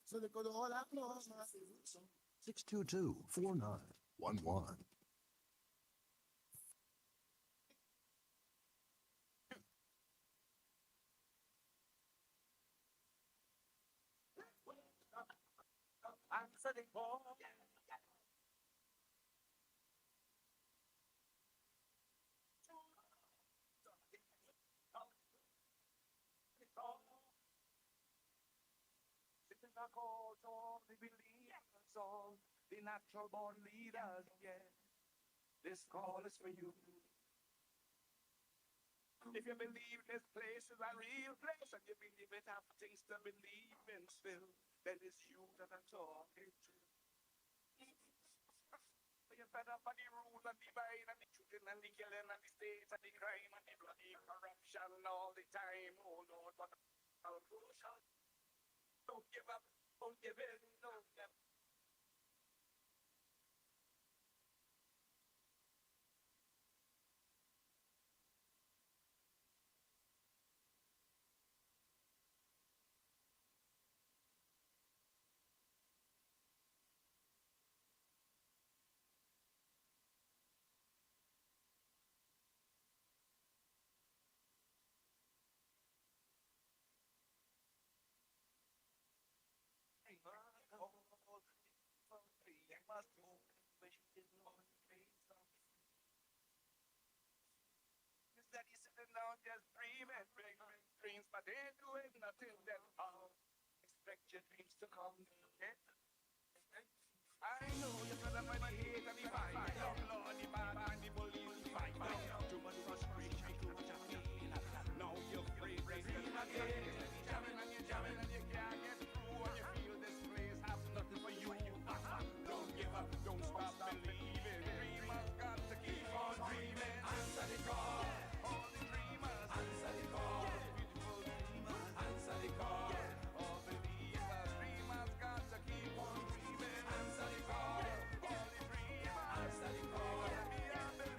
So they go to all that close. 622-4911. Answer the call. Sitting a court on the believers on the natural born leaders, yeah. This call is for you. If you believe this place is a real place and you believe it have things to believe in still, then it's you that I'm talking to. You're fed up on the rule and the buying and the shooting and the killing and the state and the crime and the bloody corruption all the time. Oh Lord, what a crucial. Don't give up, don't give in, don't give up. Instead he's sitting down just dreaming, big dreams, but they ain't doing nothing then how expect your dreams to come. Okay? I know you're gonna find the hate and the fight, the law and the bad and the bully and the fight. Too much frustration, too much pain. Now you're afraid to dream again. You're jamming and you can't get through and you feel this place has nothing for you. Don't give up, don't stop believing. Dreamers got to keep on dreaming. Answer the call. All the dreamers. Answer the call. Beautiful dreamers. Answer the call. All believers. Dreamers got to keep on dreaming. Answer the call. All the dreamers. Answer the call. Be a believer.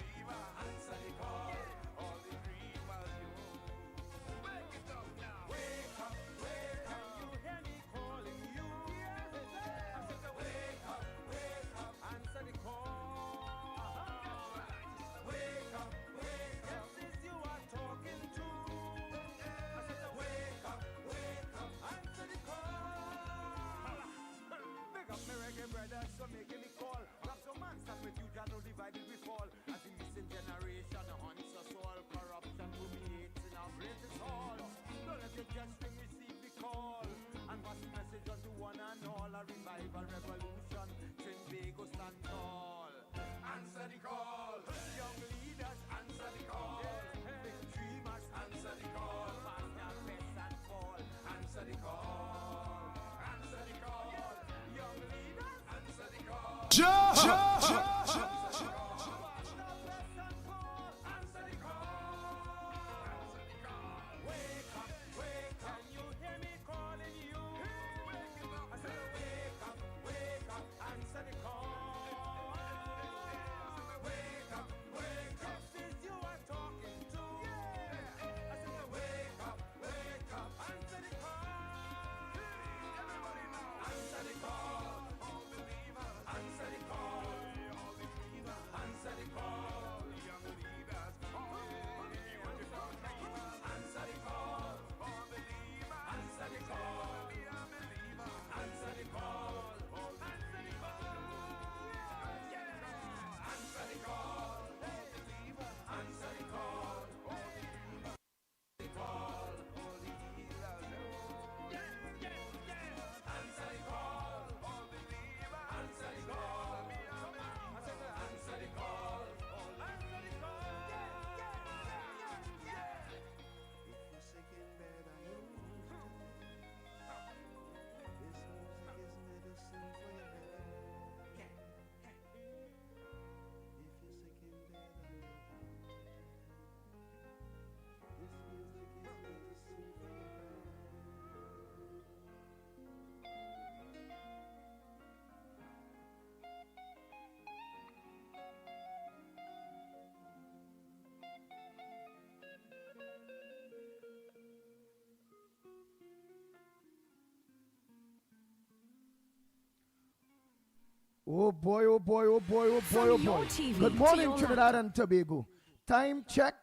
Oh boy, oh boy, oh boy, oh boy, oh boy. Good morning, Trinidad and Tobago. Time check.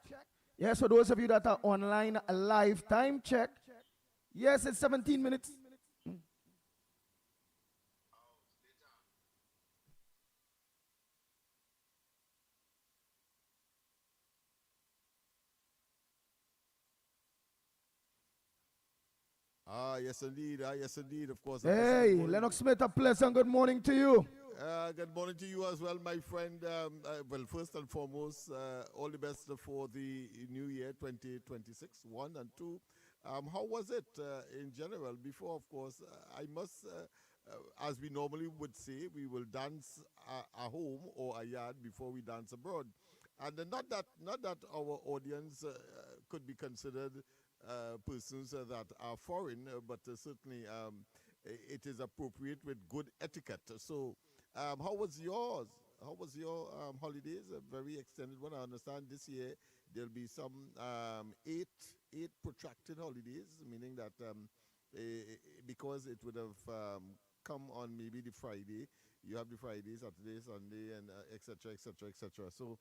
Yes, for those of you that are online live, time check. Yes, it's 17 minutes. Yes indeed. Yes indeed. Of course. Hey, Lennox Smith, a pleasant good morning to you. Good morning to you as well, my friend. Well, first and foremost, all the best for the new year 2026, 1 and 2. How was it in general? Before, of course, I must, as we normally would say, we will dance at home or a yard before we dance abroad. And not that our audience could be considered persons that are foreign, but certainly it is appropriate with good etiquette. So, how was yours? How was your holidays? A very extended one. I understand this year there'll be some eight protracted holidays, meaning that because it would have come on maybe the Friday, you have the Friday, Saturday, Sunday, and etc., etc., etc. So,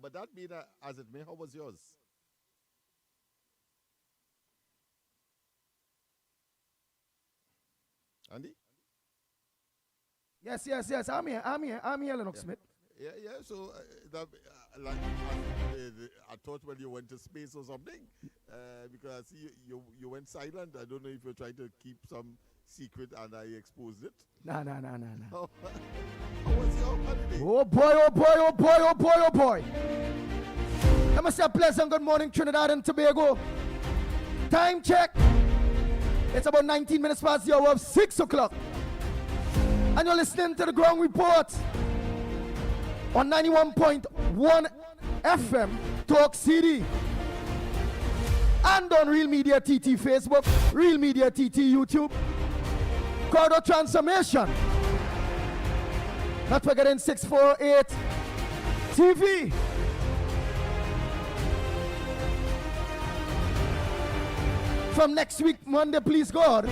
but that being as it may, how was yours? Andy? Yes. I'm here, Lennox Smith. Yeah. So, I thought when you went to space or something, because you went silent. I don't know if you're trying to keep some secret and I exposed it. Nah. How was your holiday? Oh boy. Let me say a pleasant good morning, Trinidad and Tobago. Time check. It's about 19 minutes past the hour of 6 o'clock. And you're listening to the Ground Report on 91.1 FM, Talk City. And on Real Media TT Facebook, Real Media TT YouTube. Corridor Transformation. Not forgetting 648 TV. From next week, Monday, please God,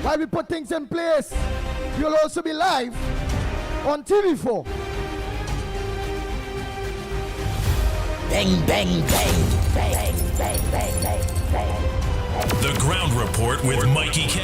while we put things in place, you'll also be live on TV4. Bang, bang, bang, bang, bang, bang, bang, bang. The Ground Report with Mikey K.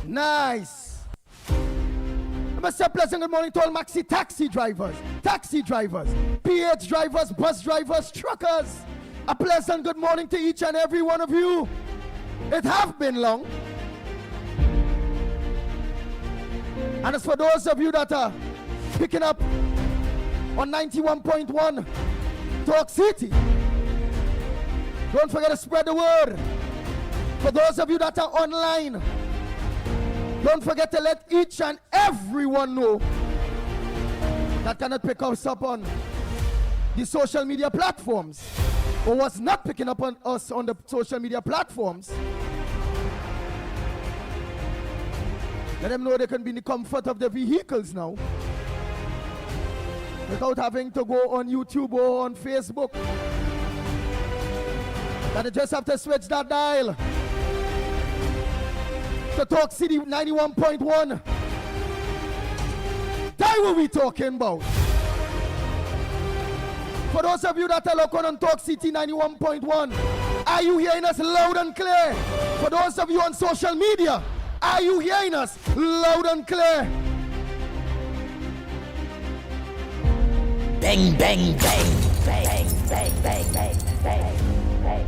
Nice. I must say a pleasant good morning to all maxi taxi drivers, PH drivers, bus drivers, truckers. A pleasant good morning to each and every one of you. It have been long. And as for those of you that are picking up on 91.1 Talk City, don't forget to spread the word. For those of you that are online, don't forget to let each and everyone know that cannot pick us up on the social media platforms or was not picking up on us on the social media platforms. Let them know they can be in the comfort of their vehicles now without having to go on YouTube or on Facebook. That they just have to switch that dial to Talk City 91.1. That's what we talking about. For those of you that are looking on Talk City 91.1, are you hearing us loud and clear? For those of you on social media, are you hearing us loud and clear? Bang, bang, bang, bang, bang, bang, bang, bang, bang.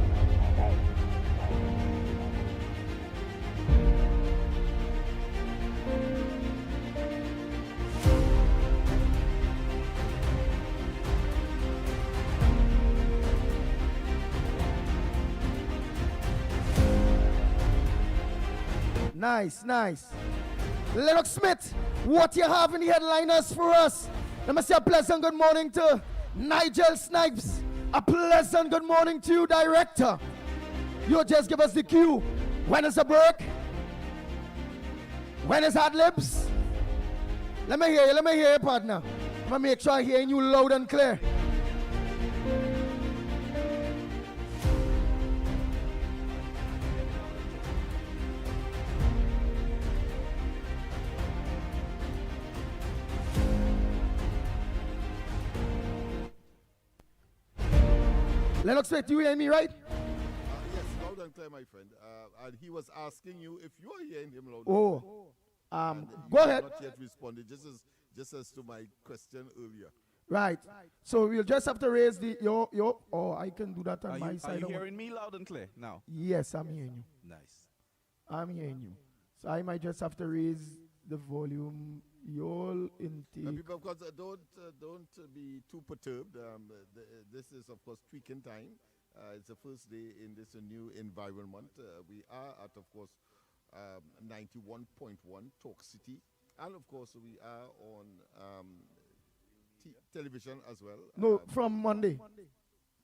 Nice, nice. Lennox Smith, what you have in the headliners for us? Let me say a pleasant good morning to Nigel Snipes. A pleasant good morning to you, director. You just give us the cue. When is the break? When is ad libs? Let me hear you, partner. I'm gonna make sure I hear you loud and clear. Lennox Smith, you hear me right? Yes, loud and clear, my friend. And he was asking you if you are hearing him loud. Oh, And go you have ahead. Not yet responded. Just as to my question earlier. Right. So we'll just have to raise the your. Oh, I can do that on Are my you, side. are you hearing me loud and clear now? Yes, I'm hearing you. Nice. I'm hearing you. So I might just have to raise the volume. Your intake. People, of course, don't be too perturbed. This is, of course, tweaking time. It's the first day in this new environment. We are at, of course, 91.1 Talk City. And, of course, we are on television as well. No, from Monday.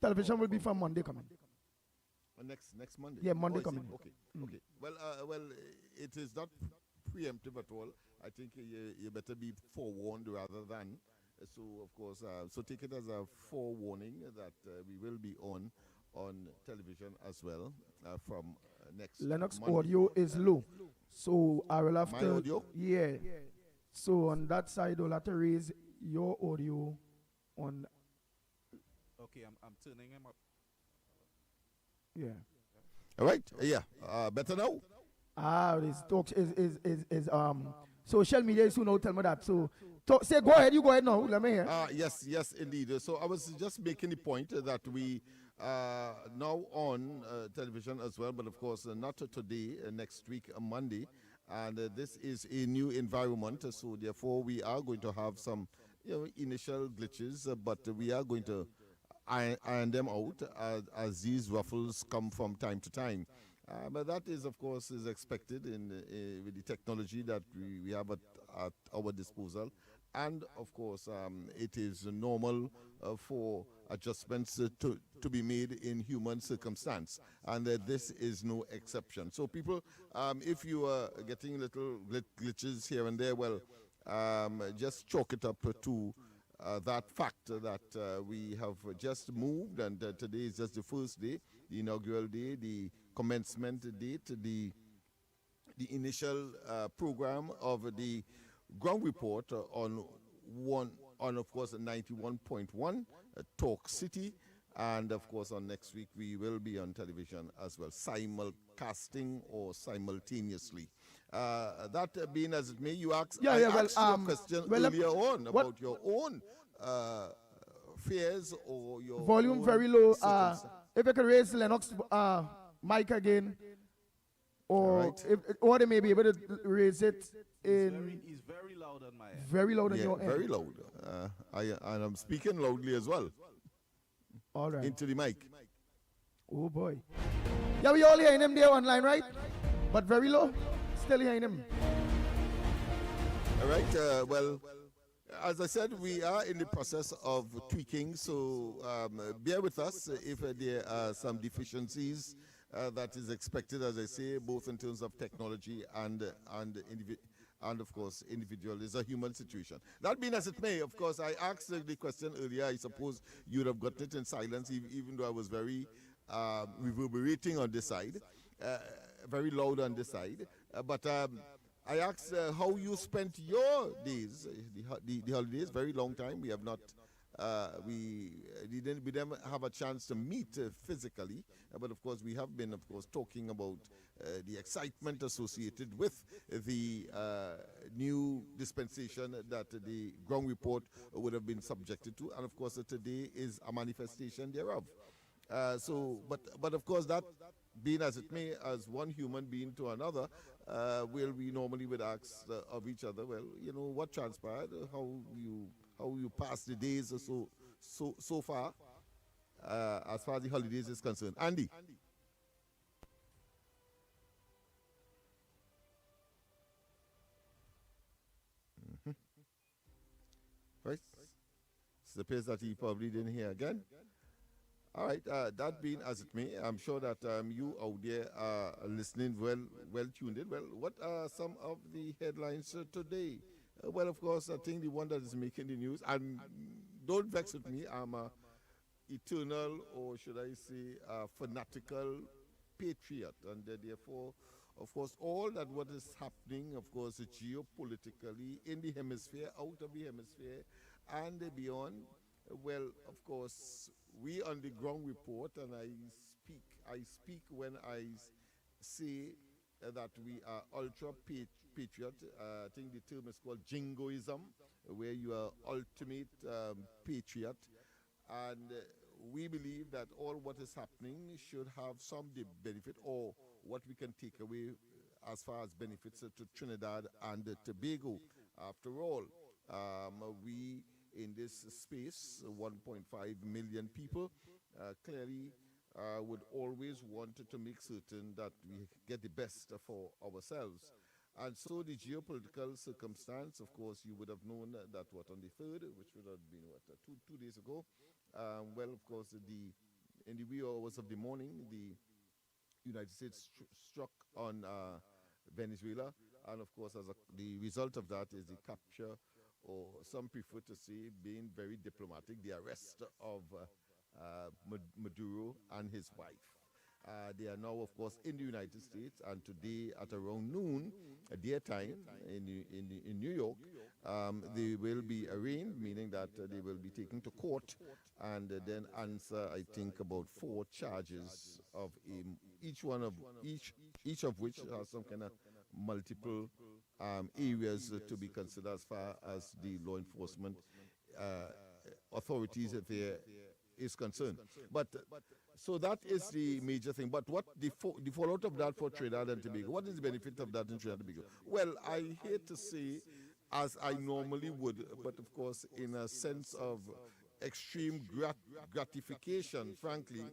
Television will be from Monday coming. Next Monday? Yeah, Monday is it? coming. Okay, okay. Well, it is not preemptive at all. I think you better be forewarned rather than. So, of course, so take it as a forewarning that we will be on television as well from next Lennox Monday. audio is low. So I will have My to. audio? Yeah. So on that side, I'll have to raise your audio on. Okay, I'm turning him up. Yeah. All right, yeah. Better now? This talk is social media is who now tell me that. So say go ahead, you go ahead now. Let me hear. Yes, indeed. So I was just making the point that we now on television as well, but of course not today, next week, Monday. And this is a new environment, so therefore we are going to have some initial glitches, but we are going to iron them out as these ruffles come from time to time. But that is, of course, is expected with the technology that we have at our disposal. And, of course, it is normal for adjustments to be made in human circumstance. And this is no exception. So, people, if you are getting little glitches here and there, well, just chalk it up to that fact that we have just moved, and today is just the first day, the inaugural day, the commencement date, the initial program of the ground report on of course 91.1 Talk City, and of course on next week we will be on television as well, simulcasting or simultaneously. That being as it may, you asked you a question earlier on about your own fears or your volume own very low. If you could raise Lennox mic again, or or they may be able to raise it in He's very loud on my end. very loud on your end. very loud. And I'm speaking loudly as well All right. into the mic. Oh boy. Yeah, we all hearing him there online, right? But very low. Still hearing him. All right. Well, as I said, we are in the process of tweaking, so bear with us if there are some deficiencies that is expected, as I say, both in terms of technology and of course, individual is a human situation. That being as it may, of course, I asked the question earlier. I suppose you would have gotten it in silence, even though I was very reverberating on this side, very loud on this side. But I asked how you spent your days, the holidays. Very long time. We have not. We didn't have a chance to meet physically, but of course we have been, of course, talking about the excitement associated with the new dispensation that the ground report would have been subjected to, and of course today is a manifestation thereof. But of course, that being as it may, as one human being to another, we normally would ask of each other, well, what transpired, how you pass the days so far, as far as the holidays is concerned. Andy. It appears that he probably didn't hear again. All right, that being as it may, I'm sure that you out there are listening well tuned in. Well, what are some of the headlines today? Well, of course, I think the one that is making the news, and don't vex with me, I'm a eternal, or should I say, fanatical patriot, and therefore, of course, all that what is happening, of course, geopolitically in the hemisphere, out of the hemisphere, and beyond. Well, of course, we on the ground report, and I speak when say that we are ultra patriot. I think the term is called jingoism, where you are ultimate patriot, and we believe that all what is happening should have some benefit, or what we can take away as far as benefits to Trinidad and Tobago. After all, we in this space, 1.5 million people, clearly would always want to make certain that we get the best for ourselves. And so the geopolitical circumstance, of course, you would have known that what on the 3rd, which would have been what, two days ago, well, of course, in the wee hours of the morning, the United States struck on Venezuela, and of course, the result of that is the capture, or some prefer to say, being very diplomatic, the arrest of Maduro and his wife. They are now, of course, in the United States, and today at around noon, their time in New York, they will be arraigned, meaning that they will be taken to court and then answer, I think, about 4 charges of each of which has some kind of multiple areas to be considered as far as the law enforcement authorities there is concerned. But so that is the major thing. But what the fallout of that for Trinidad and Tobago? What is the benefit of that in Trinidad and Tobago? Well, I hate to say, as I normally would, but of course, in a sense of extreme gratification, frankly,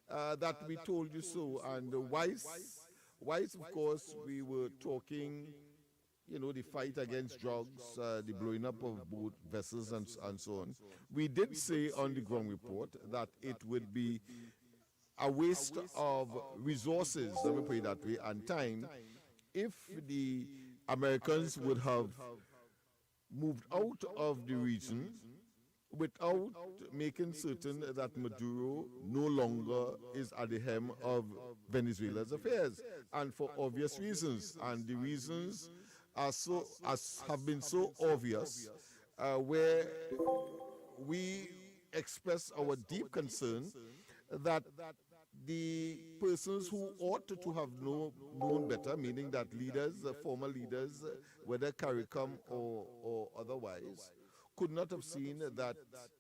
that we told you so. And wise, of course, we were talking, the fight against drugs, the blowing up of boat vessels and so on. We did say on the ground report that it would be a waste of resources, let me put it that way, and time, if the Americans would have moved out of the region without making certain that Maduro no longer is at the helm of Venezuela's affairs, and for obvious reasons. And the reasons have been so obvious, where we express our deep concern that the persons who ought to have known better, meaning that leaders, former leaders, whether CARICOM or otherwise, could not have seen that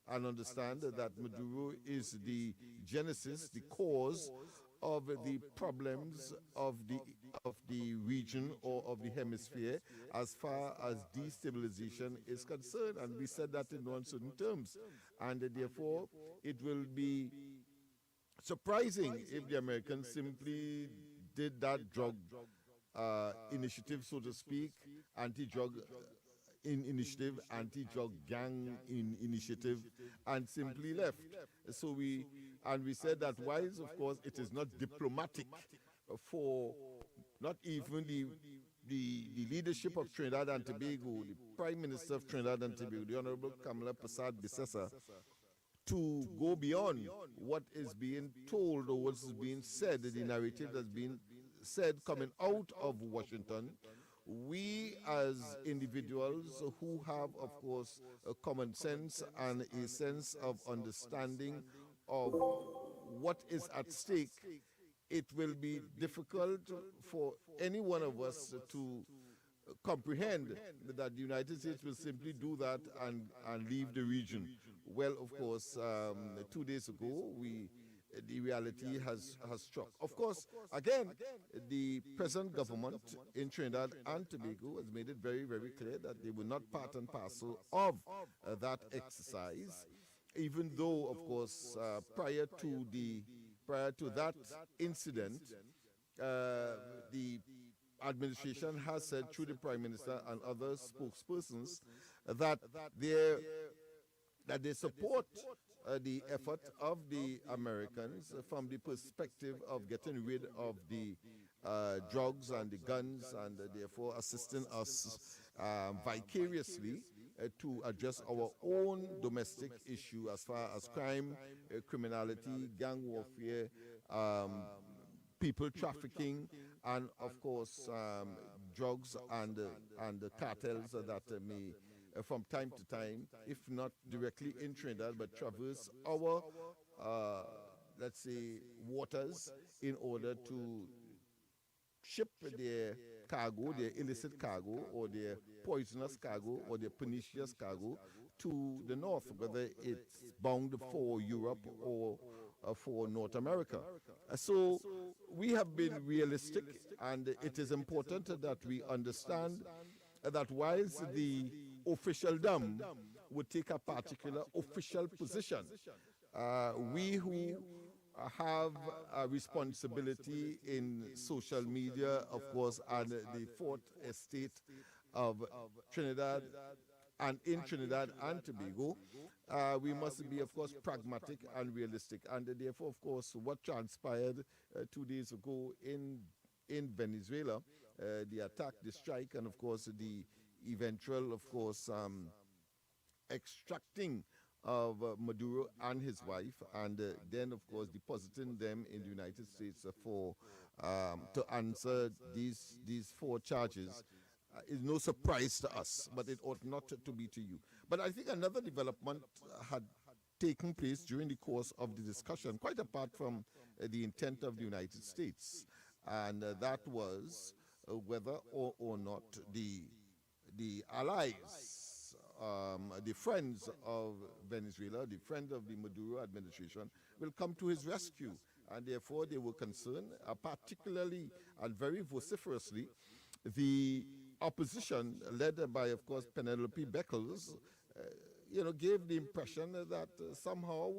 and understand that Maduro is the genesis, the cause of the problems of the region or of the hemisphere as far as destabilization is concerned. And we said that in uncertain terms. And therefore, it will be surprising if the Americans simply did that drug initiative, so to speak, anti-drug initiative, anti-drug gang initiative, and simply left. So we said that while, of course, it is not diplomatic for not even the leadership of Trinidad and Tobago, the Prime Minister of Trinidad and Tobago, the Honorable Kamala Prasad Bissessa, to go beyond what is being told or what is being said, the narrative that's being said coming out of Washington. We as individuals who have, of course, a common sense and a sense of understanding of what is at stake, it will be difficult for any one of us to comprehend that the United States will simply do that and leave the region. Well, of course, 2 days ago, the reality has struck. Of course, again, the present government in Trinidad and Tobago has made it very, very clear that they were not part and parcel of that exercise, even though, of course, prior to that incident, the administration has said through the Prime Minister and other spokespersons that that they support the effort of the Americans from the perspective of getting rid of the drugs and the guns, and therefore assisting us vicariously to address our own domestic issue as far as crime, criminality, gang warfare, people trafficking, and of course drugs and the cartels that may from time to time, if not directly in Trinidad, but traverse our let's say waters in order to ship their cargo, their illicit cargo, or their poisonous cargo, or their pernicious cargo to the north, whether it's bound for Europe or for North America. So we have been realistic, and it is important that we understand that whilst the officialdom would take a particular official position, we who have a responsibility in social media, of course, and the fourth estate of Trinidad and in Trinidad and Tobago, we must be, of course, pragmatic and realistic. And therefore, of course, what transpired 2 days ago in Venezuela, the attack, the strike, and of course the eventual, of course, extracting of Maduro and his wife, and then, of course, depositing them in the United States for to answer these 4 charges is no surprise to us, but it ought not to be to you. But I think another development had taken place during the course of the discussion, quite apart from the intent of the United States, and that was whether or not the allies, the friends of Venezuela, the friends of the Maduro administration, will come to his rescue. And therefore, they were concerned, particularly and very vociferously, the opposition, led by, of course, Penelope Beckles, gave the impression that somehow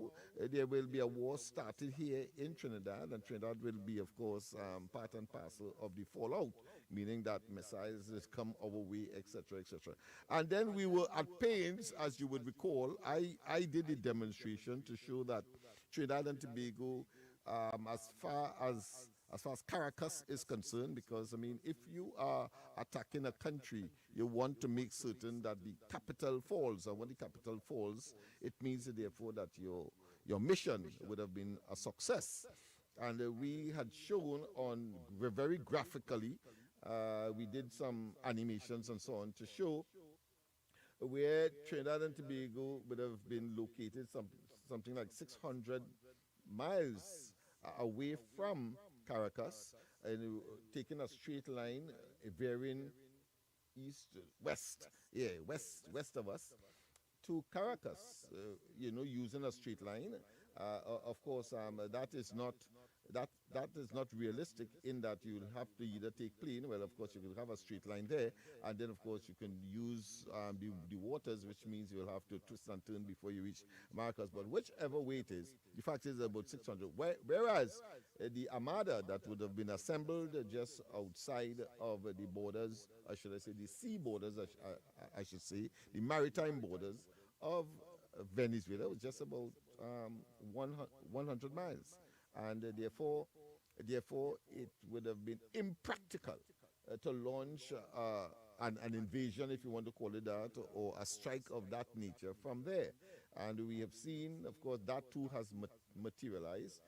there will be a war started here in Trinidad, and Trinidad will be, of course, part and parcel of the fallout, meaning that missiles will come our way, etc., etc. And then we were at pains, as you would recall, I did a demonstration to show that Trinidad and Tobago, as far as Caracas is concerned, because, I mean, if you are attacking a country, you want to make certain that the capital falls. And when the capital falls, it means, therefore, that your mission would have been a success. And we had shown very graphically, we did some animations and so on to show where Trinidad and Tobago would have been located something like 600 miles away from Caracas, and taking a straight line, varying west of us to Caracas, using a straight line. Of course, that is not realistic, in that you'll have to either take plane. Well, of course, you will have a straight line there, and then, of course, you can use the waters, which means you'll have to twist and turn before you reach Marcus. But whichever way it is, the fact is about 600. Whereas the armada that would have been assembled just outside of the borders, or should I say the sea borders, I should say, the maritime borders of Venezuela, was just about 100 miles. And therefore, it would have been impractical to launch an invasion, if you want to call it that, or a strike of that nature from there. And we have seen, of course, that too has materialized.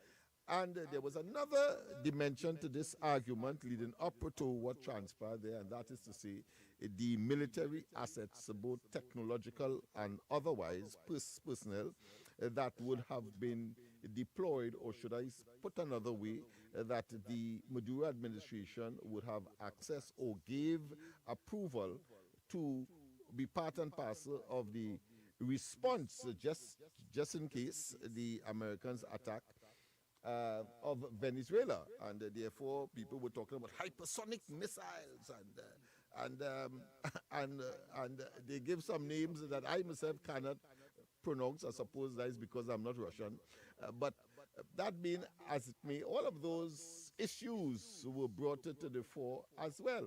And there was another dimension to this argument leading up to what transpired there, and that is to say, the military assets, both technological and otherwise, personnel, that would have been deployed, or should I put another way, that the Maduro administration would have access or gave approval to be part and parcel of the response, just in case the Americans attack of Venezuela. And therefore, people were talking about hypersonic missiles, and they give some names that I myself cannot pronounce. I suppose that is because I'm not Russian. But that being as it may, all of those issues were brought to the fore as well.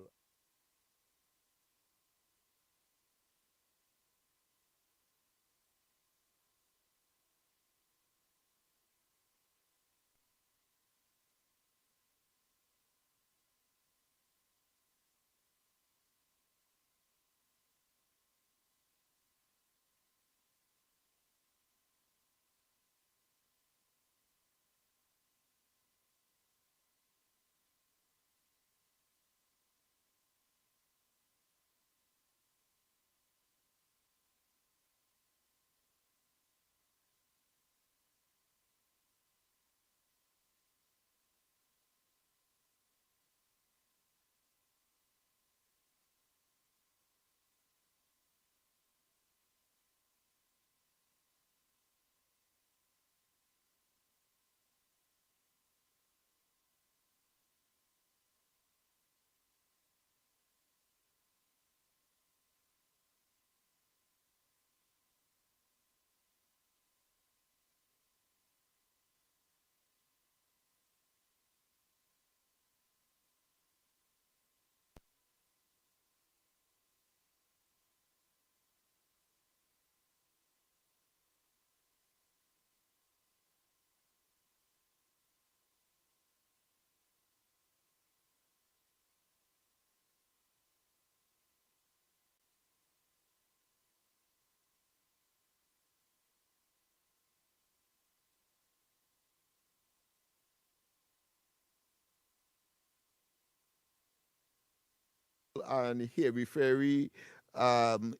and hairy-fairy,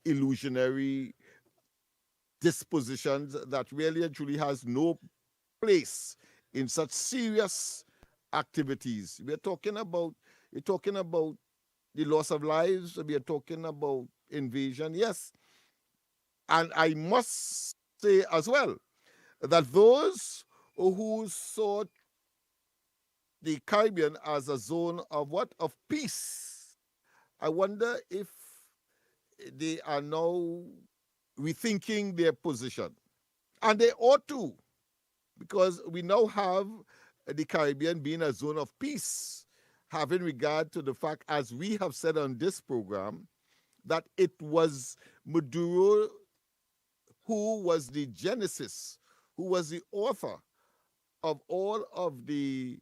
illusionary dispositions that really and truly has no place in such serious activities. You're talking about the loss of lives. We are talking about invasion. Yes, and I must say as well that those who saw the Caribbean as a zone of what? Of peace. I wonder if they are now rethinking their position. And they ought to, because we now have the Caribbean being a zone of peace, having regard to the fact, as we have said on this program, that it was Maduro who was the genesis, who was the author of all of the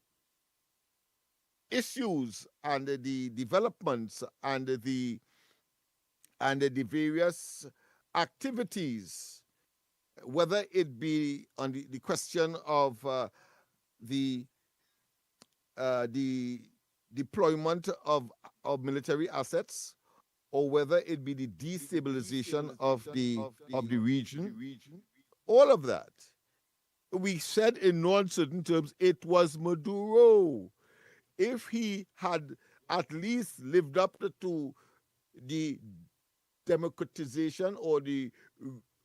issues and the developments and the various activities, whether it be on the question of the deployment of military assets, or whether it be the destabilization of the region, all of that. We said in no uncertain terms it was Maduro. If he had at least lived up to the democratization or the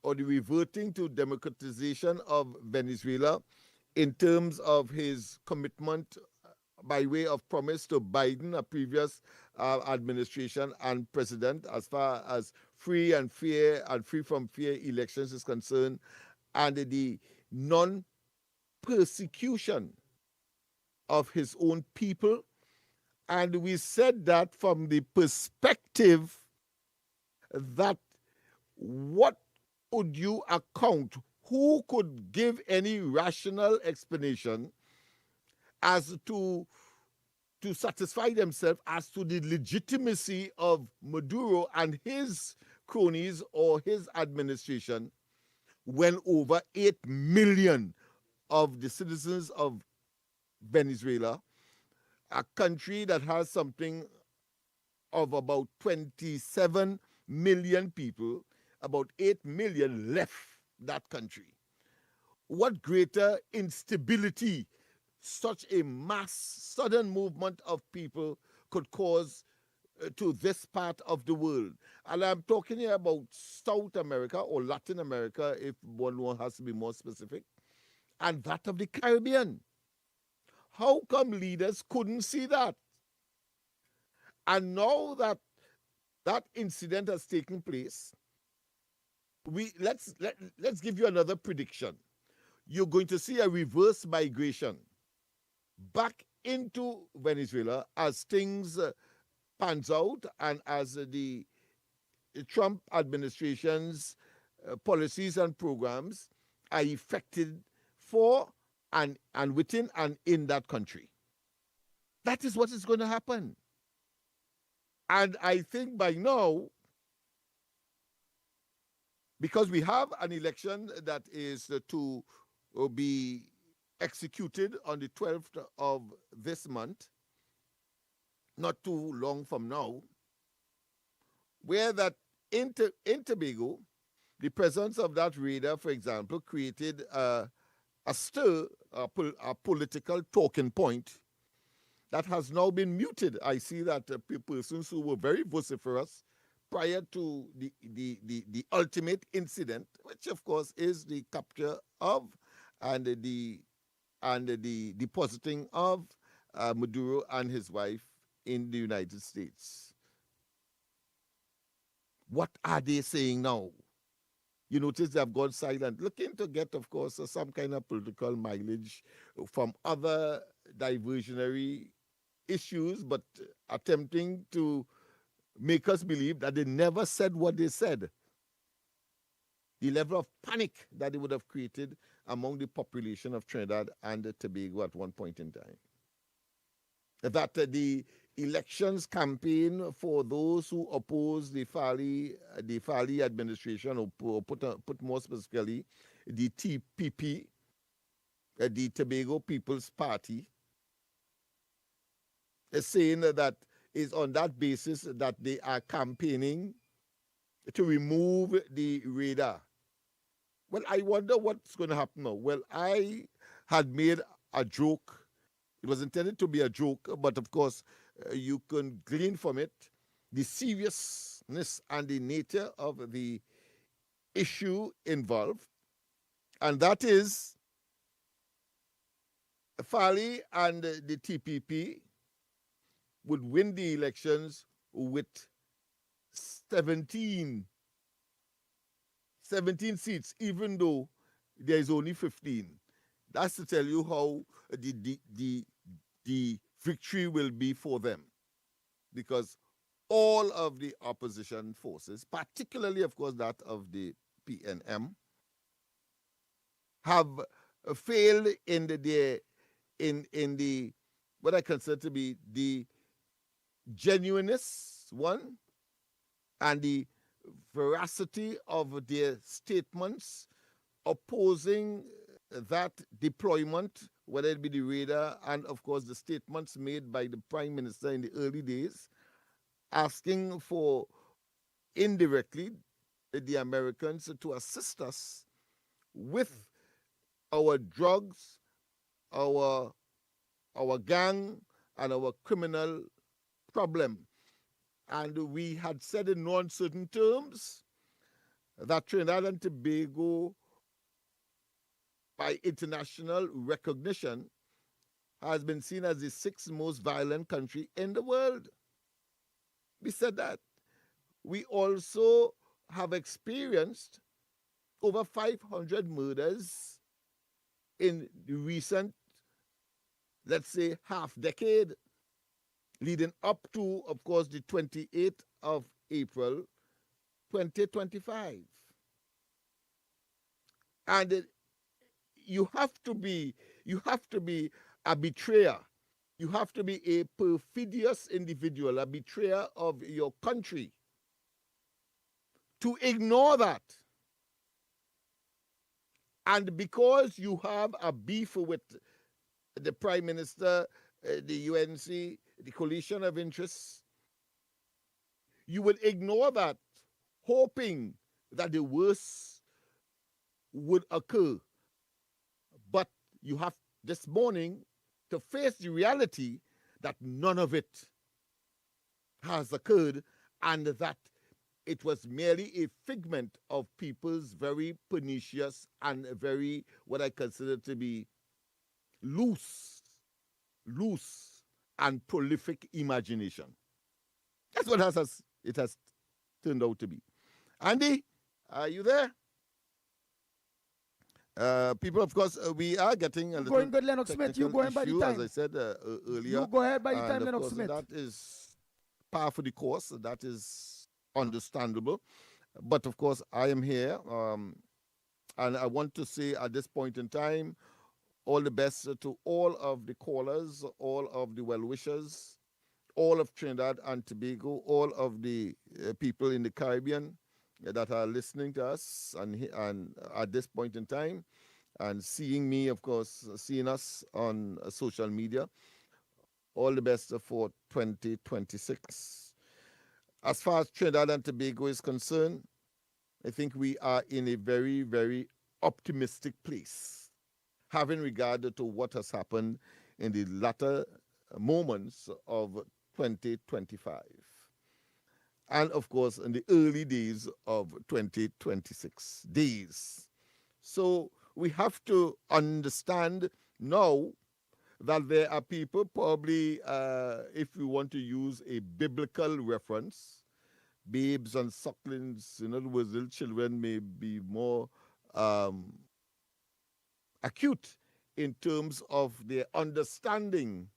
reverting to democratization of Venezuela in terms of his commitment by way of promise to Biden, a previous administration and president, as far as free and fair and free from fear elections is concerned, and the non-persecution of his own people. And we said that from the perspective that what could you account, who could give any rational explanation as to satisfy themselves as to the legitimacy of Maduro and his cronies or his administration, when over 8 million of the citizens of Venezuela, a country that has something of about 27 million people, about 8 million left that country. What greater instability such a mass, sudden movement of people could cause to this part of the world? And I'm talking here about South America or Latin America, if one has to be more specific, and that of the Caribbean. How come leaders couldn't see that? And now that that incident has taken place, let's give you another prediction. You're going to see a reverse migration back into Venezuela as things pans out and as the Trump administration's policies and programs are effected for and within and in that country. That is what is going to happen. And I think by now, because we have an election that is to be executed on the 12th of this month, not too long from now, where that in Tobago, the presence of that radar, for example, created a stir, a political talking point that has now been muted. I see that persons who were very vociferous prior to the ultimate incident, which of course is the capture of and the depositing of Maduro and his wife in the United States. What are they saying now? You notice they have gone silent, looking to get, of course, some kind of political mileage from other diversionary issues, but attempting to make us believe that they never said what they said. The level of panic that they would have created among the population of Trinidad and Tobago at one point in time. That the elections campaign for those who oppose the Farley administration, or put more specifically, the TPP, the Tobago People's Party, is saying that is on that basis that they are campaigning to remove the radar. Well, I wonder what's going to happen now. Well, I had made a joke. It was intended to be a joke, but of course, you can glean from it the seriousness and the nature of the issue involved, and that is Fali and the TPP would win the elections with 17 seats, even though there is only 15. That's to tell you how the victory will be for them. Because all of the opposition forces, particularly, of course, that of the PNM, have failed in the what I consider to be the genuineness, one, and the veracity of their statements opposing that deployment, whether it be the radar, and of course the statements made by the Prime Minister in the early days, asking for indirectly the Americans to assist us with our drugs, our gang, and our criminal problem. And we had said in no uncertain terms that Trinidad and Tobago, by international recognition, has been seen as the sixth most violent country in the world. We said that. We also have experienced over 500 murders in the recent, let's say, half decade, leading up to, of course, the 28th of April, 2025. And you have to be a betrayer. You have to be a perfidious individual, a betrayer of your country, to ignore that. And because you have a beef with the Prime Minister, the UNC, the coalition of interests, you will ignore that, hoping that the worst would occur. But you have this morning to face the reality that none of it has occurred, and that it was merely a figment of people's very pernicious and very, what I consider to be, loose and prolific imagination. That's what it has turned out to be. Andy, are you there? People, of course, we are getting a little going good, Lennox Smith. You technical going by the issue, time. as I said earlier. You go ahead by the And time, of Lennox course, Smith. that is par for the course. That is understandable. But of course, I am here, and I want to say at this point in time, all the best to all of the callers, all of the well-wishers, all of Trinidad and Tobago, all of the people in the Caribbean that are listening to us and at this point in time, and seeing me, of course, seeing us on social media. All the best for 2026. As far as Trinidad and Tobago is concerned, I think we are in a very, very optimistic place, having regard to what has happened in the latter moments of 2025. And of course, in the early days of 2026 days. So we have to understand now that there are people, probably, if we want to use a biblical reference, babes and sucklings, in other words, little children may be more acute in terms of their understanding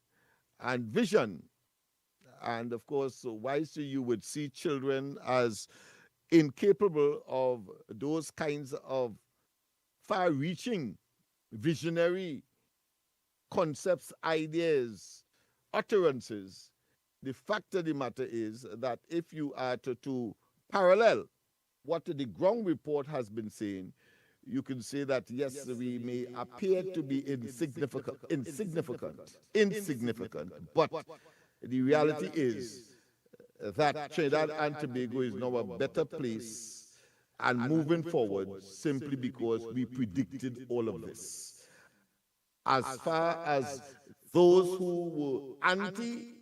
and vision. And of course, wisely you would see children as incapable of those kinds of far-reaching, visionary concepts, ideas, utterances. The fact of the matter is that if you are to parallel what the ground report has been saying, you can say that yes, we may appear to be insignificant, but the reality is that Trinidad and Tobago is now a better place and moving forward simply because we predicted all of this. As far as those who were anti,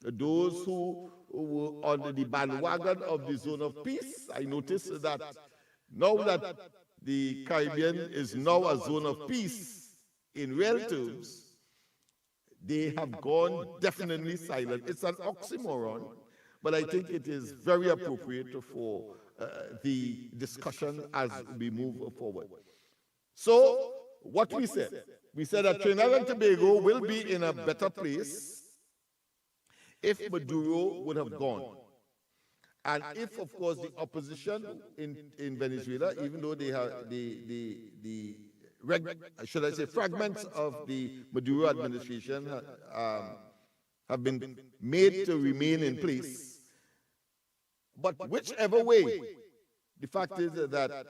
those who were on the bandwagon of the zone of peace, I noticed that now that the Caribbean is now a zone of peace in real terms, they have gone definitely silent. It's an oxymoron, but I think it is very appropriate for the discussion as we move forward. So, what we said that Trinidad and Tobago will be in a better place if Maduro would have gone. And if, of course, the opposition in Venezuela, even though they have should I say, fragments of the Maduro administration have been made to remain in place. But whichever way, the fact is that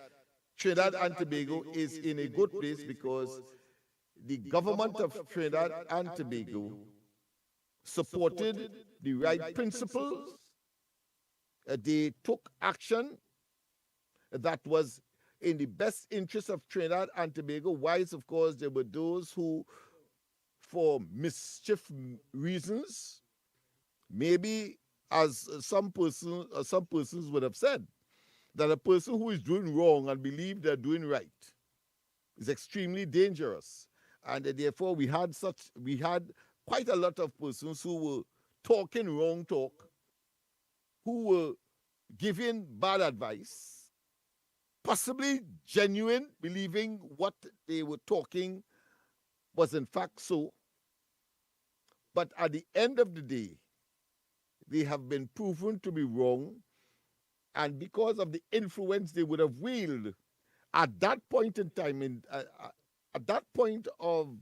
Trinidad and Tobago is in a good place because the government of Trinidad and Tobago supported the right principles. They took action that was in the best interest of Trinidad and Tobago. Whilst, of course, there were those who, for mischief reasons, maybe as some persons would have said, that a person who is doing wrong and believe they're doing right is extremely dangerous. And therefore, we had quite a lot of persons who were talking wrong talk, who were giving bad advice, possibly genuine, believing what they were talking was in fact so. But at the end of the day, they have been proven to be wrong, and because of the influence they would have wielded at that point in time, at that point of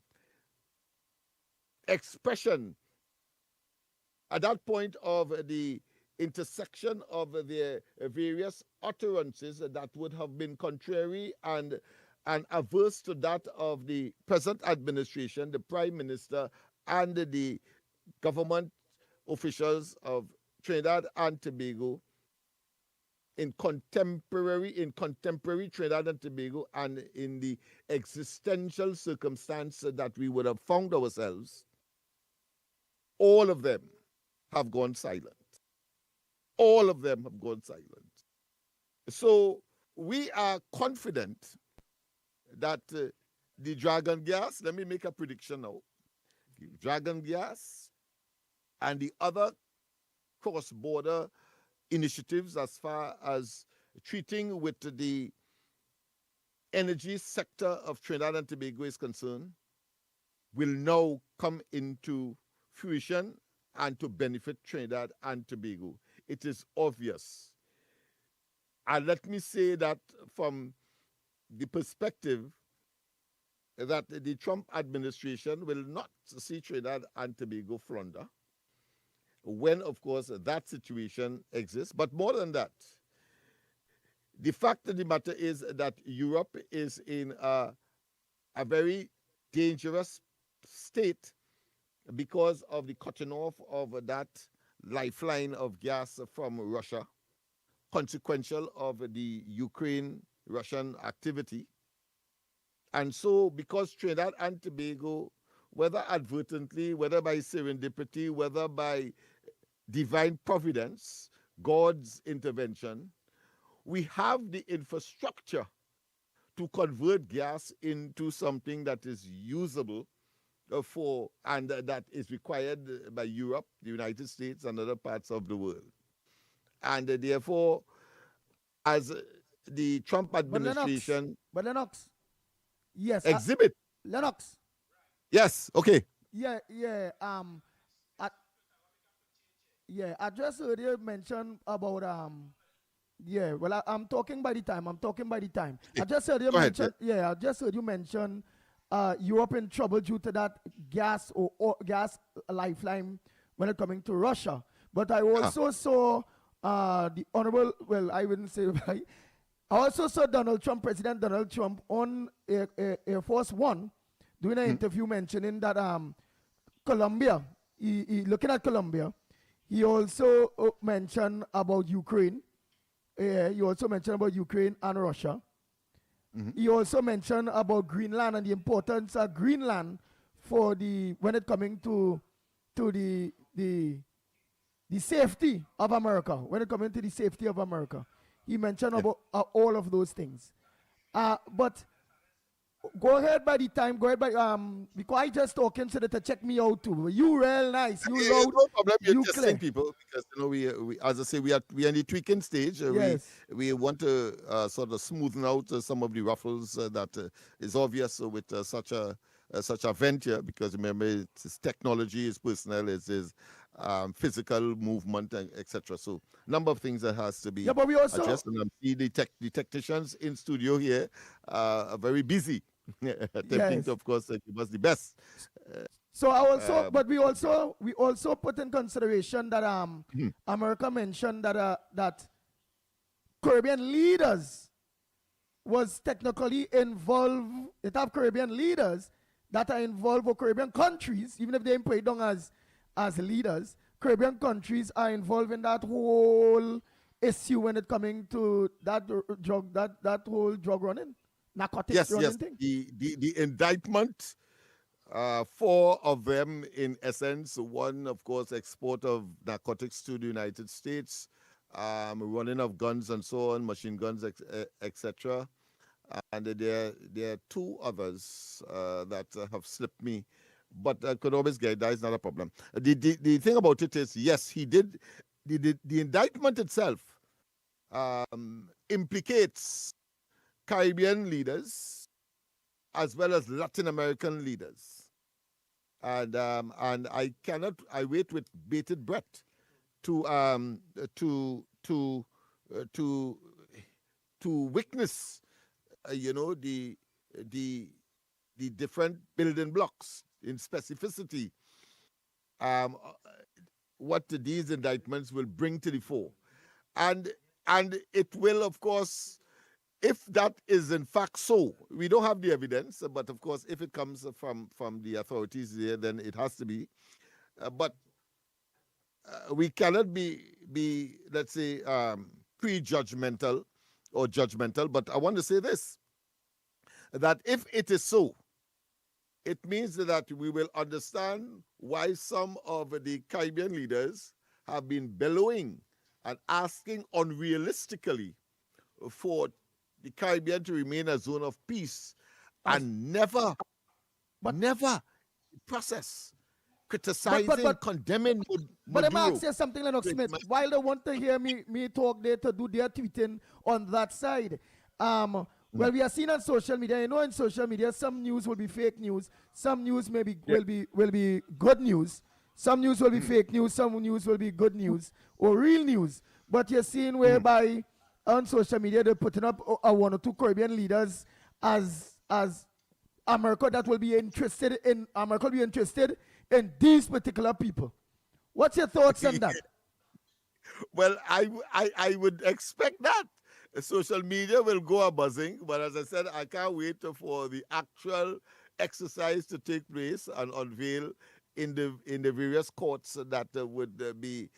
expression, at that point of the intersection of the various utterances that would have been contrary and averse to that of the present administration, the Prime Minister, and the government officials of Trinidad and Tobago in contemporary Trinidad and Tobago, and in the existential circumstance that we would have found ourselves, all of them have gone silent. All of them have gone silent. So we are confident that the dragon gas, let me make a prediction now, dragon gas and the other cross-border initiatives as far as treating with the energy sector of Trinidad and Tobago is concerned will now come into fruition and to benefit Trinidad and Tobago. It is obvious. And let me say that from the perspective that the Trump administration will not see Trinidad and Tobago flounder when, of course, that situation exists. But more than that, the fact of the matter is that Europe is in a very dangerous state because of the cutting off of that lifeline of gas from Russia, consequential of the Ukraine-Russian activity. And so, because Trinidad and Tobago, whether advertently, whether by serendipity, whether by divine providence, God's intervention, we have the infrastructure to convert gas into something that is usable and that is required by Europe, the United States, and other parts of the world. And therefore, as the Trump administration... But Lennox, yes. Exhibit. Lennox. Yes, okay. Yeah. I just heard you mention about I'm talking by the time. I just heard you mention. Yeah, I just heard you mention Europe in trouble due to that gas or gas lifeline when it coming to Russia. But I also saw the honorable. Well, I wouldn't say. Right, I also saw President Donald Trump on Air Force One doing an interview mentioning that Colombia looking at Colombia, he also mentioned about Ukraine. He also mentioned about Ukraine and Russia. He also mentioned about Greenland and the importance of Greenland for when it coming to the safety of America. When it coming to the safety of America, he mentioned about all of those things. But go ahead by the time. Go ahead by because I just talking so that to check me out too. You real nice. You loud. No problem. You're You testing clear. people because we as I say we are in the tweaking stage. Yes. We want to sort of smoothen out some of the ruffles that is obvious with such a venture, because remember it's technology, it's personnel, it's physical movement, etc. So number of things that has to be But we also addressed, and I see the technicians in studio here are very busy attempting to, of course, give us the best. So I also, but we also put in consideration that America mentioned that Caribbean leaders was technically involved. It have Caribbean leaders that are involved, or Caribbean countries, even if they ain't paid down as leaders. Caribbean countries are involved in that whole issue when it coming to that drug, that whole drug running, narcotics running thing. The indictment. 4 of them, in essence. One, of course, export of narcotics to the United States, running of guns and so on, machine guns, etc. And there are 2 others that have slipped me, but I could always get that. Is not a problem. The thing about it is, yes, he did. The indictment itself implicates Caribbean leaders as well as Latin American leaders, and I wait with bated breath to witness, the different building blocks in specificity, what these indictments will bring to the fore, and it will, of course. If that is in fact so, we don't have the evidence, but of course, if it comes from the authorities there, then it has to be. But we cannot be let's say, prejudgmental or judgmental. But I want to say this, that if it is so, it means that we will understand why some of the Caribbean leaders have been bellowing and asking unrealistically for the Caribbean to remain a zone of peace, and never process, criticizing, condemning Maduro. But I'm asking something, Lennox Smith. While they want to hear me talk there to do their tweeting on that side, well, we are seeing on social media. You know, in social media, some news will be fake news, some news maybe will be good news, some news will be fake news, some news will be good news or real news. But you're seeing whereby on social media they're putting up 1 or 2 Caribbean leaders as America will be interested in these particular people. What's your thoughts on that? Well, I would expect that. Social media will go a buzzing, but as I said, I can't wait for the actual exercise to take place and unveil in the various courts that would be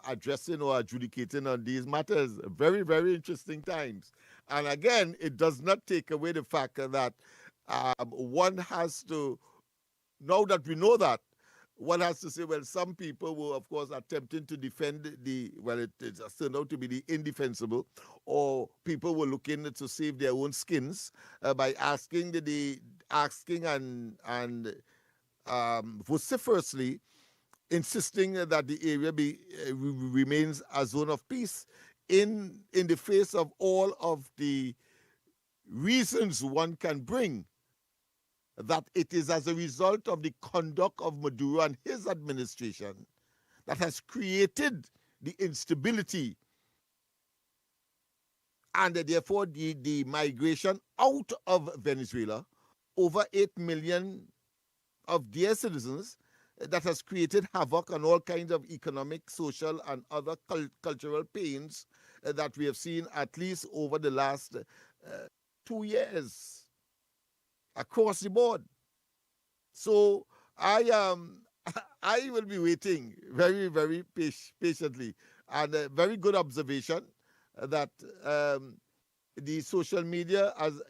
addressing or adjudicating on these matters. Very, very interesting times. And again, it does not take away the fact that one has to, now that we know that, one has to say, well, some people were, of course, attempting to defend it turned out to be the indefensible, or people were looking to save their own skins by asking and vociferously insisting that the area remains a zone of peace in the face of all of the reasons one can bring that it is as a result of the conduct of Maduro and his administration that has created the instability and therefore the migration out of Venezuela, over 8 million of their citizens, that has created havoc and all kinds of economic, social, and other cultural pains that we have seen at least over the last 2 years across the board. So I I will be waiting very, very patiently. And a very good observation that the social media, as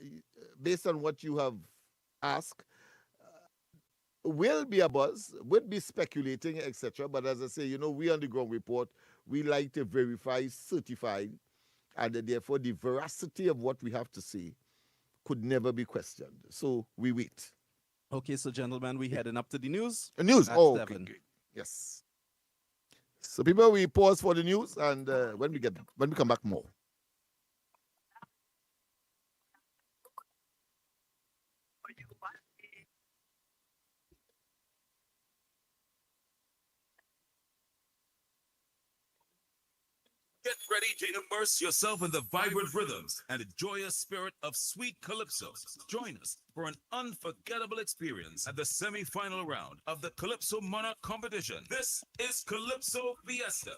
based on what you have asked, will be a buzz, would be speculating, etc. But as I say, we on the ground report, we like to verify, certify, and therefore the veracity of what we have to say could never be questioned. So we wait. Okay, so gentlemen, we heading up to the news. News. At Oh, 7. okay, great. Yes. So people, we pause for the news, and when we come back, more. Get ready to immerse yourself in the vibrant rhythms and the joyous spirit of sweet calypso. Join us for an unforgettable experience at the semi-final round of the Calypso Monarch competition. This is Calypso Fiesta.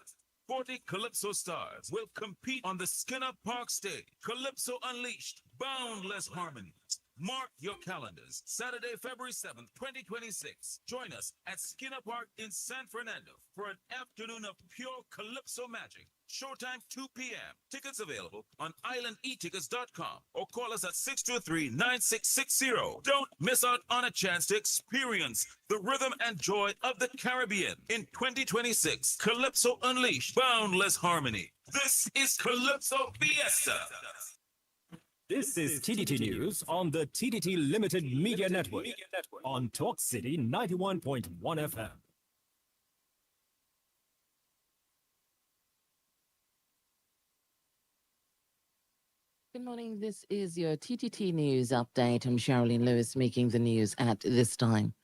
40 Calypso stars will compete on the Skinner Park stage. Calypso Unleashed, boundless harmonies. Mark your calendars. Saturday, February 7th, 2026. Join us at Skinner Park in San Fernando for an afternoon of pure Calypso magic. Showtime 2 p.m. Tickets available on islandetickets.com or call us at 623-9660. Don't miss out on a chance to experience the rhythm and joy of the Caribbean in 2026. Calypso Unleashed, boundless harmony. This is Calypso Fiesta. This is TDT News on the TDT Limited Media Network on Talk City 91.1 FM. Good morning. This is your TTT News update. I'm Sherilyn Lewis making the news at this time.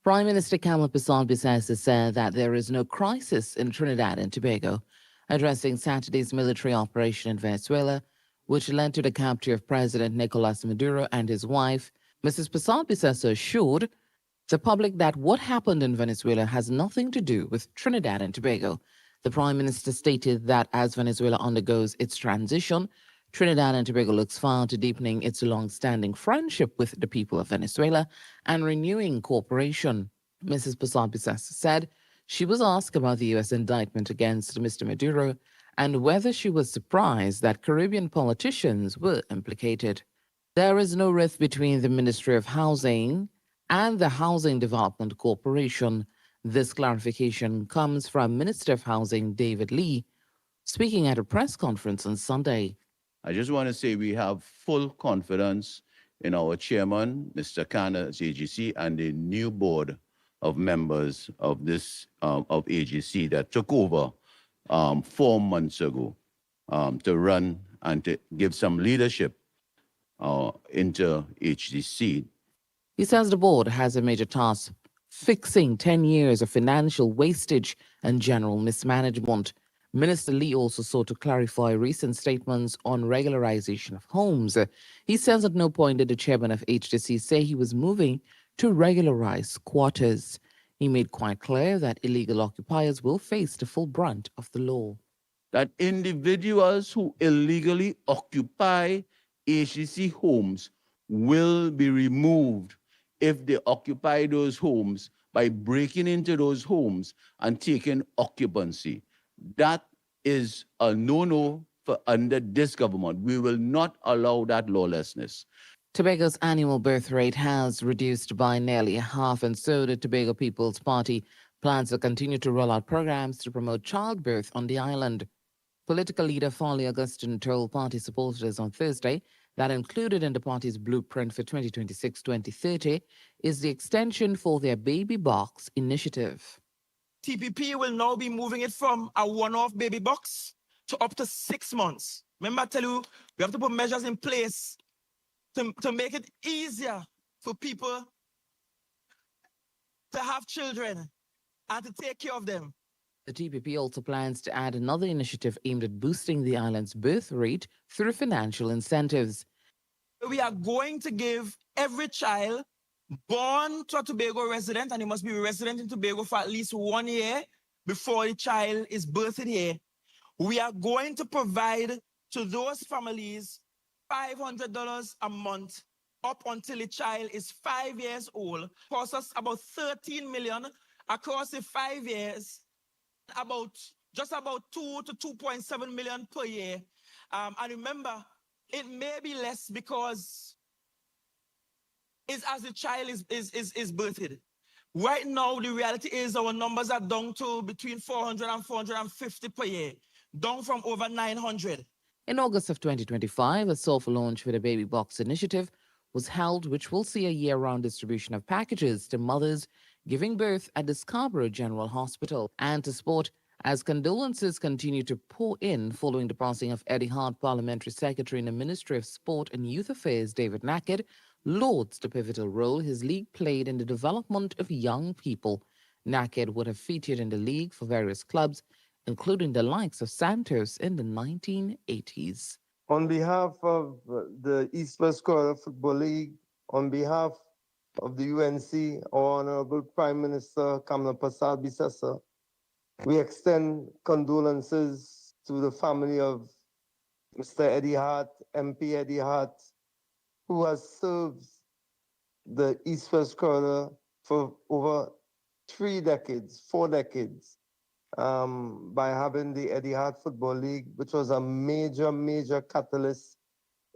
Prime Minister Kamal Bissau-Bissau said that there is no crisis in Trinidad and Tobago, addressing Saturday's military operation in Venezuela, which led to the capture of President Nicolas Maduro and his wife. Mrs. Bissau-Bissau assured the public that what happened in Venezuela has nothing to do with Trinidad and Tobago. The Prime Minister stated that as Venezuela undergoes its transition, Trinidad and Tobago looks forward to deepening its long-standing friendship with the people of Venezuela and renewing cooperation. Mrs. Bissau-Bissau said she was asked about the U.S. indictment against Mr. Maduro and whether she was surprised that Caribbean politicians were implicated. There is no rift between the Ministry of Housing and the Housing Development Corporation. This clarification comes from Minister of Housing David Lee, speaking at a press conference on Sunday. I just want to say we have full confidence in our chairman, Mr. Khan's AGC, and the new board of members of this of AGC that took over 4 months ago to run and to give some leadership into HDC. He says the board has a major task fixing 10 years of financial wastage and general mismanagement. Minister Lee also sought to clarify recent statements on regularization of homes. He says at no point did the chairman of HDC say he was moving to regularize quarters. He made quite clear that illegal occupiers will face the full brunt of the law. That individuals who illegally occupy HDC homes will be removed if they occupy those homes by breaking into those homes and taking occupancy. That is a no-no for under this government. We will not allow that lawlessness. Tobago's annual birth rate has reduced by nearly half, and so the Tobago People's Party plans to continue to roll out programs to promote childbirth on the island. Political leader Foley Augustine told party supporters on Thursday that included in the party's blueprint for 2026-2030 is the extension for their baby box initiative. TPP will now be moving it from a one-off baby box to up to 6 months. Remember, I tell you, we have to put measures in place to make it easier for people to have children and to take care of them. The TPP also plans to add another initiative aimed at boosting the island's birth rate through financial incentives. We are going to give every child born to a Tobago resident, and he must be a resident in Tobago for at least 1 year before the child is birthed here. We are going to provide to those families $500 a month up until the child is 5 years old. Costs us about $13 million, across the 5 years, just about 2 to 2.7 million per year. And remember, it may be less because it's as the child is birthed. Right now, the reality is our numbers are down to between 400 and 450 per year, down from over 900. In August of 2025, a soft launch for the Baby Box initiative was held, which will see a year round distribution of packages to mothers giving birth at the Scarborough General Hospital. And to sport, as condolences continue to pour in following the passing of Eddie Hart, Parliamentary Secretary in the Ministry of Sport and Youth Affairs, David Nackett, lauds the pivotal role his league played in the development of young people. Nackett would have featured in the league for various clubs, including the likes of Santos in the 1980s. On behalf of the East West Corridor Football League, on behalf of the UNC, our Honorable Prime Minister Kamla Prasad Bisesa, we extend condolences to the family of Mr. Eddie Hart, MP Eddie Hart, who has served the East West Corridor for over 4 decades. By having the Eddie Hart Football League, which was a major catalyst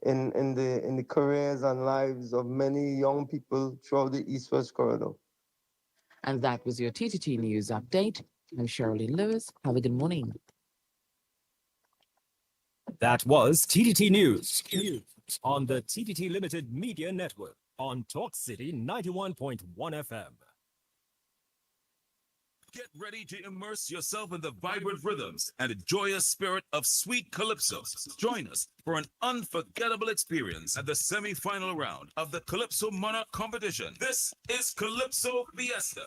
in the careers and lives of many young people throughout the East-West Corridor. And that was your TTT News Update. I'm Shirley Lewis. Have a good morning. That was TTT News on the TTT Limited Media Network on Talk City 91.1 FM. Get ready to immerse yourself in the vibrant rhythms and the joyous spirit of sweet calypso. Join us for an unforgettable experience at the semi-final round of the Calypso Monarch competition. This is Calypso Fiesta.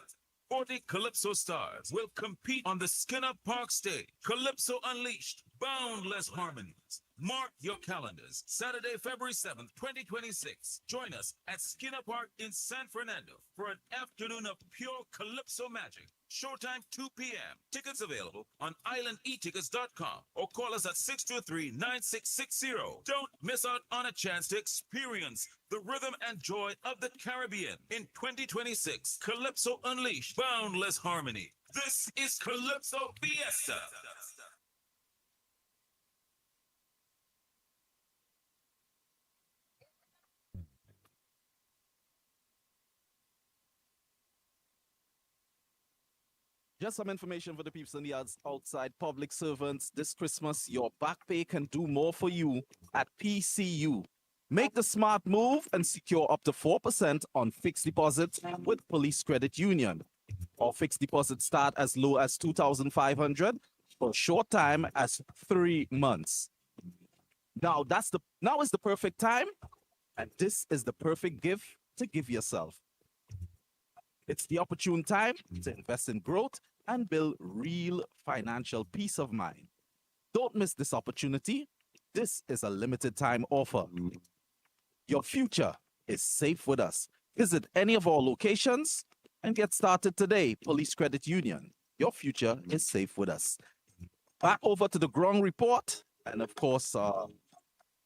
40 Calypso stars will compete on the Skinner Park stage. Calypso Unleashed, boundless harmonies. Mark your calendars. Saturday, February 7th, 2026. Join us at Skinner Park in San Fernando for an afternoon of pure Calypso magic. Showtime 2 p.m. Tickets available on islandetickets.com or call us at 623-9660. Don't miss out on a chance to experience the rhythm and joy of the Caribbean in 2026. Calypso Unleashed, boundless harmony. This is Calypso Fiesta. Just some information for the people in the outside public servants. This Christmas, your back pay can do more for you at PCU. Make the smart move and secure up to 4% on fixed deposits with Police Credit Union. Our fixed deposits start as low as $2,500 for a short time as 3 months. Now is the perfect time, and this is the perfect gift to give yourself. It's the opportune time to invest in growth and build real financial peace of mind. Don't miss this opportunity. This is a limited time offer. Your future is safe with us. Visit any of our locations and get started today. Police Credit Union. Your future is safe with us. Back over to the ground report. And of course,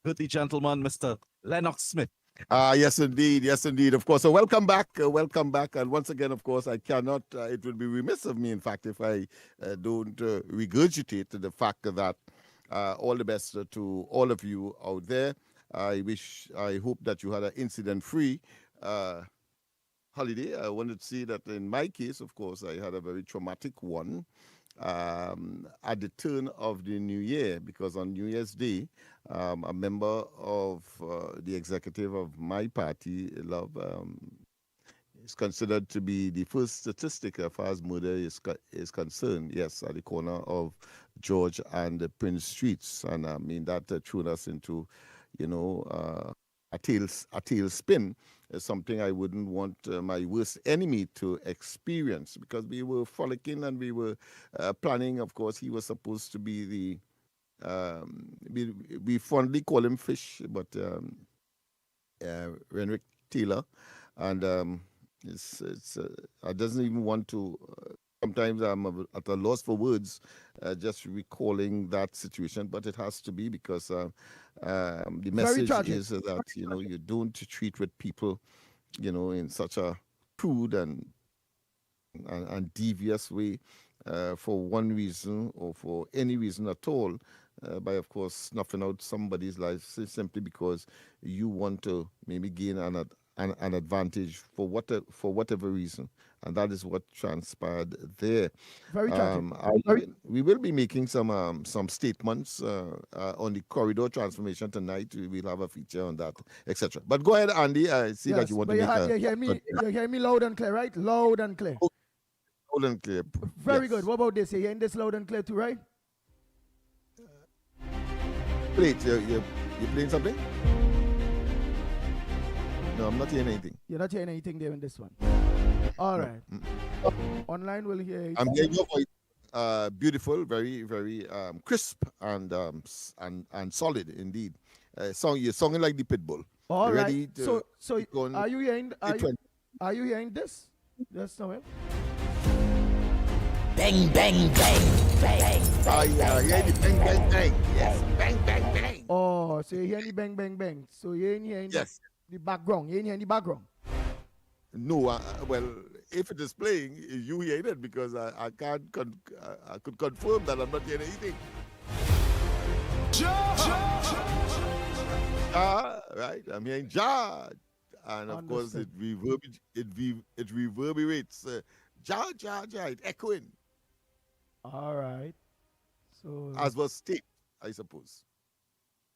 goodly gentleman, Mr. Lennox Smith. Yes, indeed. Yes, indeed. Of course. So welcome back. Welcome back. And once again, of course, I cannot, it would be remiss of me, in fact, if I don't regurgitate the fact that all the best to all of you out there. I hope that you had an incident-free holiday. I wanted to see that in my case, of course, I had a very traumatic one at the turn of the new year, because on New Year's Day, a member of the executive of my party, Love, is considered to be the first statistic as far as murder is concerned. Yes, at the corner of George and Prince Streets, and I mean that threw us into, a tailspin. Is something I wouldn't want my worst enemy to experience, because we were frolicking and we were planning. Of course, he was supposed to be the, we fondly call him Fish, but Renwick Taylor, and I doesn't even want to. Sometimes I'm at a loss for words, just recalling that situation, but it has to be, because the message is that you don't treat with people, in such a crude and and devious way for one reason or for any reason at all, by of course snuffing out somebody's life simply because you want to maybe gain an advantage for whatever reason, and that is what transpired there. Very tragic. We will be making some statements on the corridor transformation tonight. We'll have a feature on that, etc. But go ahead, Andy. I see that you want to make you hear me loud and clear, right? Loud and clear. Loud and clear. Very good. What about this? You're hearing this loud and clear too, right? Play it. You're playing something? No, I'm not hearing anything. You're not hearing anything there in this one. All right. Online will hear it. I'm hearing your voice. Beautiful, very, very crisp and solid indeed. You're singing like the pit bull. All right. Ready to So are you hearing? Are you hearing this? Yes, Noel. Bang, bang, bang, bang. Yeah, the bang, bang, bang. Yes, bang, bang, bang. Oh, so you're hearing the bang, bang, bang. So you ain't hearing the background. You ain't hearing the background. No, well, if it is playing, you hear it because I can't. I could confirm that I'm not hearing anything. Right, I'm hearing Ja, and of course it reverberates. Ja, it's echoing. All right. So as was taped, I suppose.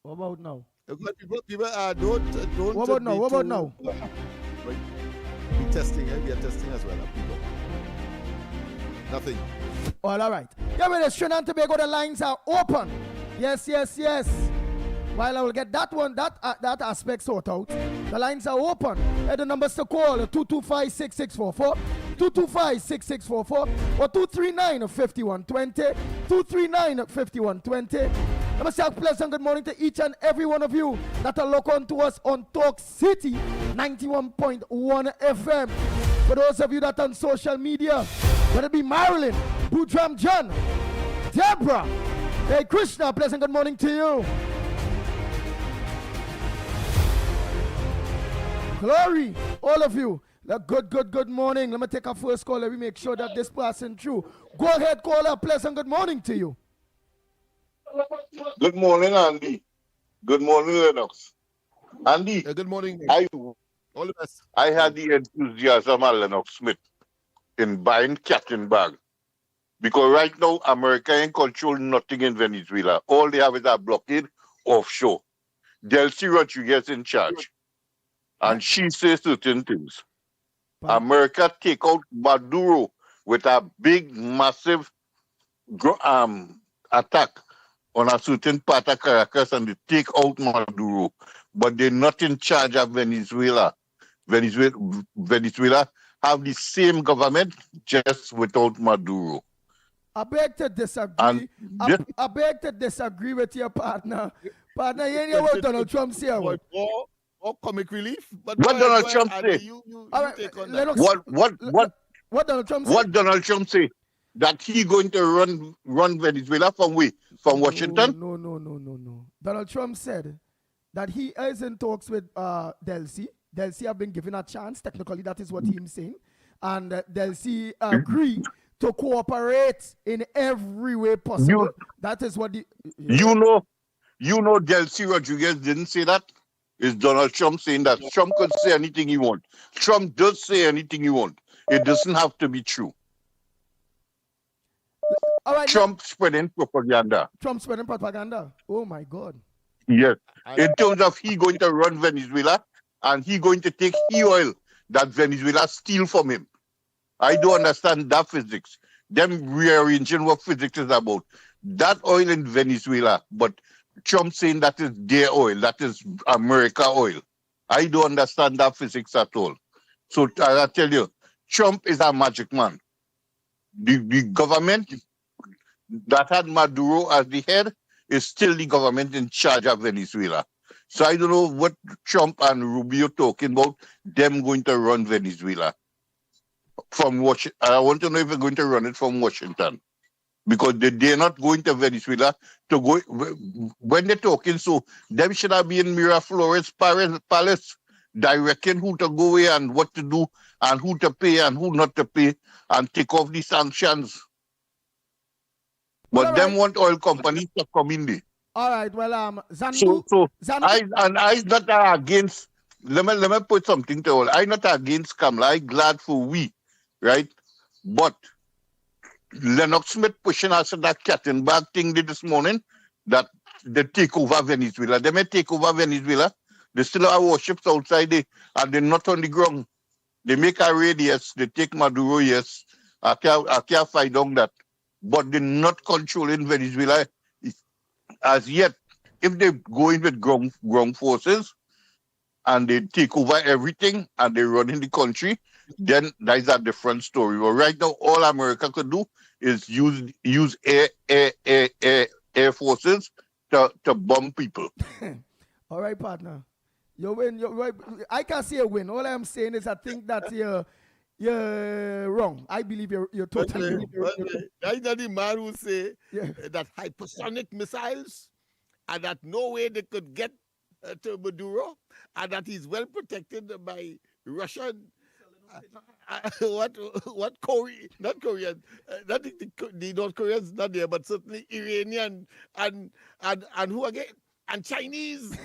What about now? People don't. What about now? What about now? We testing, we are testing as well. People. Nothing. All right. Yeah, well, Trinidad and Tobago, the lines are open. Yes. While I will get that aspect sorted out, the lines are open. And the numbers to call 225-6644, 225-6644, or 239-5120, 239-5120. Let me say a pleasant good morning to each and every one of you that are locked on to us on Talk City 91.1 FM. For those of you that are on social media, whether it be Marilyn, Boudram John, Deborah, hey Krishna, pleasant good morning to you. Glory, all of you. Good morning. Let me take a first call. Let me make sure that this person through. Go ahead, caller. Pleasant good morning to you. Good morning, Andy. Good morning, Lennox. Andy. Good morning. All the best. I had the enthusiasm of Lennox Smith in buying catching bag. Because right now, America ain't control nothing in Venezuela. All they have is a blockade offshore. Delcy Rodriguez in charge. And she says certain things. America take out Maduro with a big, massive attack on a certain part of Caracas, and they take out Maduro. But they're not in charge of Venezuela. Venezuela have the same government, just without Maduro. I beg to disagree. I beg to disagree with your partner. Partner, you ain't hear what Donald Trump said. Or comic relief. But what Donald Trump say? What Donald Trump say? What Donald Trump say? That he going to run Venezuela from Washington? No. Donald Trump said that he is in talks with Delcy. Delcy have been given a chance. Technically, that is what he's saying. And Delcy agreed to cooperate in every way possible. That is what You know Delcy Rodriguez didn't say that. Is Donald Trump saying that? Trump could say anything he wants. Trump does say anything he wants. It doesn't have to be true. All right, Trump spreading propaganda. Oh my God. Yes. In terms of he going to run Venezuela and he going to take oil that Venezuela steal from him. I don't understand that physics. Them rearranging what physics is about. That oil in Venezuela, but Trump saying that is their oil, that is America oil. I don't understand that physics at all. So I tell you, Trump is a magic man. The government that had Maduro as the head is still the government in charge of Venezuela. So I don't know what Trump and Rubio talking about, them going to run Venezuela from Washington. I want to know if they're going to run it from Washington. Because they're not going to Venezuela to go. When they're talking, so them should have been in Miraflores Palace, directing who to go away and what to do and who to pay and who not to pay and take off the sanctions. Well, But all them right. want oil companies to come in there. All right. Well, Zandu. So Zandu. I not against. Let me put something to all. I not against Kamala. I glad for we, right? But Lennox Smith pushing us that cat and bag thing this morning that they take over Venezuela. They may take over Venezuela. They still have warships outside there and they're not on the ground. They make a raid, yes. They take Maduro, yes. I can't fight on that. But they're not controlling Venezuela as yet. If they go in with ground forces and they take over everything and they run in the country, then that's a different story. But right now, all America could do is use air forces to bomb people. All right, partner. You win. I can't say a win. All I'm saying is I think that you're wrong. I believe you're totally wrong. That's not the man who say Yeah. that hypersonic missiles and that no way they could get to Maduro and that he's well protected by Russian. What Korean, not Korean, not the North Koreans not there, but certainly Iranian and who again? And Chinese,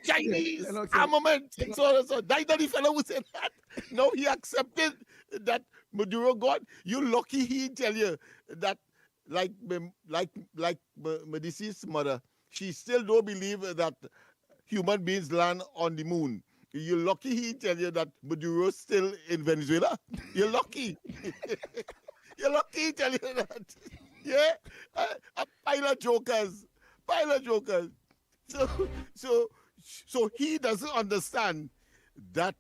Chinese armament, and so on and so on. That's not the fellow who said that. No, he accepted that Maduro got. You lucky he tell you that, like my deceased mother, she still don't believe that human beings land on the moon. You're lucky he tell you that Maduro's still in Venezuela. You're lucky. You're lucky he tell you that. Yeah, a pile of jokers. So he doesn't understand that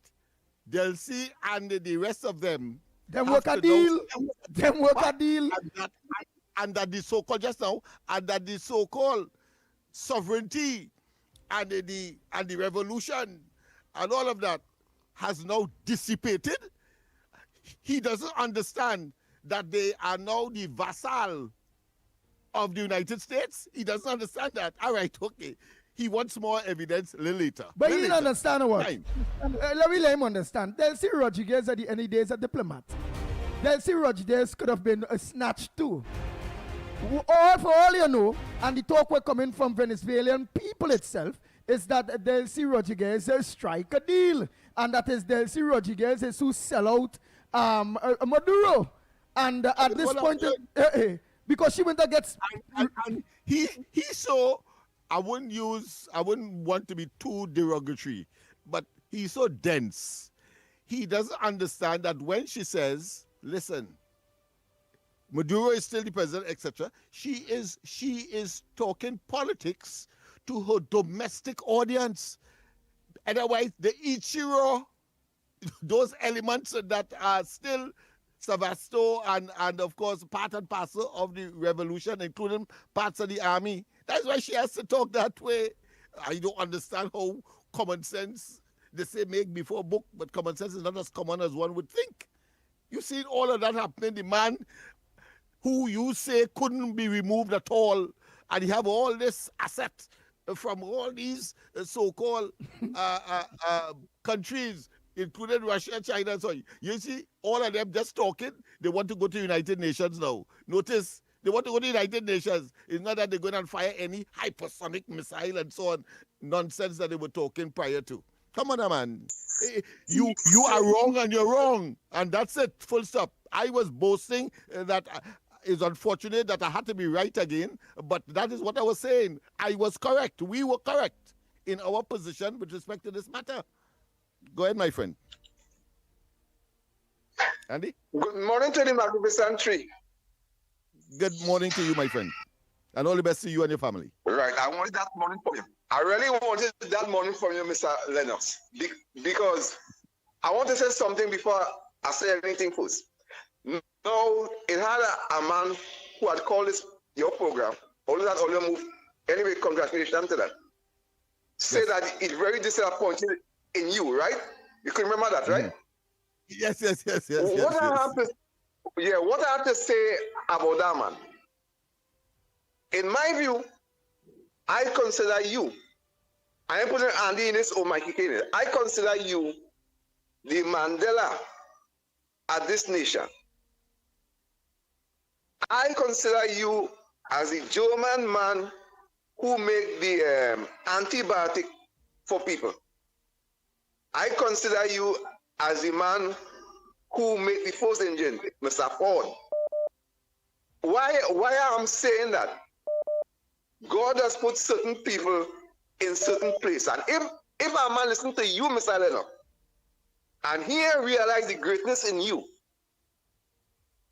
Delcy and the rest of them work a deal. Them work a deal. And that the so-called just now, and that the so-called sovereignty and the revolution and all of that has now dissipated. He doesn't understand that they are now the vassal of the United States. He doesn't understand that. All right, okay. He wants more evidence later. But he didn't understand what? Let him understand. Delcy Rodriguez at the end of the day is a diplomat. Delcy Rodriguez could have been snatched too. For all you know, and the talk we're coming from Venezuelan people itself, is that Delcy Rodriguez strike a deal. And that is Delcy Rodriguez is who sell out Maduro. And at this point, because she went to get... And he so... I wouldn't want to be too derogatory, but he's so dense. He doesn't understand that when she says, listen, Maduro is still the president, etc., she is talking politics to her domestic audience. Otherwise, the Ichiro, those elements that are still Savasto and of course part and parcel of the revolution, including parts of the army. That's why she has to talk that way. I don't understand how common sense, they say make before book, but common sense is not as common as one would think. You've seen all of that happening. The man who you say couldn't be removed at all, and he have all this asset from all these so-called countries, including Russia, China, and so on. You see, all of them just talking. They want to go to United Nations now. Notice, they want to go to United Nations. It's not that they're going to fire any hypersonic missile and so on. Nonsense that they were talking prior to. Come on, man. You are wrong and you're wrong. And that's it, full stop. I was boasting that it's unfortunate that I had to be right again, but that is what I was saying. I was correct. We were correct in our position with respect to this matter. Go ahead, my friend. Andy? Good morning to the magnificent tree. Good morning to you, my friend. And all the best to you and your family. Right. I wanted that morning from you. I really wanted that morning from you, Mr. Lennox, because I want to say something before I say anything first. No, it had a man who had called your program, only that only move. Anyway, congratulations to that. Say that it's very disappointed in you, right? You can remember that, right? Yes. What I have to say about that man, in my view, I consider you I am putting Andy in this or Mikey Kane. I consider you the Mandela at this nation. I consider you as the German man who make the antibiotic for people. I consider you as the man who made the first engine, Mr. Ford. Why I'm saying that? God has put certain people in certain place. And if a man listen to you, Mr. Lennox, and he realize the greatness in you,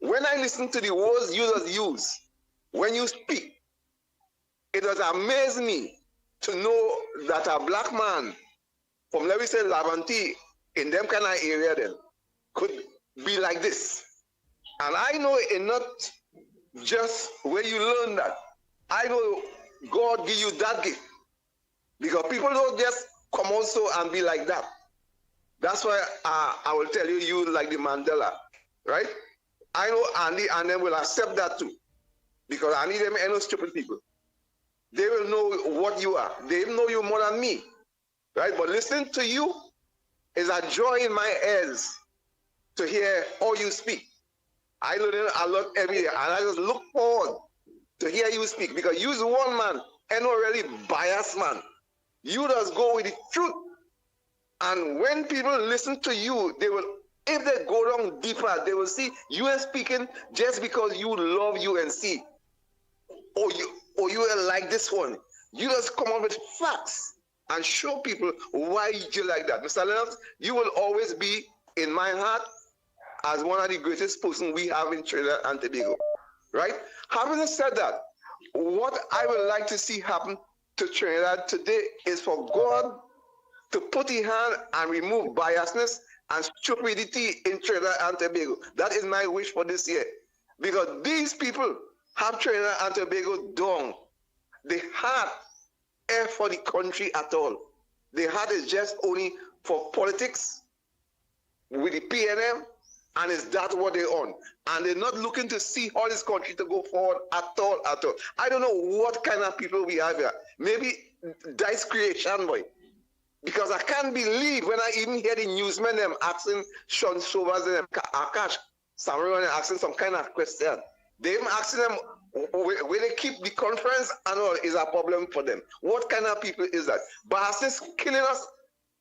when I listen to the words you just use, when you speak, it does amaze me to know that a black man from, let me say, Lavanti, in them kind of area then, could be like this. And I know it not just where you learn that. I know God give you that gift. Because people don't just come also and be like that. That's why I will tell you, you like the Mandela, right? I know Andy and them will accept that too. Because I need them ain't no stupid people. They will know what you are. They know you more than me, right? But listening to you is a joy in my ears to hear how you speak. I learn a lot every day, and I just look forward to hear you speak because you're one man and not really biased man. You just go with the truth. And when people listen to you, they will, if they go down deeper, they will see you are speaking just because you love UNC. Or you are like this one. You just come up with facts and show people why you like that. Mr. Lennox, you will always be in my heart as one of the greatest persons we have in Trinidad and Tobago, right? Having said that, what I would like to see happen to Trinidad today is for God to put his hand and remove biasness and stupidity in Trinidad and Tobago. That is my wish for this year. Because these people have Trinidad and Tobago down. The heart ain't for the country at all. The heart is just only for politics with the PNM, and is that what they're on? And they're not looking to see how this country to go forward at all, at all. I don't know what kind of people we have here. Maybe dice creation, boy. Because I can't believe when I even hear the newsmen them asking Sean Sovas and Akash, someone asking some kind of question. They even asking them where they keep the conference and all is a problem for them. What kind of people is that? Bias killing us,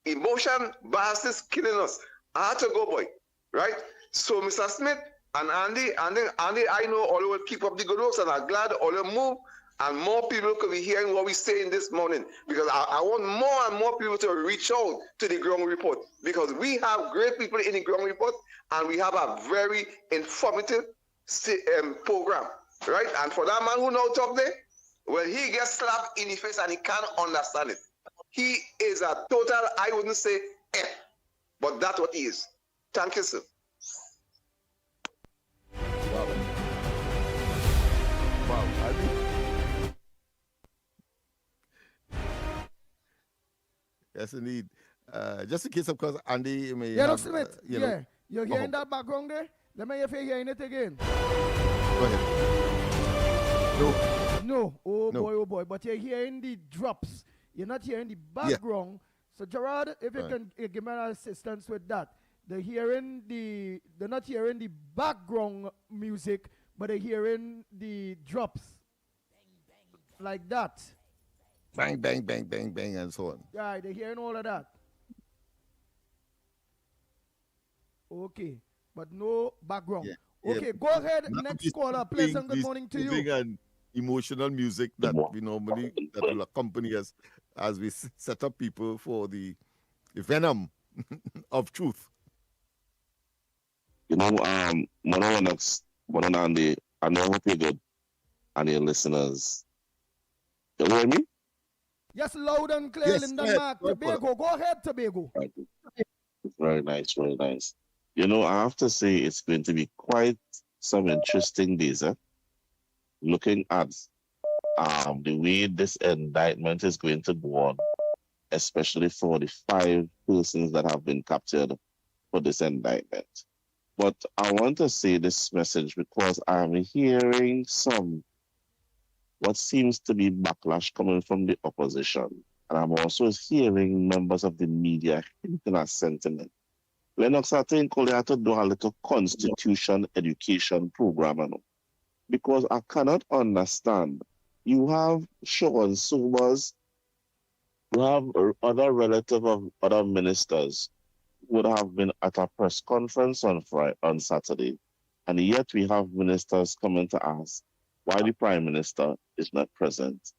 emotion, bias killing us. I had to go, boy, right? So Mr. Smith and Andy, I know all will keep up the good works and I'm glad all will move and more people could be hearing what we're saying this morning because I want more and more people to reach out to the ground report because we have great people in the ground report and we have a very informative program, right? And for that man who now talk there, well, he gets slapped in the face and he can't understand it. He is a total, I wouldn't say F, but that's what he is. Thank you, sir. Wow, Andy? Yes, indeed. Just in case, of course, Andy may have, Smith, you know, you're hearing that background there? Let me hear if you're hearing it again. Go ahead. No. Oh boy. But you're hearing the drops. You're not hearing the background. Yeah. So Gerard, if you can give me an assistance with that. They're not hearing the background music, but they're hearing the drops. Bang, like that. Bang, bang, bang, bang, bang, and so on. Yeah, they're hearing all of that. Okay, but no background. Yeah. Okay, go ahead. Next caller. Pleasant good morning to you. And emotional music that we normally that will accompany us as we set up people for the venom of truth. You know, Lennox, Andy, I know hope you're good, and your listeners. You hear me? Yes, loud and clear, yes, Linda Mark. Tobago, go ahead, Tobago. Right. Very nice, very nice. You know, I have to say it's going to be quite some interesting days, looking at the way this indictment is going to go on, especially for the 5 persons that have been captured for this indictment. But I want to say this message because I'm hearing some what seems to be backlash coming from the opposition. And I'm also hearing members of the media hinting at sentiment. Lennox, I think we have to do a little constitution education program, you know, because I cannot understand. You have Sean Sobers, you have other relative of other ministers would have been at a press conference on Friday, on Saturday, and yet we have ministers coming to ask why the Prime Minister is not present.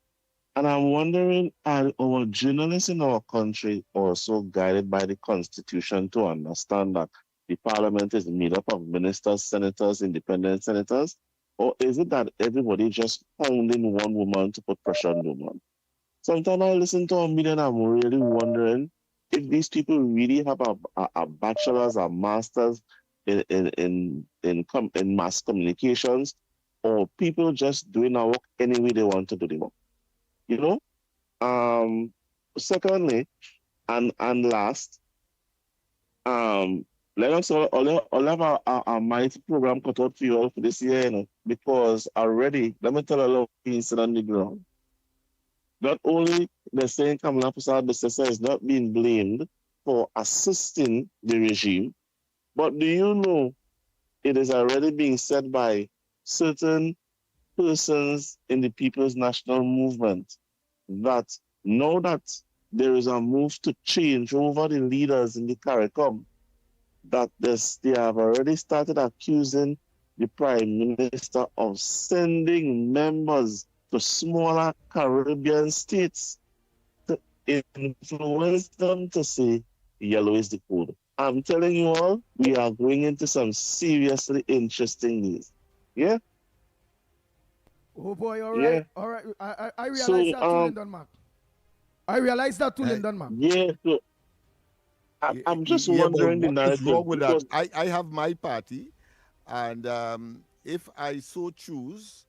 And I'm wondering, are our journalists in our country also guided by the Constitution to understand that the Parliament is made up of ministers, senators, independent senators? Or is it that everybody just pounding one woman to put pressure on the woman? Sometimes I listen to a media and I'm really wondering if these people really have a bachelor's, a master's in mass communications, or people just doing our work any way they want to do the work. You know? Secondly, and last, Lennox, I'll have a mighty program cut out for you all for this year, you know, because already, let me tell you a little piece on the ground. Not only the saying Kamala Prasad is not being blamed for assisting the regime, but do you know it is already being said by certain persons in the People's National Movement that now that there is a move to change over the leaders in the CARICOM, that they have already started accusing the Prime Minister of sending members to smaller Caribbean states to influence them to say yellow is the code. I'm telling you all, we are going into some seriously interesting days. Yeah? Oh boy, all right. Yeah. All right. I realize that too, Lyndon Mark. I realize that too, Lyndon Mark. Yeah, so I'm just Yeah, but wondering the what is narrative. wrong with that? Because I have my party, and if I so choose,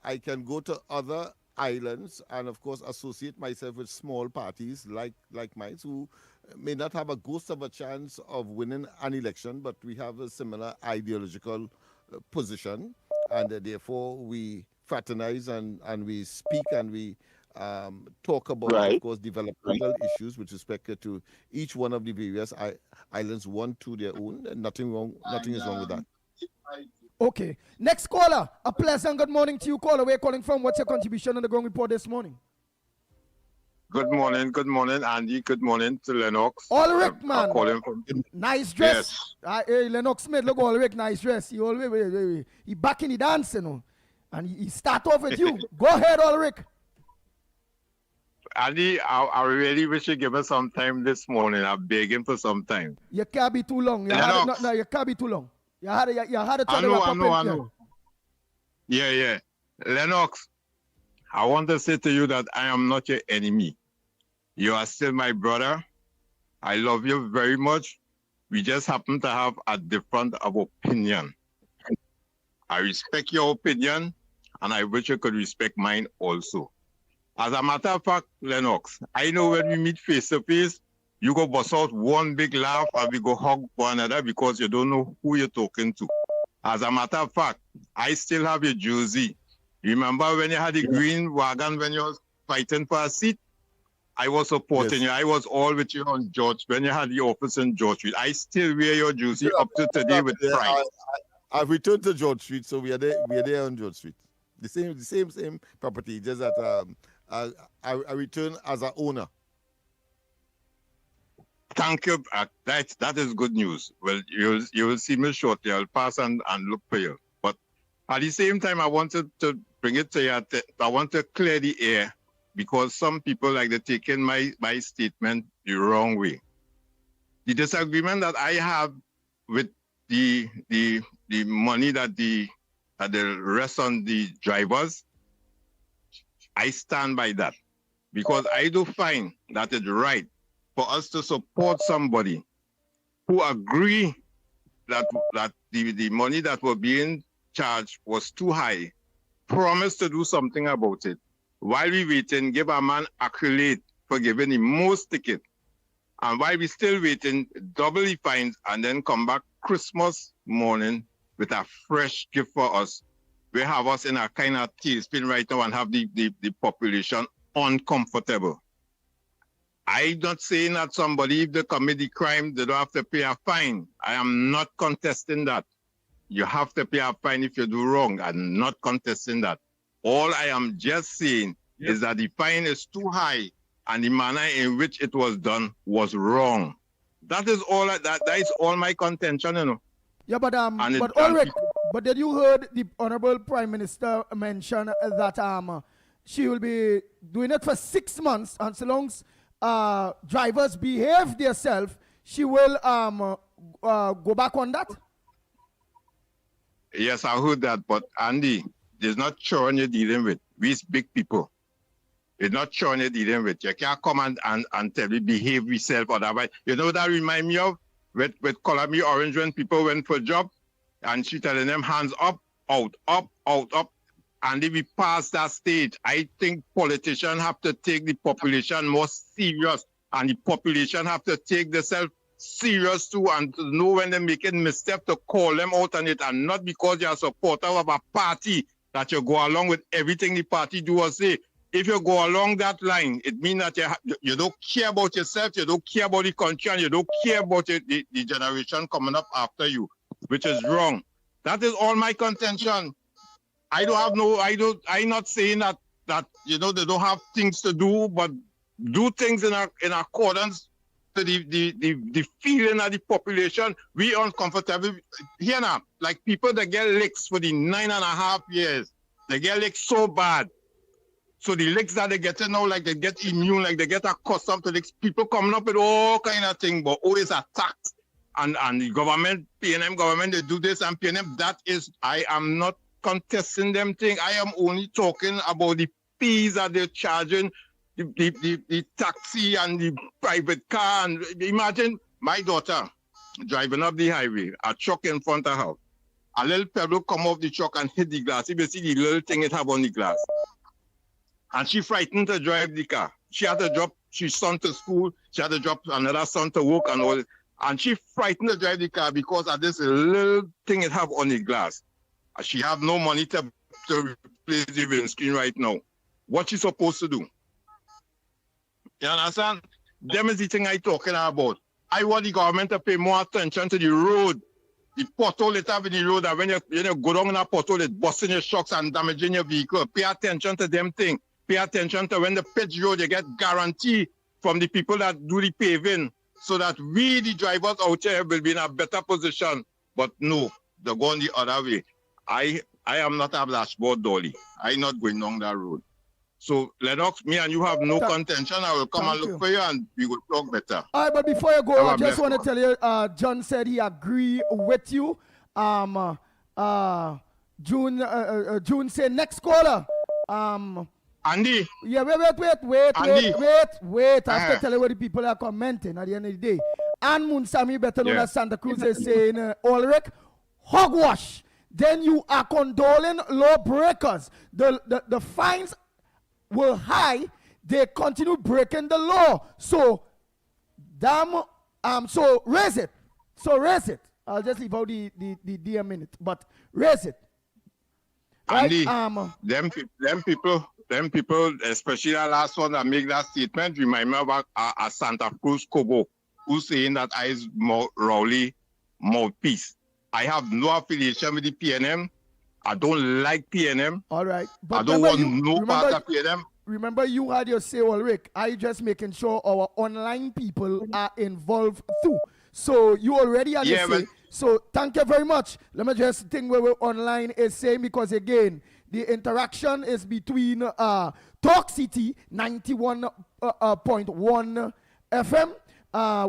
I can go to other islands and, of course, associate myself with small parties like mine who may not have a ghost of a chance of winning an election, but we have a similar ideological position, and therefore we fraternize and we speak and we talk about, of Right. course, developmental issues with respect to each one of the various islands, one to their own, and nothing is wrong with that. Okay. Next caller. A pleasant good morning to you, caller. Where you calling from? What's your contribution on the ground report this morning? Good morning, Andy. Good morning to Lennox. Ulrich, man. I'm calling from. Nice dress. Yes. Hey, Lennox Smith, look, Ulrich, nice dress. He always he back in the dance, you know. And he start off with you. Go ahead, Ulrich. Andy, I really wish you give us some time this morning. I'm begging for some time. You can't be too long. You can't be too long. You had a I know. Yeah. Lennox, I want to say to you that I am not your enemy. You are still my brother. I love you very much. We just happen to have a different of opinion. I respect your opinion, and I wish you could respect mine also. As a matter of fact, Lennox, I know when we meet face to face, you go bust out one big laugh and we go hug one another because you don't know who you're talking to. As a matter of fact, I still have your jersey. Remember when you had the green wagon when you was fighting for a seat? I was supporting you. I was all with you on George when you had the office in George Street. I still wear your jersey up to today with pride. I've returned to George Street, so we are there on George Street. The same property, just that I return as an owner. Thank you. That is good news. Well, you will see me shortly. I'll pass and look for you. But at the same time, I wanted to bring it to you. I want to clear the air because some people like to take in my statement the wrong way. The disagreement that I have with the money that the rest on the drivers, I stand by that because I do find that it's right for us to support somebody who agree that the money that were being charged was too high, promise to do something about it. While we waiting, give a man accolade for giving him most ticket. And while we still waiting, double the fines and then come back Christmas morning with a fresh gift for us. We have us in a kind of tailspin right now and have the population uncomfortable. I'm not saying that somebody, if they commit the crime, they don't have to pay a fine. I am not contesting that. You have to pay a fine if you do wrong. I'm not contesting that. All I am just saying is that the fine is too high and the manner in which it was done was wrong. That is all. That is all my contention, you know. Yeah, but Ulrich, but did you heard the Honorable Prime Minister mention that she will be doing it for 6 months, and so long as drivers behave themselves, she will go back on that? Yes, I heard that, but Andy, there's not children you're dealing with. We's big people. It's not children you're dealing with. You can't come and tell me behave yourself or that. You know what that remind me of? With Columbia Orange when people went for a job and she telling them hands up, out, up, out, up. And if we pass that stage, I think politicians have to take the population more serious, and the population have to take themselves serious too, and to know when they're making missteps to call them out on it, and not because you're a supporter of a party that you go along with everything the party do or say. If you go along that line, it means that you don't care about yourself, you don't care about the country, and you don't care about the generation coming up after you, which is wrong. That is all my contention. I'm not saying that you know they don't have things to do, but do things in accordance to the feeling of the population. We uncomfortable here now. Like people that get licks for the 9.5 years, they get licks so bad. So the licks that they get now, like they get immune, like they get accustomed to licks. People coming up with all kind of things, but always attacked. And the government, PNM government, they do this and PNM. That is, I am not contesting them thing. I am only talking about the fees that they're charging, the taxi and the private car. And imagine my daughter driving up the highway, a truck in front of her. A little pebble come off the truck and hit the glass. If you see the little thing it have on the glass. And she frightened to drive the car. She had to drop her son to school. She had to drop another son to work and all. And she frightened to drive the car because of this little thing it have on the glass. And she have no money to replace the windscreen right now. What she supposed to do? You understand? Them is the thing I talking about. I want the government to pay more attention to the road. The pothole it have in the road, that when you go down in a pothole, it's busting your shocks and damaging your vehicle. Pay attention to them things. Pay attention to when the pitch road, you get guarantee from the people that do the paving, so that we, the drivers out here, will be in a better position. But no, they're going the other way. I am not a dashboard dolly. I'm not going down that road. So, Lennox, me and you have no contention. I will come and look for you and we will talk better. All right, but before you go, I just want to tell you, John said he agree with you. June said next caller. Andy. Yeah, wait. I have to tell you what the people are commenting at the end of the day. Ann Munsami, better known as Santa Cruz, is saying, Ulrich, hogwash. Then you are condoling lawbreakers. The fines were high. They continue breaking the law. So, so raise it. I'll just leave out the DM minute, but raise it. Andy, right? Them people, especially that last one that make that statement, remind me of a Santa Cruz Kobo who's saying that I is Rowley mouthpiece. I have no affiliation with the PNM. I don't like PNM. All right. But I don't want no part of PNM. Remember, you had your say, Ulrich. I just making sure our online people are involved too. So you already had your say. So thank you very much. Let me just think where we're online is saying, because again, the interaction is between Talk City 91.1 FM,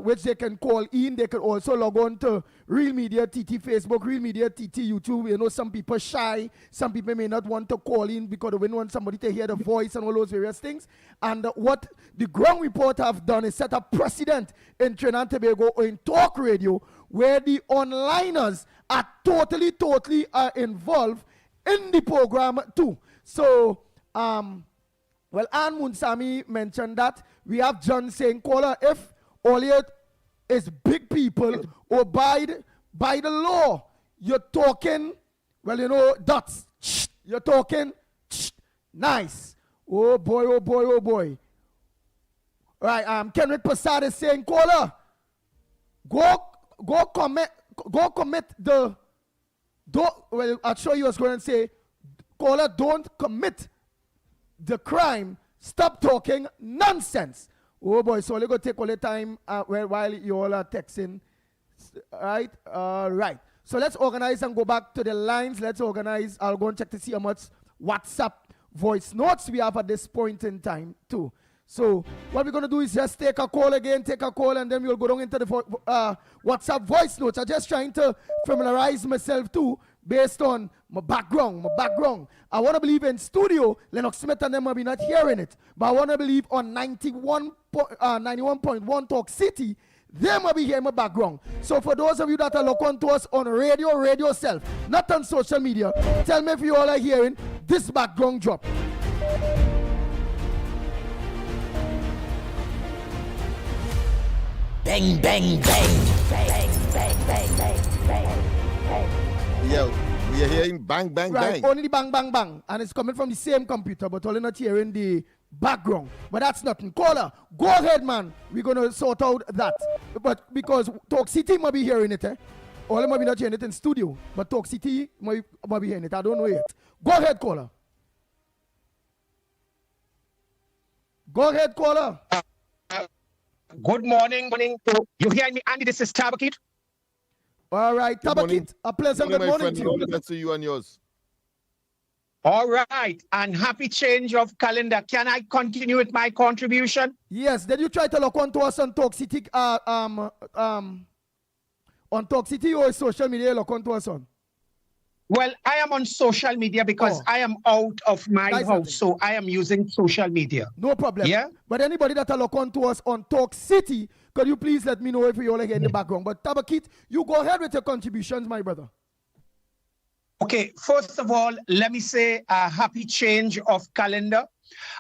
which they can call in. They can also log on to Real Media TT Facebook, Real Media TT YouTube. You know, some people shy. Some people may not want to call in because they don't want somebody to hear the voice and all those various things. And what the ground report have done is set a precedent in Trinidad and Tobago in talk radio, where the onliners are totally involved in the program too. So, Ann Munsami mentioned that. We have John saying, caller, if all it is big people who abide by the law, you're talking, well, you know, dots. You're talking nice. Oh boy. Right, Kenrick Prasad is saying, caller, go commit the, well, I'll show you what's going to say, caller, don't commit the crime, stop talking nonsense. Oh boy, so let's go take all the time while you all are texting. Right? Right. So let's organize and go back to the lines. Let's organize. I'll go and check to see how much WhatsApp voice notes we have at this point in time too. So what we're going to do is just take a call again, and then we'll go down into the WhatsApp voice notes. I'm just trying to familiarize myself too based on my background. I want to believe in studio, Lennox Smith and them will be not hearing it. But I want to believe on 91.1 Talk City, they might be hearing my background. So for those of you that are locked on to us on radio self, not on social media, tell me if you all are hearing this background drop. Bang, bang, bang, bang, bang, bang, bang, bang. Yeah, we are hearing bang, bang, right, bang. only the bang, bang, bang. And it's coming from the same computer, but only not hearing the background. But that's nothing. Caller, go ahead, man. We're going to sort out that. But because Talk City might be hearing it, All might be not hearing it in studio, but Talk City might be hearing it. I don't know yet. Go ahead, caller. Go ahead, caller. Good morning. You hear me, Andy? This is Tabakit. All right, Tabakit. A pleasant good morning to you. All the best to you and yours. All right, and happy change of calendar. Can I continue with my contribution? Yes. Did you try to look onto us on Talk City? On Talk City or social media? Look onto us on. Well, I am on social media because I am out of my house, so I am using social media. No problem. Yeah. But anybody that look onto us on Talk City, could you please let me know if you all are here in the background? But Tabakit, you go ahead with your contributions, my brother. Okay, first of all, let me say a happy change of calendar.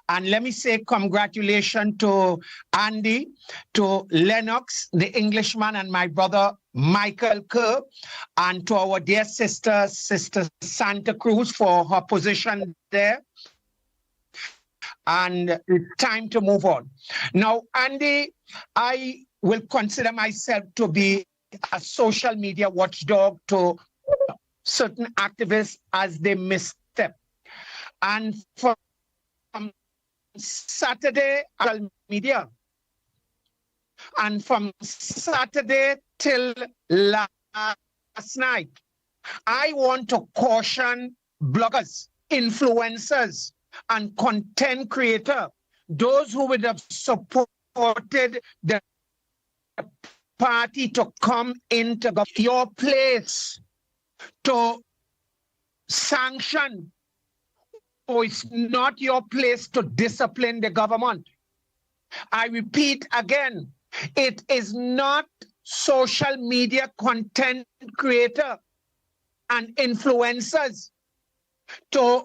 And let me say congratulations to Andy, to Lennox, the Englishman, and my brother Michael Kerr, and to our dear sister Santa Cruz for her position there. And it's time to move on. Now, Andy, I will consider myself to be a social media watchdog to certain activists as they misstep. And from Saturday, social media, and from Saturday till last night, I want to caution bloggers, influencers, and content creators, those who would have supported the party to come into your place to sanction, or it's not your place to discipline the government. I repeat again, it is not social media content creator and influencers to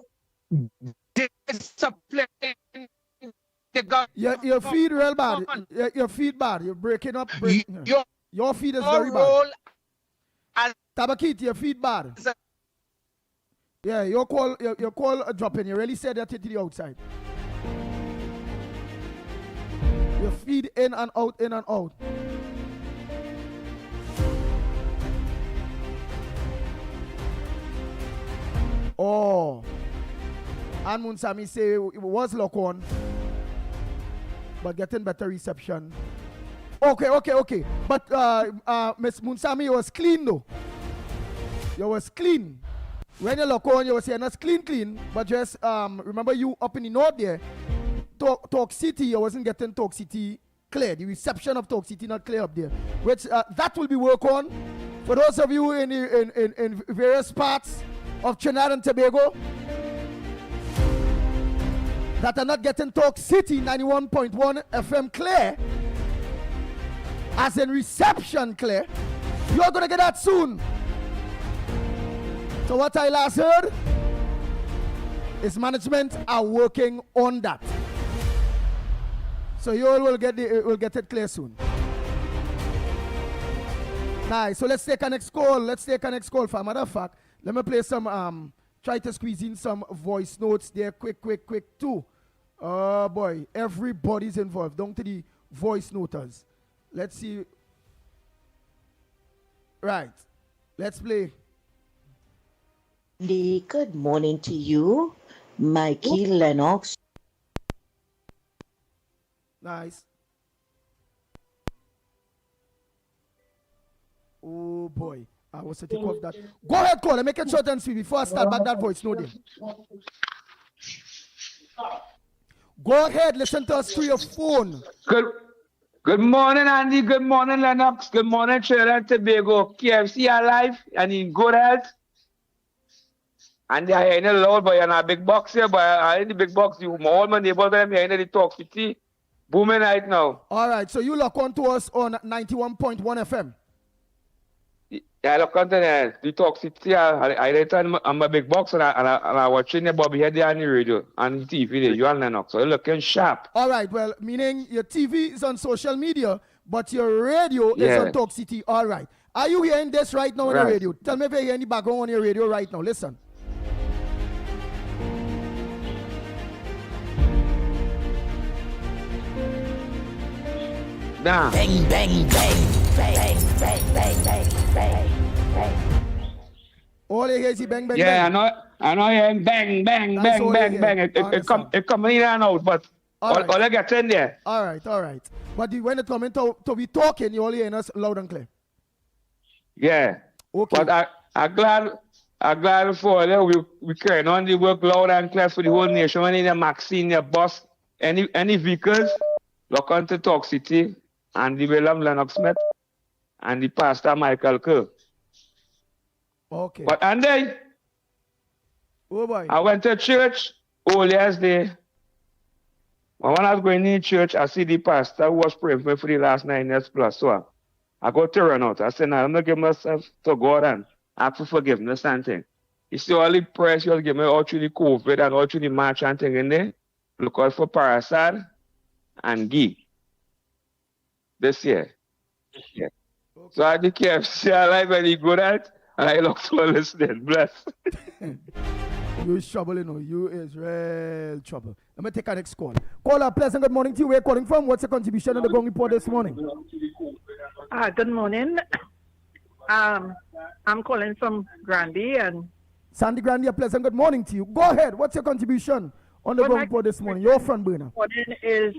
discipline the government. Your feed real bad. Your feed bad. You're breaking up. Your feed is very bad. Tabakit, your feed bad. Yeah, your call dropping. You really said that to the outside. Your feed in and out, in and out. Oh. And Munsami say it was lock on, but getting better reception. Okay. But Miss Munsami, you was clean though. You was clean. When you look on, you was saying not clean, but just remember you up in the north there. Talk City, you wasn't getting Talk City clear. The reception of Talk City not clear up there. Which that will be worked on. For those of you in various parts of Trinidad and Tobago that are not getting Talk City 91.1 FM clear, as in reception clear, you're gonna get that soon. So what I last heard is management are working on that. So you all will get it clear soon. Nice. So let's take a next call. For a matter of fact, let me play some try to squeeze in some voice notes there quick too. Oh boy, everybody's involved. Down to the voice noters. Let's see. Right. Let's play. Good morning to you, Mikey Lennox. Nice. Oh boy. I was to take off that. Go ahead, call. Make it short and sweet before I start back that voice note in. Go ahead, listen to us through your phone. Good morning, Andy. Good morning, Lennox. Good morning, Trinidad and Tobago. KFC alive and in good health. And they are in a loud, but you're in a big box here, but I in the big box. All my neighbors them here in the talk city. Booming right now. All right, so you lock on to us on 91.1 FM. Yeah, look on the talk city. I return on my big box and I watching the Bobby Head on the radio and the TV there. You and Lennox. So you're looking sharp. All right, well, meaning your TV is on social media, but your radio is on Talk City. All right. Are you hearing this right now on your radio? Tell me if you hear any background on your radio right now. Listen. Nah. Bang, bang, bang, bang, bang, bang, bang, bang, bang. All you hear is bang, bang, yeah, bang. I know hearing bang, bang, bang, bang, bang. It come in and out, but all I get in there. All right. But when it comes to be talking, you only hear us loud and clear. Yeah. Okay. But I'm glad for we carrying on the work loud and clear for the whole nation. When in the Maxine, the bus, any vehicles, look on to Talk City and the William Lennox Smith and the Pastor Michael Kerr. Okay. But and then I went to church all yesterday. When I was going in church, I see the pastor who was praying for me for the last 9 years plus. So I got to run out. I said, I'm going to give myself to God and ask for forgiveness and thing. He said, all the prayers you give me all through the COVID and all through the march and thing in there. Look out for Parasad and Guy this year. Yeah. Okay. So I did KFC alive and he good at, and I look for listening. Bless. You is trouble, you know. You is real trouble. Let me take our next call. Caller, pleasant good morning to you. Where are you calling from? What's your contribution on the Gong Report this morning? Good morning. I'm calling from Grandy and Sandy Grandy, a pleasant good morning to you. Go ahead. What's your contribution on the Gong Report this morning? Your front burner. Morning is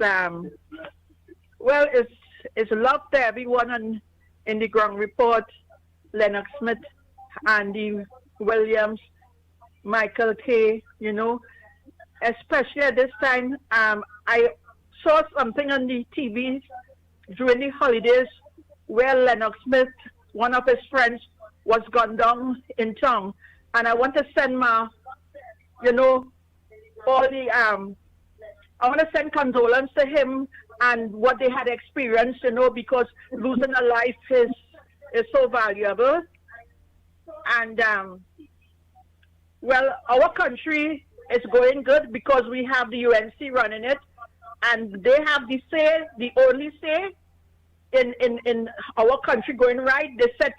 it's love to everyone in the Gong Report. Lennox Smith, Andy Williams, Michael K. You know, especially at this time, I saw something on the TV during the holidays where Lennox Smith, one of his friends, was gunned down in town, and I want to send my, I want to send condolence to him and what they had experienced, because losing a life is so valuable. And our country is going good because we have the UNC running it, and they have the only say in our country going right. They said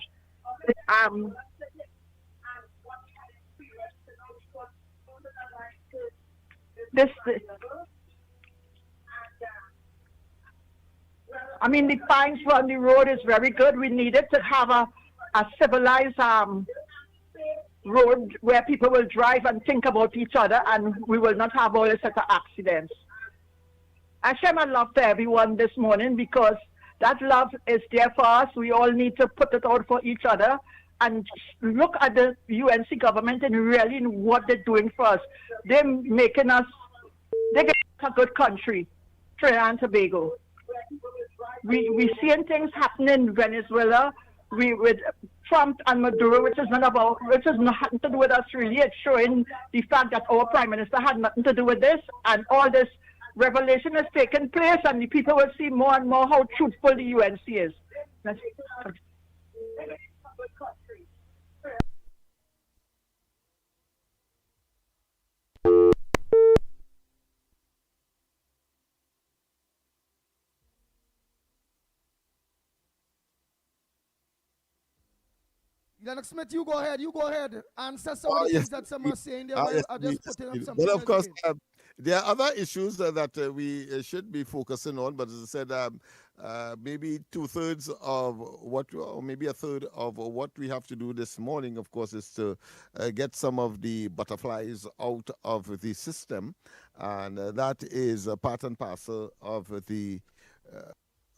the fines on the road is very good. We needed to have a civilized road where people will drive and think about each other, and we will not have all this sort of accidents. I share my love to everyone this morning because that love is there for us. We all need to put it out for each other and look at the UNC government and really what they're doing for us. They're making us, they get a good country, Trinidad and Tobago. We seeing things happen in Venezuela. With Trump and Maduro, which is nothing to do with us really. It's showing the fact that our Prime Minister had nothing to do with this, and all this revelation has taken place, and the people will see more and more how truthful the UNC is. Lennox Smith, you go ahead. Answer some of the things that someone saying there. I'll just put it up something. But of course, There are other issues that we should be focusing on, but as I said, maybe 2/3 of what, or maybe a third of what we have to do this morning, of course, is to get some of the butterflies out of the system. And that is a part and parcel of the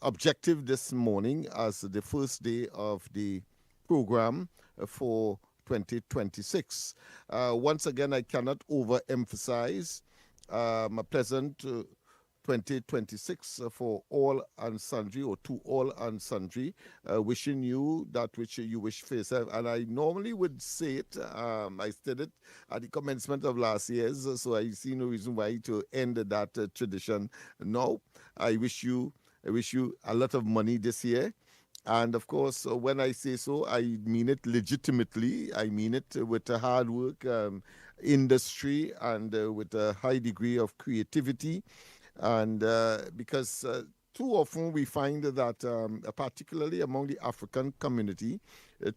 objective this morning as the first day of the program for 2026. Once again, I cannot overemphasize a pleasant 2026 for all and sundry, or to all and sundry, wishing you that which you wish for yourself. And I normally would say it, I said it at the commencement of last year's, so I see no reason why to end that tradition now. I wish you a lot of money this year. And of course, when I say so, I mean it legitimately. I mean it with a hard work, industry, and with a high degree of creativity. And because too often we find that, particularly among the African community,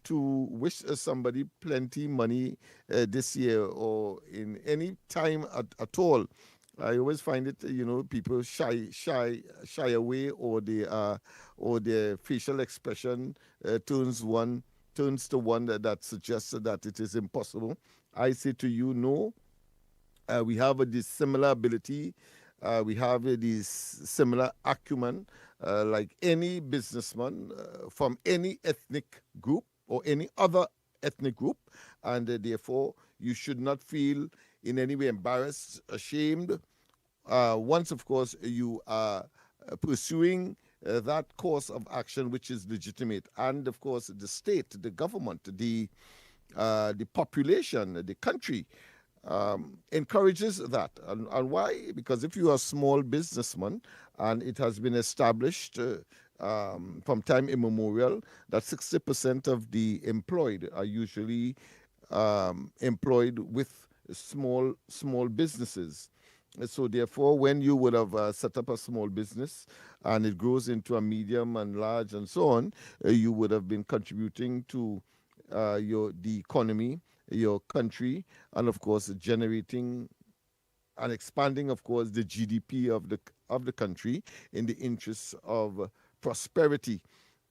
to wish somebody plenty money this year or in any time at all, I always find it, people shy away, or their facial expression turns to one that suggests that it is impossible. I say to you, no. We have this similar ability. We have this similar acumen, like any businessman from any ethnic group or any other ethnic group, and therefore you should not feel in any way embarrassed, ashamed. Once, of course, you are pursuing that course of action which is legitimate, and of course the state, the government, the population, the country encourages that. And why? Because if you are a small businessman, and it has been established from time immemorial that 60% of the employed are usually employed with small businesses. So therefore, when you would have set up a small business and it grows into a medium and large and so on, you would have been contributing to the economy, your country, and of course generating and expanding, of course, the GDP of the country in the interests of prosperity.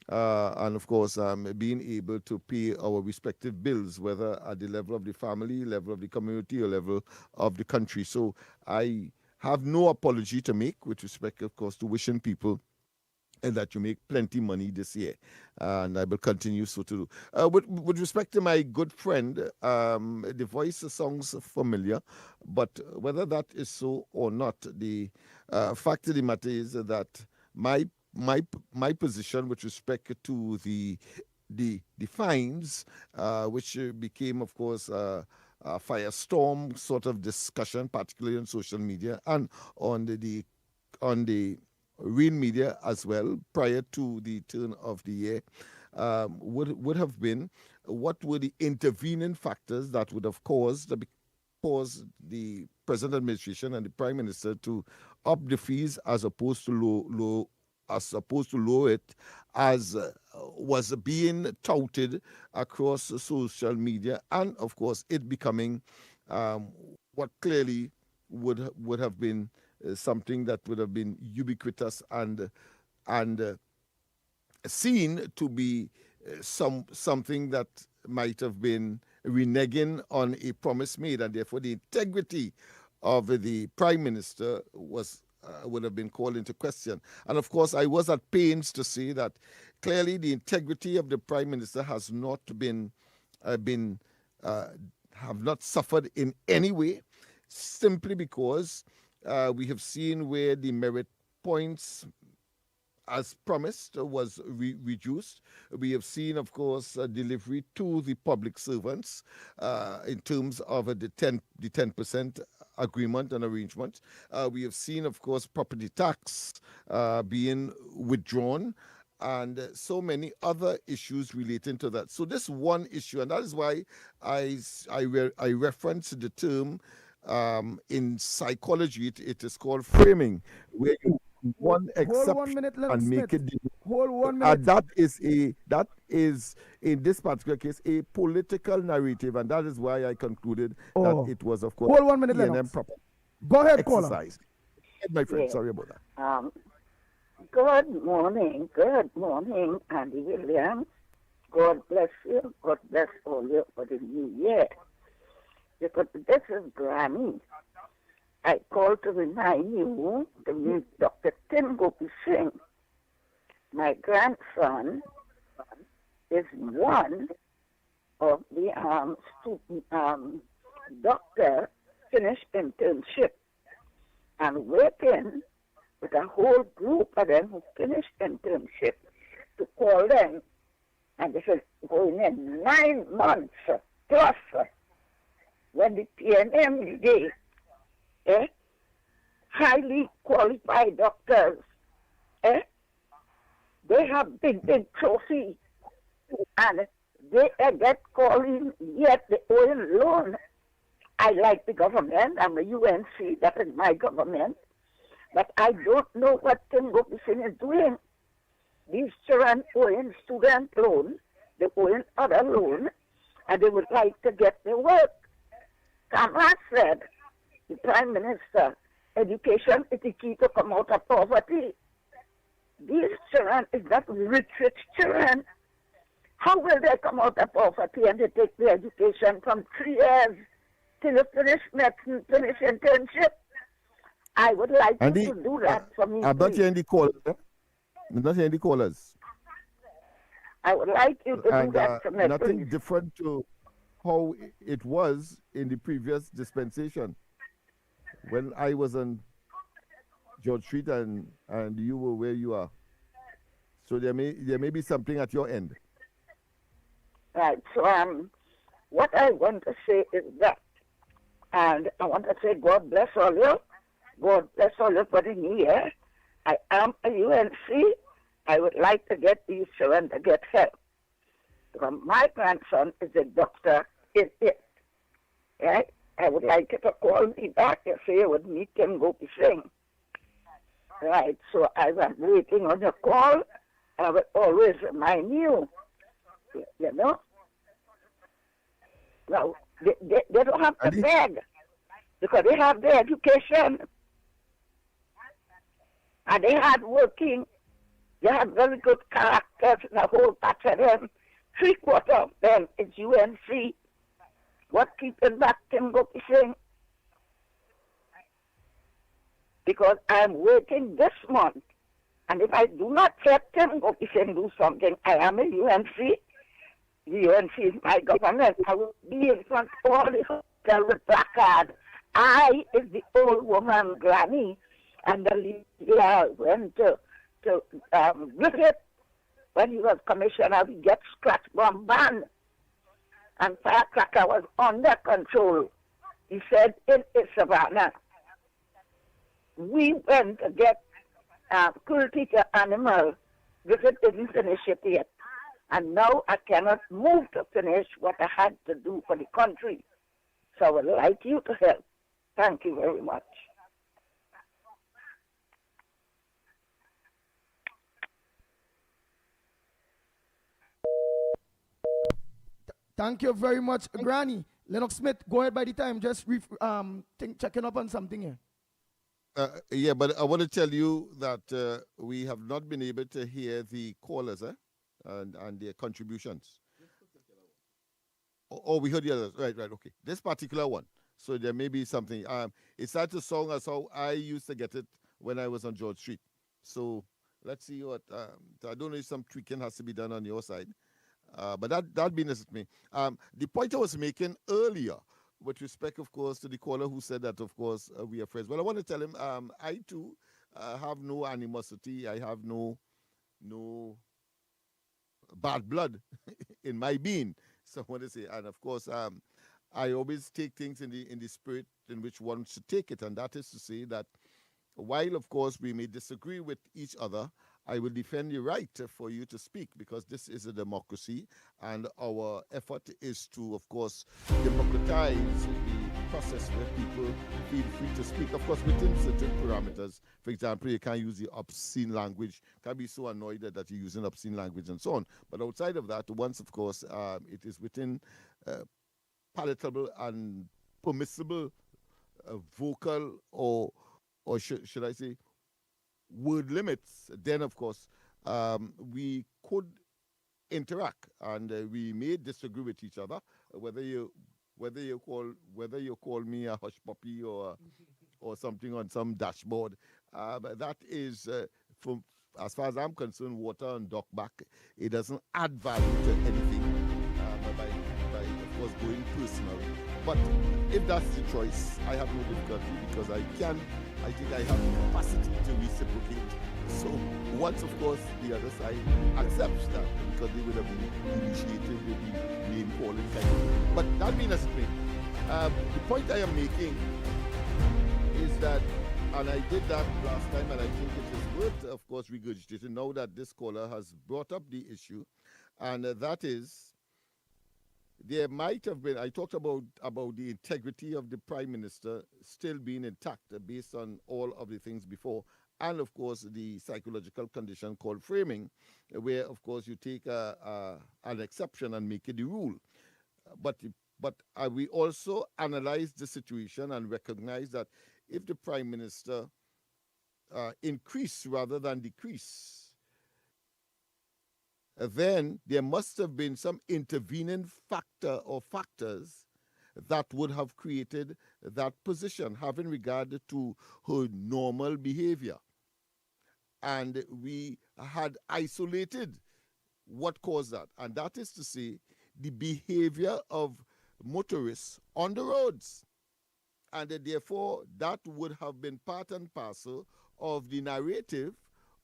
And of course, being able to pay our respective bills, whether at the level of the family, level of the community, or level of the country. So I have no apology to make with respect, of course, to wishing people and that you make plenty money this year. And I will continue so to do. With respect to my good friend, the voice sounds familiar, but whether that is so or not, the fact of the matter is that my position with respect to the fines, which became, of course, a firestorm sort of discussion, particularly on social media and on the real media as well, prior to the turn of the year, would have been what were the intervening factors that would have caused the present administration and the Prime Minister to up the fees as opposed to lower it, as was being touted across social media, and of course it becoming what clearly would have been something that would have been ubiquitous and seen to be something that might have been reneging on a promise made, and therefore the integrity of the Prime Minister would have been called into question. And of course, I was at pains to say that clearly the integrity of the Prime Minister has not have not suffered in any way, simply because we have seen where the merit points, as promised, was reduced. We have seen, of course, delivery to the public servants in terms of the 10% agreement and arrangement. We have seen, of course, property tax being withdrawn, and so many other issues relating to that. So this one issue, and that is why I reference the term in psychology, it is called framing, where you one exception 1 minute, Lennox and make Smith. it Hold 1 minute. that is in this particular case a political narrative, and that is why I concluded that it was, of course, Hold 1 minute, E&M Lennox. proper. Go ahead, caller. exercise. My friend, Yeah. sorry about that. Good morning, Andy Williams. God bless you. God bless all you for the new year. Because this is Granny. I called to remind you to meet Dr. Tim Gopi Singh. My grandson is one of the doctor finished internship and working with a whole group of them who finished internship to call them. And this is going in 9 months plus when the PNM day, highly qualified doctors, they have big trophy and they get calling yet the oil loan. I like the government, I'm a UNC, that is my government, but I don't know what Tim Gopi Singh is doing. These children owing student loan, they owing other loan, and they would like to get their work. Kamala said, the Prime Minister, education is the key to come out of poverty. These children is not rich children. How will they come out of poverty and they take the education from 3 years till they finish medicine, finish internship? I would like you to do that for me. I'm not hearing the callers. I'm not hearing the callers. I would like you to do that for me. Nothing Please. different to how it was in the previous dispensation when I was on George Street and you were where you are. So there may be something at your end. Right. So what I want to say is that, and I want to say God bless all you. God bless all you for the new year. I am a UNC. I would like to get these children to get help. Because my grandson is a doctor in it. Right? I would like you to call me back and say you would meet him, Gopi Singh. Right. So I am waiting on your call. I will always remind you. You know? Now, they don't have to beg because they have their education and they hard working. They have very good characters and a whole batch of them. 3/4 of them is UNC. What keeping back Tim Gopi Singh? Because I'm working this month. And if I do not let Tim Gopi Singh do something, I am a UNC. The UNC is my government. I will be in front of all the hotel with placard. I is the old woman granny, and the leader went to visit when he was commissioner. We get scratch bomb ban, and firecracker was under control. He said in Savannah, we went to get cruelty to animal. Visit didn't finish it yet. And now I cannot move to finish what I had to do for the country. So I would like you to help. Thank you very much. Thank you very much, Granny. Lennox Smith, go ahead by the time. Just checking up on something here. Yeah, but I want to tell you that we have not been able to hear the callers and their contributions. Oh, we heard the others. Right, okay. This particular one. So there may be something. It's not a song as how I used to get it when I was on George Street. So let's see what. I don't know if some tweaking has to be done on your side. But that being as it may. The point I was making earlier with respect, of course, to the caller who said that, of course, we are friends. Well, I want to tell him I, too, have no animosity. I have no bad blood in my being. So I want to say, and of course, I always take things in the spirit in which one should take it, and that is to say that while, of course, we may disagree with each other, I will defend the right for you to speak because this is a democracy, and our effort is to, of course, democratize the process where people feel free to speak, of course, within certain parameters. For example, you can't use the obscene language, can't be so annoyed that you're using obscene language and so on. But outside of that, once, of course, it is within palatable and permissible vocal or should I say word limits, then of course we could interact, and we may disagree with each other. Whether you call me a hush puppy or something on some dashboard, but that is from as far as I'm concerned, water on dock back. It doesn't add value to anything by of course going personal. But if that's the choice, I have no difficulty because I think I have the capacity to reciprocate. So once, of course, the other side accepts that, because they would have initiated the name calling kind of. But that being as it may, the point I am making is that, and I did that last time, and I think it is worth, of course, regurgitating now that this caller has brought up the issue, and that is, there might have been, I talked about the integrity of the Prime Minister still being intact based on all of the things before, and of course the psychological condition called framing, where of course you take an exception and make it the rule. But we also analyze the situation and recognize that if the Prime Minister increase rather than decrease, then there must have been some intervening factor or factors that would have created that position, having regard to her normal behavior. And we had isolated what caused that, and that is to say, the behavior of motorists on the roads. And therefore, that would have been part and parcel of the narrative,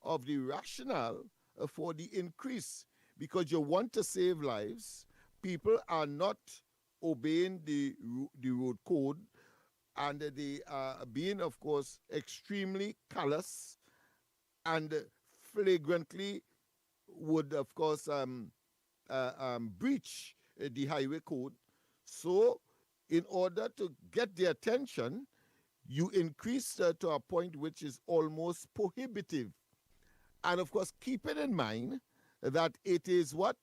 of the rationale for the increase, because you want to save lives. People are not obeying the road code, and they are being, of course, extremely callous and flagrantly would, of course, breach the highway code. So in order to get their attention, you increase to a point which is almost prohibitive. And of course, keeping in mind that it is what?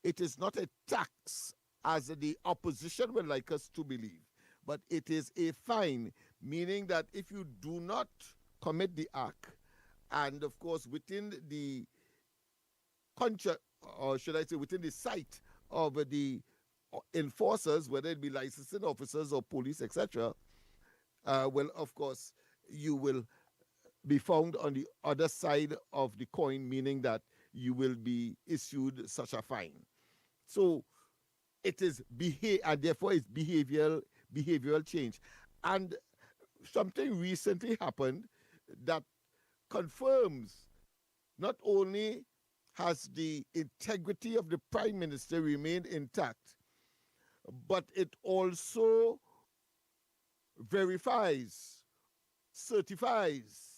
It is not a tax, as the opposition would like us to believe, but it is a fine, meaning that if you do not commit the act, and of course within the contract, or should I say within the sight of the enforcers, whether it be licensing officers or police, etc., well, of course, you will be found on the other side of the coin, meaning that you will be issued such a fine. So it is and therefore it's behavioral change. And something recently happened that confirms not only has the integrity of the Prime Minister remained intact, but it also verifies, certifies,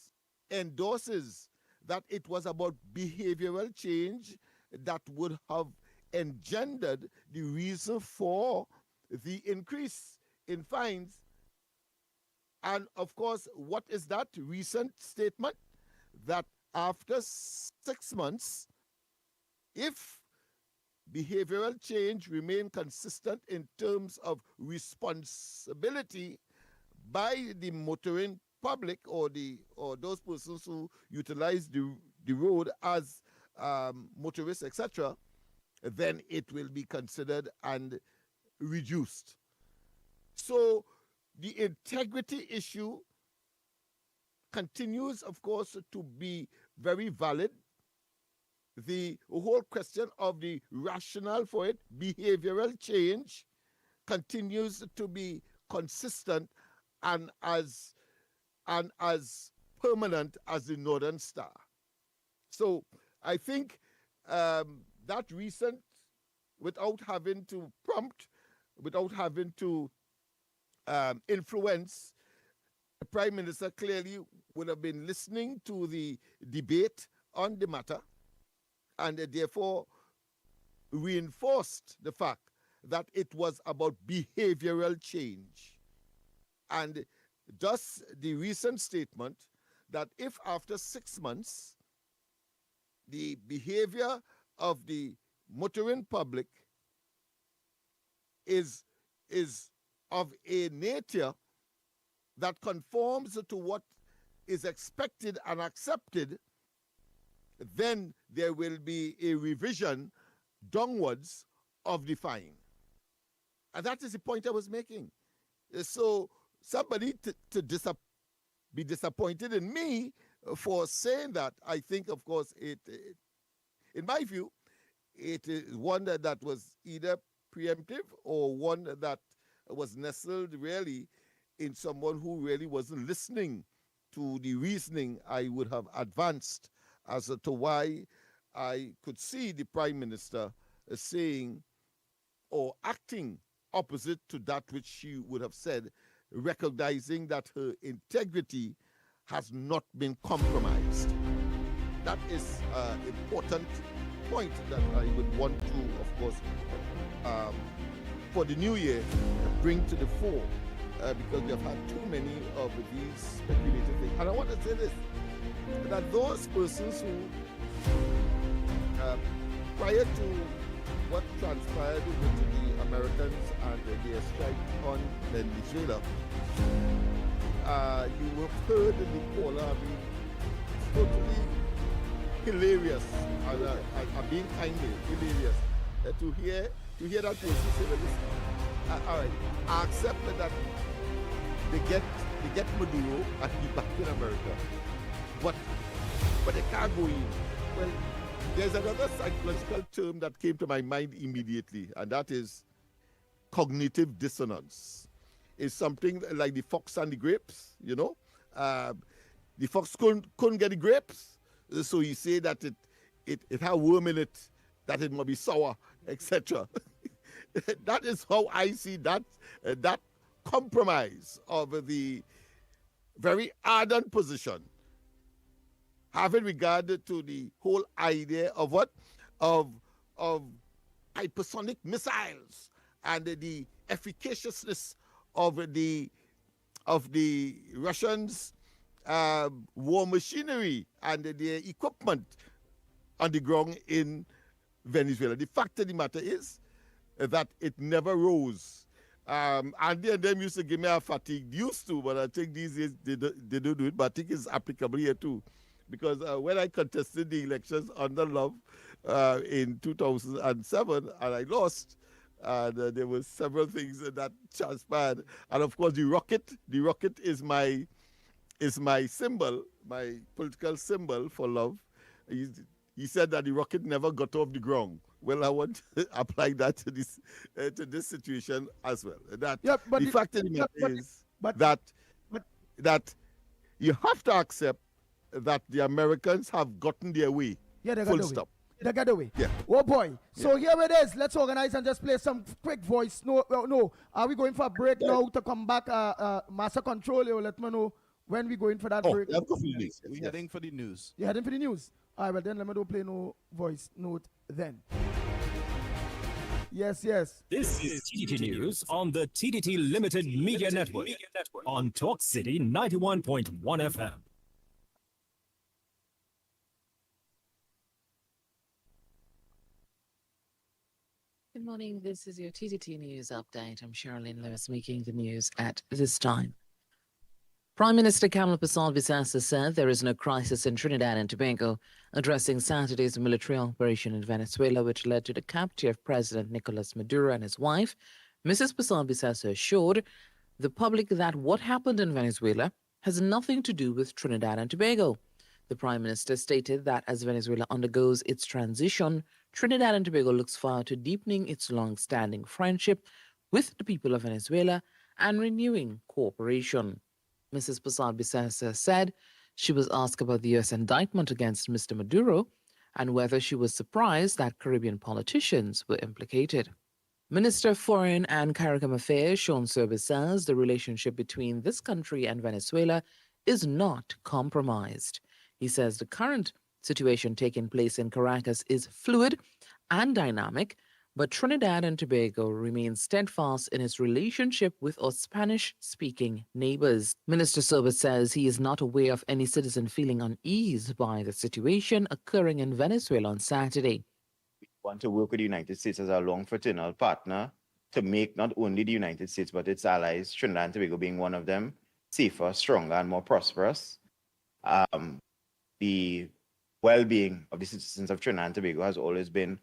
endorses that it was about behavioral change that would have engendered the reason for the increase in fines. And of course, what is that recent statement? That after 6 months, if behavioral change remain consistent in terms of responsibility by the motoring public or those persons who utilize the road as motorists, etc., then it will be considered and reduced. So the integrity issue continues, of course, to be very valid. The whole question of the rationale for it, behavioral change, continues to be consistent and as permanent as the Northern Star. So I think that recent, without having to prompt, without having to influence, the Prime Minister clearly would have been listening to the debate on the matter, and therefore reinforced the fact that it was about behavioral change. And thus the recent statement that if after 6 months the behavior of the motoring public is of a nature that conforms to what is expected and accepted, then there will be a revision downwards of the fine. And that is the point I was making. So somebody to be disappointed in me for saying that, I think, of course, in my view, it is one that was either preemptive or one that was nestled really in someone who really wasn't listening to the reasoning I would have advanced as to why I could see the Prime Minister saying or acting opposite to that which she would have said, recognizing that her integrity has not been compromised. That is an important point that I would want to, of course, for the new year, bring to the fore, because we have had too many of these speculative things. And I want to say this, that those persons who, prior to what transpired with the Americans and their strike on Venezuela, you have heard the caller, I mean, totally hilarious, and I'm being kindly hilarious, to hear that person say, well, listen, all right, I accept that they get Maduro and he's back in America, but they can't go in. Well, there's another psychological term that came to my mind immediately, and that is cognitive dissonance. It's something like the fox and the grapes, you know. The fox couldn't get the grapes, so he said that it had worm in it, that it must be sour, etc. That is how I see that compromise of the very ardent position, having regard to the whole idea of what? Of hypersonic missiles and the efficaciousness of the Russians' war machinery and their equipment on the ground in Venezuela. The fact of the matter is that it never rose. Andy and them used to give me a fatigue, used to, but I think these days they don't do it, but I think it's applicable here too. Because when I contested the elections under Love in 2007 and I lost, and there were several things that transpired. And of course, the rocket is my symbol, my political symbol for Love. He said that the rocket never got off the ground. Well, I want to apply that to this situation as well. That the fact of the matter is that you have to accept that the Americans have gotten their way. Yeah, they got full the way. stop. They got the way. Yeah. Oh boy. So here it is. Let's organize and just play some quick voice. No. Are we going for a break now to come back? Master Control, you let me know when we going for that break. We're heading for the news. You're heading for the news? All right, well then let me don't play no voice note then. Yes. This is TTT News on the TTT Limited Media Network on Talk City 91.1 FM. Good morning. This is your TTT News update. I'm Charlene Lewis making the news at this time. Prime Minister Kamala Bissell-Bissassa said there is no crisis in Trinidad and Tobago, addressing Saturday's military operation in Venezuela, which led to the capture of President Nicolas Maduro and his wife. Mrs. Bissell-Bissassa assured the public that what happened in Venezuela has nothing to do with Trinidad and Tobago. The Prime Minister stated that as Venezuela undergoes its transition, Trinidad and Tobago looks forward to deepening its long-standing friendship with the people of Venezuela and renewing cooperation. Mrs. Bissell-Bissassa said she was asked about the U.S. indictment against Mr. Maduro and whether she was surprised that Caribbean politicians were implicated. Minister of Foreign and Caribbean Affairs Sean Service says the relationship between this country and Venezuela is not compromised. He says the current situation taking place in Caracas is fluid and dynamic, but Trinidad and Tobago remains steadfast in its relationship with our Spanish-speaking neighbors. Minister Service says he is not aware of any citizen feeling uneasy by the situation occurring in Venezuela on Saturday. We want to work with the United States as a long fraternal partner to make not only the United States but its allies, Trinidad and Tobago being one of them, safer, stronger, and more prosperous. The well-being of the citizens of Trinidad and Tobago has always been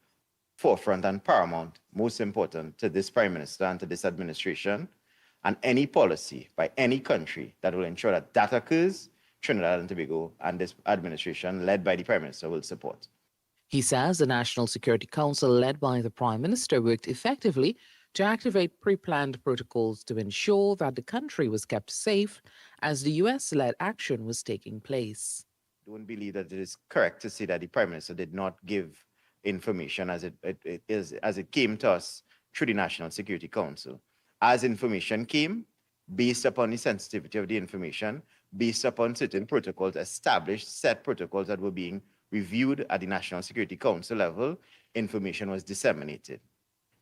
forefront and paramount, most important to this Prime Minister and to this administration. And any policy by any country that will ensure that that occurs, Trinidad and Tobago and this administration, led by the Prime Minister, will support. He says the National Security Council, led by the Prime Minister, worked effectively to activate pre-planned protocols to ensure that the country was kept safe as the US-led action was taking place. Don't believe that it is correct to say that the Prime Minister did not give information as it came to us through the National Security Council. As information came, based upon the sensitivity of the information, based upon certain protocols, established set protocols that were being reviewed at the National Security Council level, information was disseminated.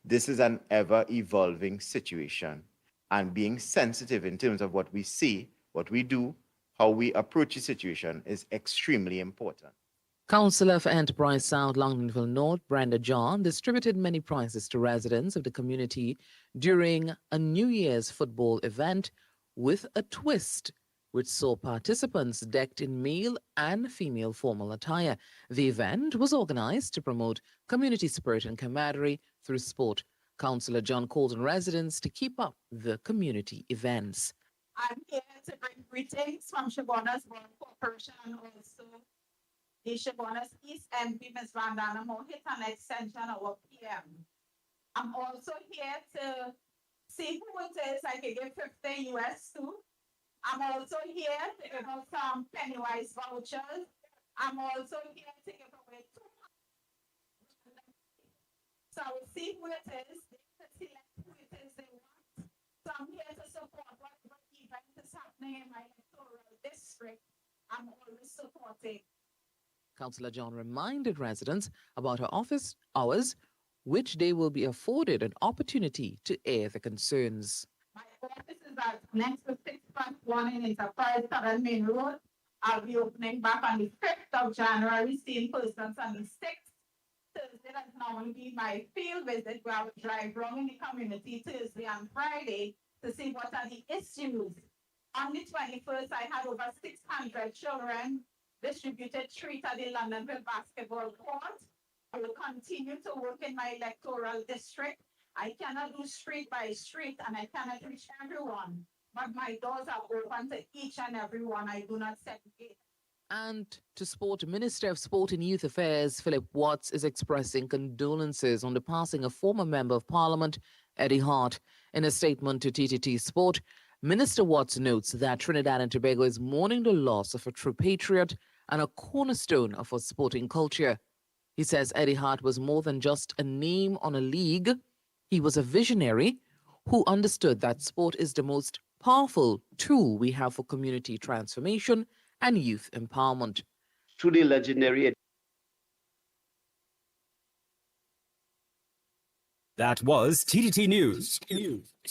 This is an ever-evolving situation, and being sensitive in terms of what we see, what we do, how we approach the situation is extremely important. Councillor for Enterprise South Longdonville North, Brenda John, distributed many prizes to residents of the community during a New Year's football event with a twist, which saw participants decked in male and female formal attire. The event was organized to promote community spirit and camaraderie through sport. Councillor John called on residents to keep up the community events. I'm here to bring greetings from Shabona's Borough Corporation and also the Shabona's East MP, Ms. Vandana Mohit, and extension of our PM. I'm also here to see who it is I can give 50 US to. I'm also here to give out some Pennywise vouchers. I'm also here to give away 200. So I will see who it is. They can select who it is they want. So I'm here to support whatever event is happening in my electoral district. I'm always supporting. Councillor John reminded residents about her office hours, which they will be afforded an opportunity to air their concerns. My office is next to 6.1 in Enterprise Southern Main Road. I'll be opening back on the 5th of January, seeing persons on the 6th. Thursday, that's normally be my field visit where I will drive around in the community Thursday and Friday to see what are the issues. On the 21st, I had over 600 children distributed street at the Londonville basketball court. I will continue to work in my electoral district. I cannot do street by street and I cannot reach everyone, but my doors are open to each and every one. I do not segregate. And to sport, Minister of Sport and Youth Affairs Philip Watts is expressing condolences on the passing of former Member of Parliament Eddie Hart. In a statement to TTT Sport, Minister Watts notes that Trinidad and Tobago is mourning the loss of a true patriot and a cornerstone of our sporting culture. He says Eddie Hart was more than just a name on a league. He was a visionary who understood that sport is the most powerful tool we have for community transformation and youth empowerment. To the legendary. That was TTT News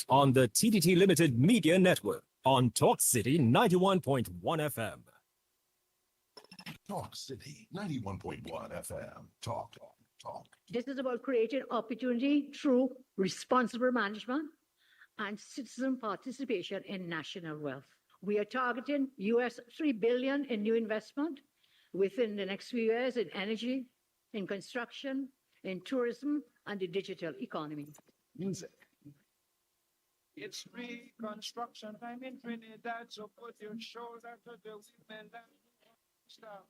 on the TTT Limited Media Network on Talk City 91.1 FM. Talk City 91.1 FM. Talk. This is about creating opportunity through responsible management and citizen participation in national wealth. We are targeting US $3 billion in new investment within the next few years in energy, in construction, in tourism, and the digital economy. Music. It's reconstruction time in Trinidad, so put your shoulder to the women and stop.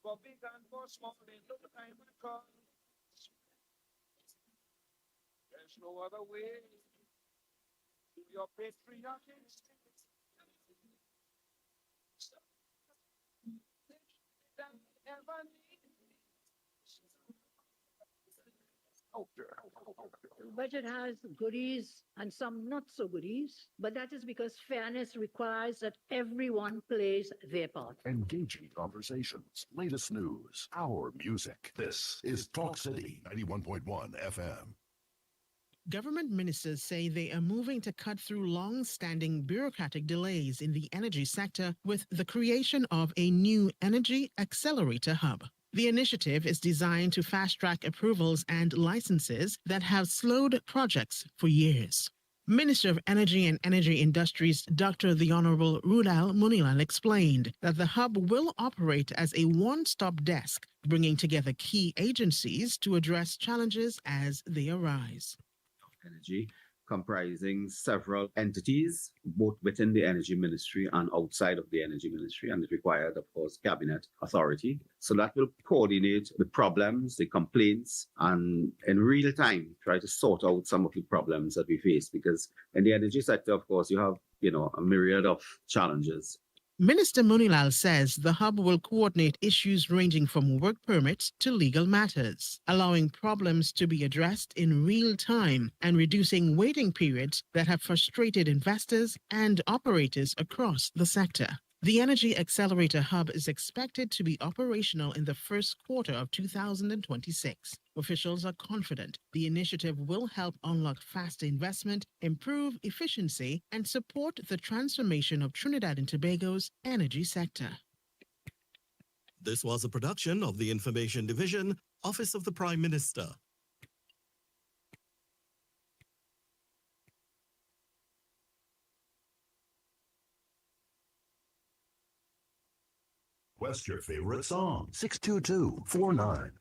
For big and for small, in no time at all. There's no other way to your patriotic The budget has goodies and some not so goodies, but that is because fairness requires that everyone plays their part. Engaging conversations, latest news, our music. This is Talk City 91.1 FM. Government ministers say they are moving to cut through long-standing bureaucratic delays in the energy sector with the creation of a new energy accelerator hub. The initiative is designed to fast-track approvals and licenses that have slowed projects for years. Minister of Energy and Energy Industries, Dr. The Honorable Rudal Munilal explained that the hub will operate as a one-stop desk, bringing together key agencies to address challenges as they arise. Energy, comprising several entities, both within the Energy Ministry and outside of the Energy Ministry, and it required, of course, cabinet authority. So that will coordinate the problems, the complaints, and in real time, try to sort out some of the problems that we face. Because in the energy sector, of course, you have, a myriad of challenges. Minister Munilal says the hub will coordinate issues ranging from work permits to legal matters, allowing problems to be addressed in real time and reducing waiting periods that have frustrated investors and operators across the sector. The Energy Accelerator Hub is expected to be operational in the first quarter of 2026. Officials are confident the initiative will help unlock faster investment, improve efficiency, and support the transformation of Trinidad and Tobago's energy sector. This was a production of the Information Division, Office of the Prime Minister. Request your favorite song. 622-4911.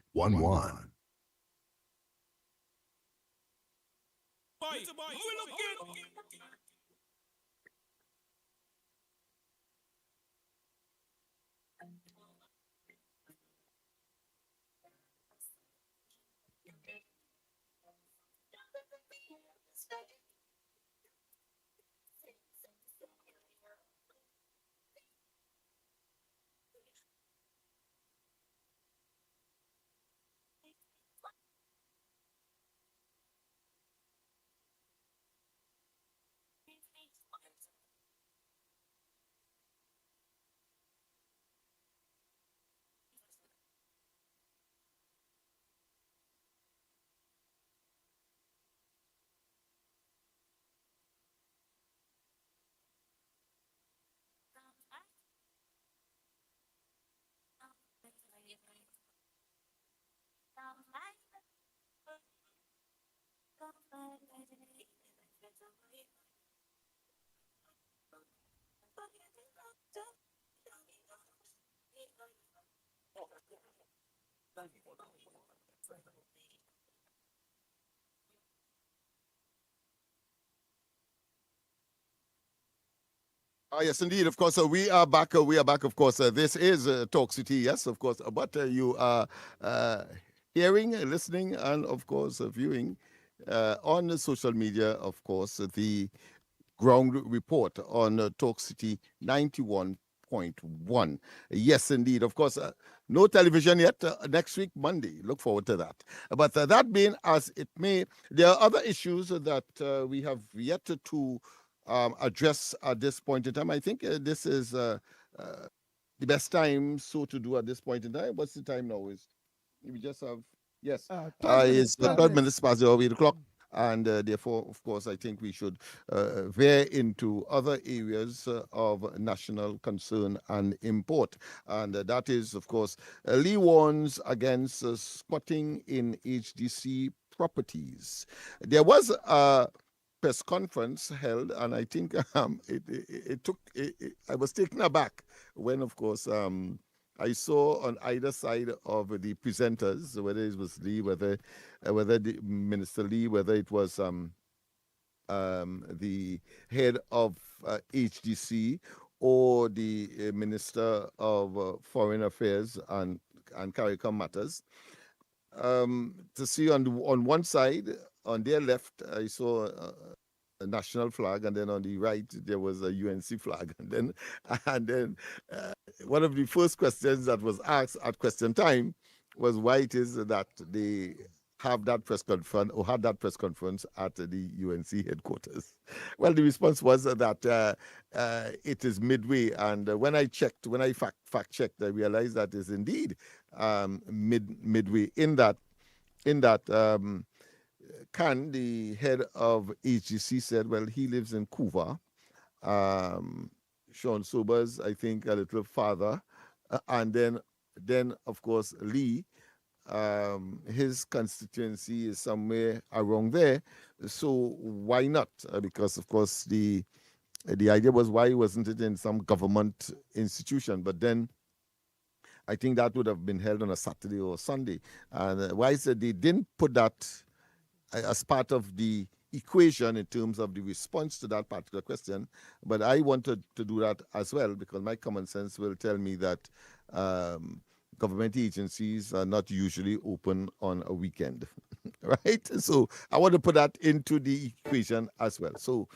Yes, indeed. Of course, we are back. We are back. Of course, this is Talk City. Yes, of course. But you are hearing, listening, and of course, viewing on the social media. Of course, the ground report on Talk City 91.1. Yes, indeed. Of course, no television yet. Next week, Monday. Look forward to that. But that being as it may, there are other issues that we have yet to address at this point in time. I think this is the best time to do at this point in time. What's the time now? Is we just have yes, it's 12 minutes past the 8 o'clock. And therefore, of course, I think we should veer into other areas of national concern and import. And that is, of course, Lee warns against squatting in HDC properties. There was a press conference held, and I think I was taken aback when, of course, I saw on either side of the presenters, whether it was Lee, whether the Minister Lee, whether it was the head of HDC or the Minister of Foreign Affairs and CARICOM Matters, to see on one side, on their left, I saw a national flag, and then on the right there was a UNC flag, and then one of the first questions that was asked at question time was why it is that they have that press conference or had that press conference at the UNC headquarters. Well, the response was that it is midway, and when I fact checked, I realized that is indeed midway. In that. Khan, the head of HGC, said, well, he lives in Couva. Sean Sobers, I think, a little farther. And then then of course Lee, his constituency is somewhere around there. So why not? Because of course the idea was, why wasn't it in some government institution? But then I think that would have been held on a Saturday or Sunday. And why is it they didn't put that as part of the equation in terms of the response to that particular question? But I wanted to do that as well, because my common sense will tell me that government agencies are not usually open on a weekend, right? So I want to put that into the equation as well. So,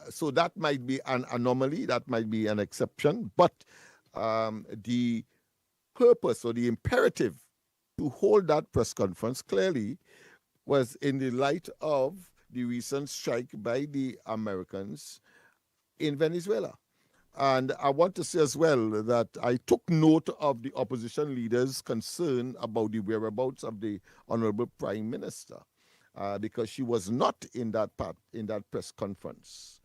so that might be an anomaly, that might be an exception, but the purpose or the imperative to hold that press conference clearly was in the light of the recent strike by the Americans in Venezuela. And I want to say as well that I took note of the opposition leaders' concern about the whereabouts of the Honorable Prime Minister, because she was not in that press conference.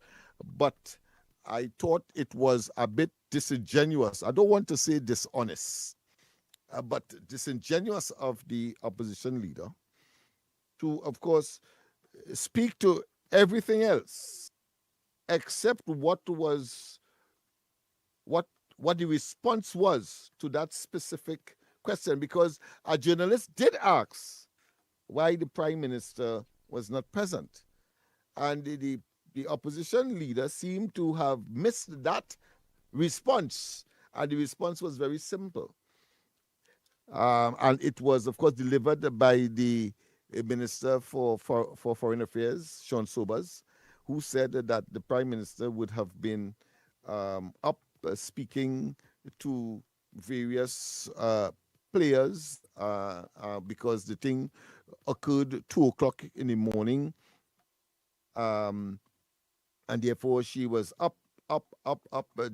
But I thought it was a bit disingenuous. I don't want to say dishonest, but disingenuous of the opposition leader to, of course, speak to everything else except what the response was to that specific question, because a journalist did ask why the Prime Minister was not present. And the opposition leader seemed to have missed that response. And the response was very simple. And it was, of course, delivered by the Minister for Foreign Affairs, Sean Sobers, who said that the Prime Minister would have been up speaking to various players because the thing occurred 2 o'clock in the morning, and therefore she was up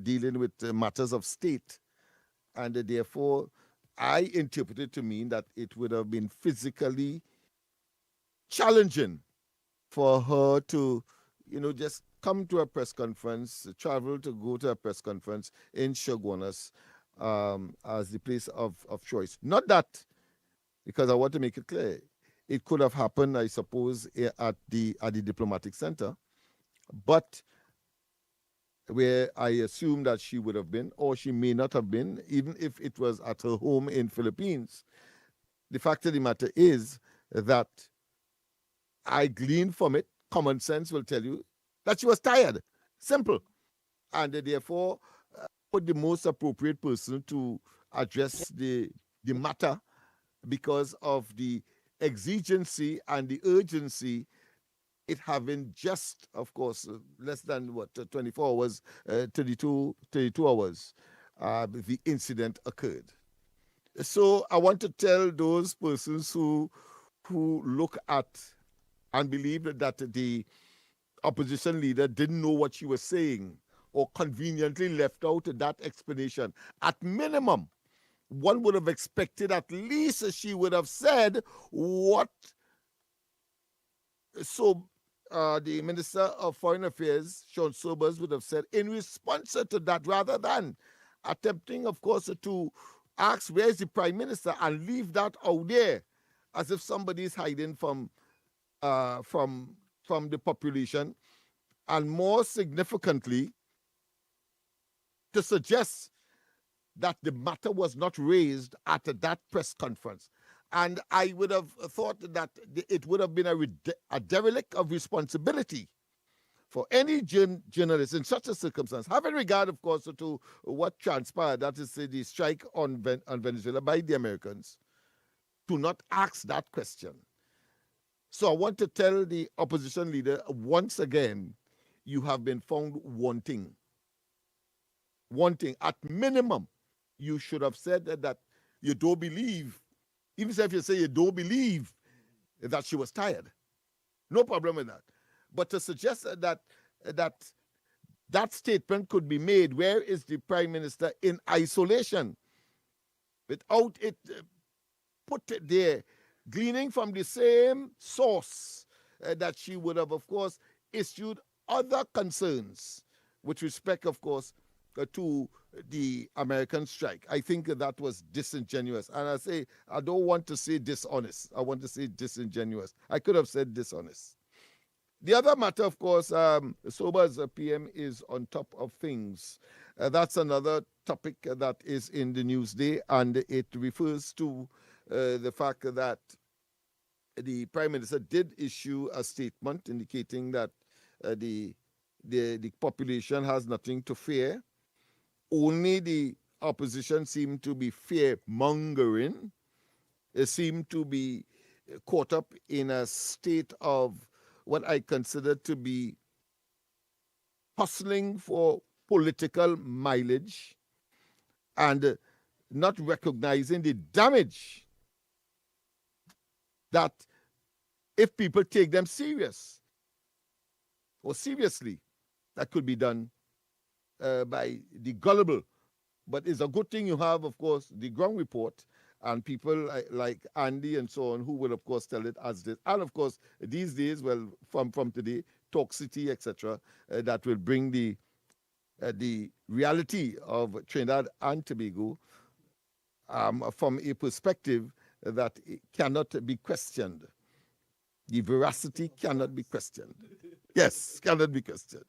dealing with matters of state, and therefore I interpreted to mean that it would have been physically challenging for her to, just come to a press conference, travel to go to a press conference in Chaguanas as the place of choice. Not that, because I want to make it clear, it could have happened, I suppose, at the diplomatic center, but where I assume that she would have been, or she may not have been, even if it was at her home in Philippines. The fact of the matter is that I gleaned from it, common sense will tell you, that she was tired. Simple. And therefore, put the most appropriate person to address the matter because of the exigency and the urgency, it having just, of course, less than 24 hours, 32 hours, the incident occurred. So I want to tell those persons who look at and believe that the opposition leader didn't know what she was saying or conveniently left out that explanation. At minimum, one would have expected at least she would have said what. So the Minister of Foreign Affairs, Sean Sobers, would have said in response to that, rather than attempting, of course, to ask where's the Prime Minister and leave that out there as if somebody is hiding from the population, and more significantly, to suggest that the matter was not raised at that press conference. And I would have thought that it would have been a derelict of responsibility for any journalist in such a circumstance, having regard, of course, to what transpired, that is the strike on Venezuela by the Americans, to not ask that question. So I want to tell the opposition leader once again, you have been found wanting. Wanting. At minimum, you should have said that you don't believe, even if you say you don't believe that she was tired. No problem with that. But to suggest that statement could be made, where is the Prime Minister, in isolation, without it put there, gleaning from the same source that she would have, of course, issued other concerns with respect, of course, to the American strike. I think that was disingenuous. And I say, I don't want to say dishonest. I want to say disingenuous. I could have said dishonest. The other matter, of course, Sober's PM is on top of things. That's another topic that is in the Newsday, and it refers to the fact that the Prime Minister did issue a statement indicating that the population has nothing to fear. Only the opposition seem to be fear-mongering. They seem to be caught up in a state of what I consider to be hustling for political mileage and not recognizing the damage that if people take them seriously, that could be done by the gullible. But it's a good thing you have, of course, the ground report and people like Andy and so on who will, of course, tell it as this. And, of course, these days, well, from today, Talk City, etc., that will bring the reality of Trinidad and Tobago from a perspective that it cannot be questioned. The veracity cannot be questioned. Yes, cannot be questioned.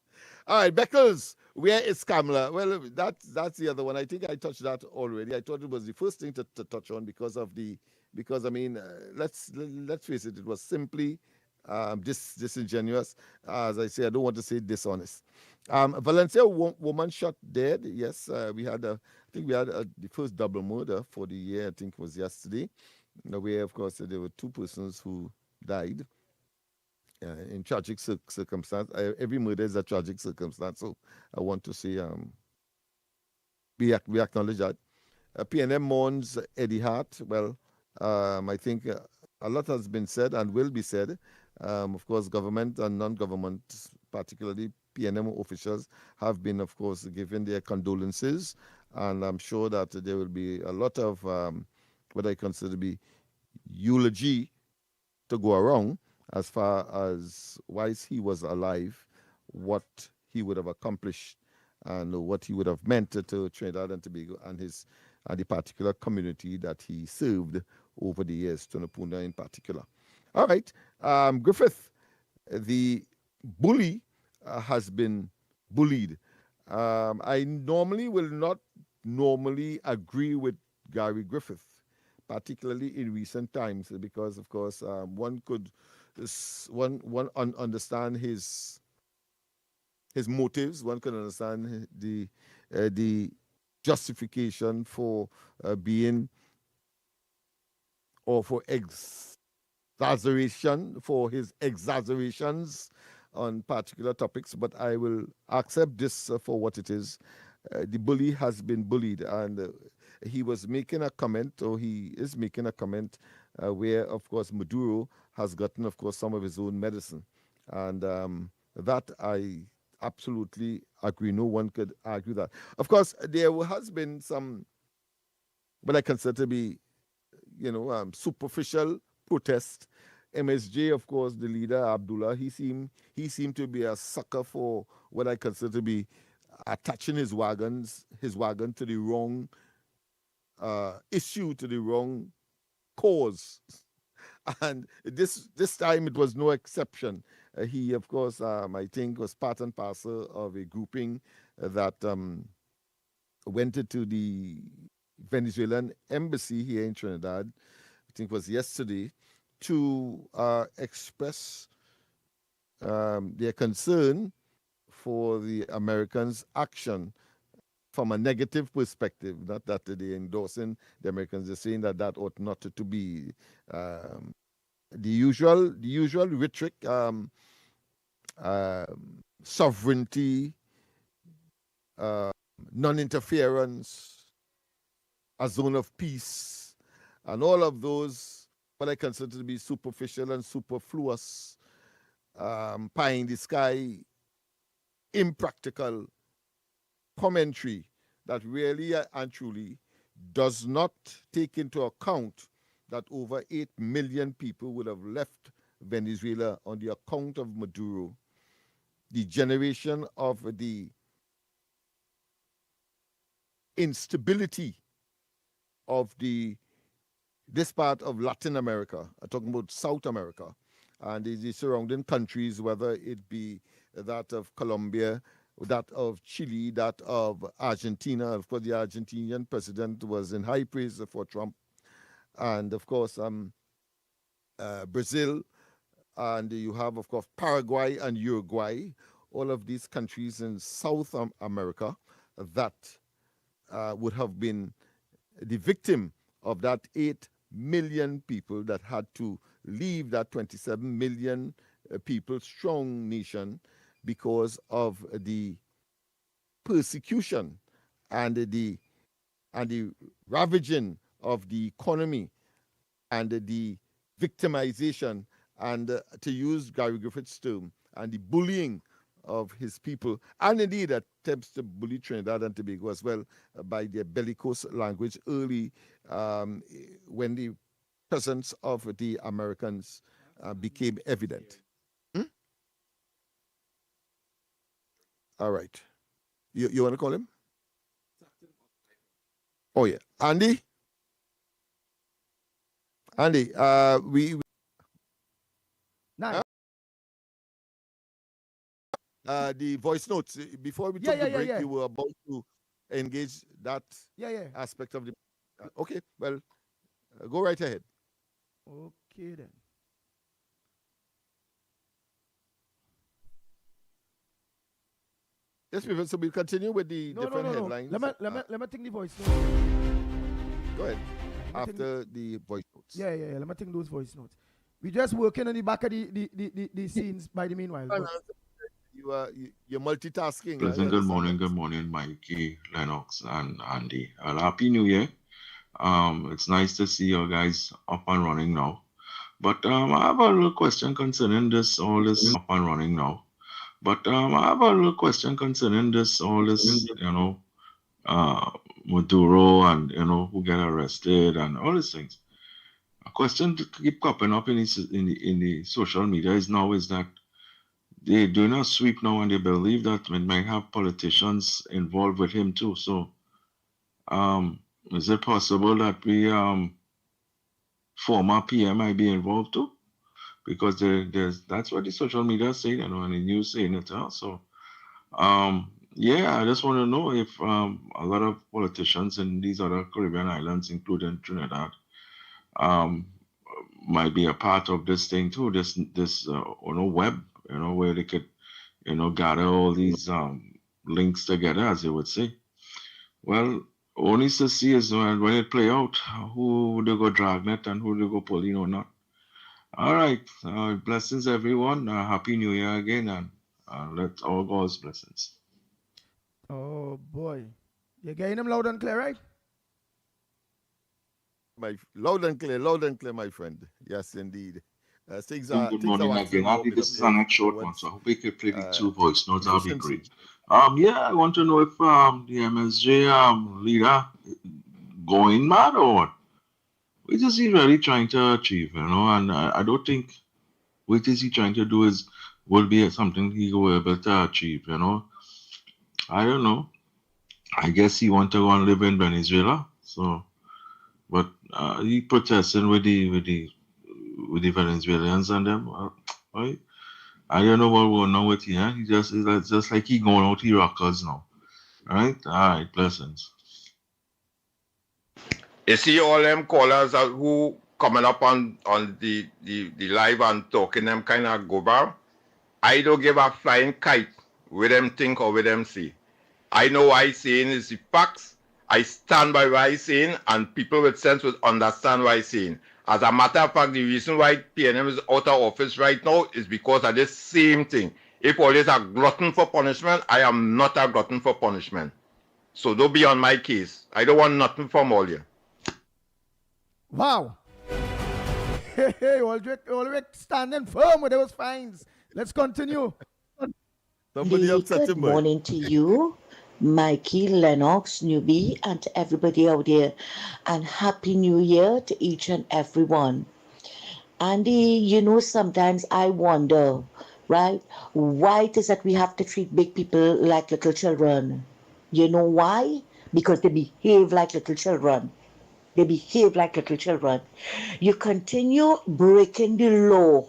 All right, Beckles, where is Kamala? Well, that's the other one. I think I touched that already. I thought it was the first thing to touch on because I mean, let's face it, it was simply disingenuous. As I say, I don't want to say dishonest. Valencia woman shot dead. Yes, I think we had the first double murder for the year. I think it was yesterday, where of course there were two persons who died in tragic circumstance. Every murder is a tragic circumstance, so I want to say we acknowledge that. PNM mourns Eddie Hart. Well, I think a lot has been said and will be said. Of course, government and non-government, particularly PNM officials, have been, of course, given their condolences, and I'm sure that there will be a lot of what I consider to be eulogy to go around as far as why he was alive, what he would have accomplished, and what he would have meant to Trinidad and Tobago and the particular community that he served over the years, Tonopuna in particular. All right, Griffith, the bully has been bullied. I will not normally agree with Gary Griffith, particularly in recent times, because of course one could understand his motives. One can understand the justification for being or for exaggeration, for his exaggerations on particular topics, but I will accept this for what it is. The bully has been bullied, and he was making a comment, or he is making a comment, where, of course, Maduro has gotten, of course, some of his own medicine. And that I absolutely agree. No one could argue that. Of course, there has been some, what I consider to be, superficial protest. MSJ, of course, the leader, Abdullah, he seemed to be a sucker for what I consider to be attaching his wagon to the wrong issue, to the wrong cause. And this time it was no exception. He, of course, I think was part and parcel of a grouping that went into the Venezuelan embassy here in Trinidad, I think it was yesterday, to express their concern for the Americans' action from a negative perspective. Not that they're endorsing the Americans, they're saying that ought not to be the usual rhetoric, sovereignty, non-interference, a zone of peace, and all of those what I consider to be superficial and superfluous, pie in the sky, impractical commentary that really and truly does not take into account that over 8 million people would have left Venezuela on the account of Maduro. The generation of the instability of this part of Latin America. I'm talking about South America and the surrounding countries, whether it be that of Colombia, that of Chile, that of Argentina. Of course, the Argentinian president was in high praise for Trump. And of course, Brazil, and you have, of course, Paraguay and Uruguay, all of these countries in South America that would have been the victim of that 8 million people that had to leave that 27 million people strong nation because of the persecution and the ravaging of the economy and the victimization and to use Gary Griffith's term, and the bullying of his people, and indeed attempts to bully Trinidad and Tobago as well by their bellicose language early when the presence of the Americans became evident. All right. You want to call him? Oh, yeah. Andy? Andy, Nice. The voice notes, before we took the break, you were about to engage that aspect of the... okay, well, go right ahead. Okay, then. Yes, so we'll continue with the different headlines. Let me think the voice notes. Go ahead. After the voice notes. Yeah. Let me think those voice notes. We just working on the back of the scenes by the meanwhile. You're multitasking. Good morning, Mikey, Lennox, and Andy. Happy New Year. It's nice to see you guys up and running now. But I have a little question concerning all this up and running now. But I have a little question concerning all this, Maduro and, who get arrested and all these things. A question to keep popping up in the social media is that they do not sweep now, and they believe that we might have politicians involved with him too. So, is it possible that we former PM might be involved too? Because that's what the social media is saying, and the news saying it also. I just want to know if a lot of politicians in these other Caribbean islands, including Trinidad, might be a part of this thing too. This web, where they could, gather all these links together, as they would say. Well, all needs to see is when it play out, who they go dragnet and who they go pulling or not. All right. Blessings, everyone. Happy New Year again, and let all God's blessings. Oh, boy. You're getting them loud and clear, right? Loud and clear, my friend. Yes, indeed. Good morning again. Andy, this is a next short one, so I hope we could play the 2 voice notes. That'll be great. I want to know if the MSJ leader going mad or what? What is he really trying to achieve, And I don't think what is he trying to do will be something he will be able to achieve, I don't know. I guess he want to go and live in Venezuela. So, but he protesting with the Venezuelans and them. Right? I don't know what's going on with him. He just like he going out to Iraq's now. Right? All right. Blessings. You see all them callers who coming up on the live and talking them kind of go bar. I don't give a flying kite with them think or with them see. I know what I saying is the facts. I stand by what I saying, and people with sense would understand what I saying. As a matter of fact, the reason why PNM is out of office right now is because of this same thing. If always a glutton for punishment, I am not a glutton for punishment. So don't be on my case. I don't want nothing from all you. Wow. Hey, Ulrich standing firm with those fines. Let's continue. Good morning to you, Mikey, Lennox, Newbie, and to everybody out there. And Happy New Year to each and every one. Andy, sometimes I wonder, right, why it is that we have to treat big people like little children. You know why? because they behave like little children. They behave like little children. You continue breaking the law.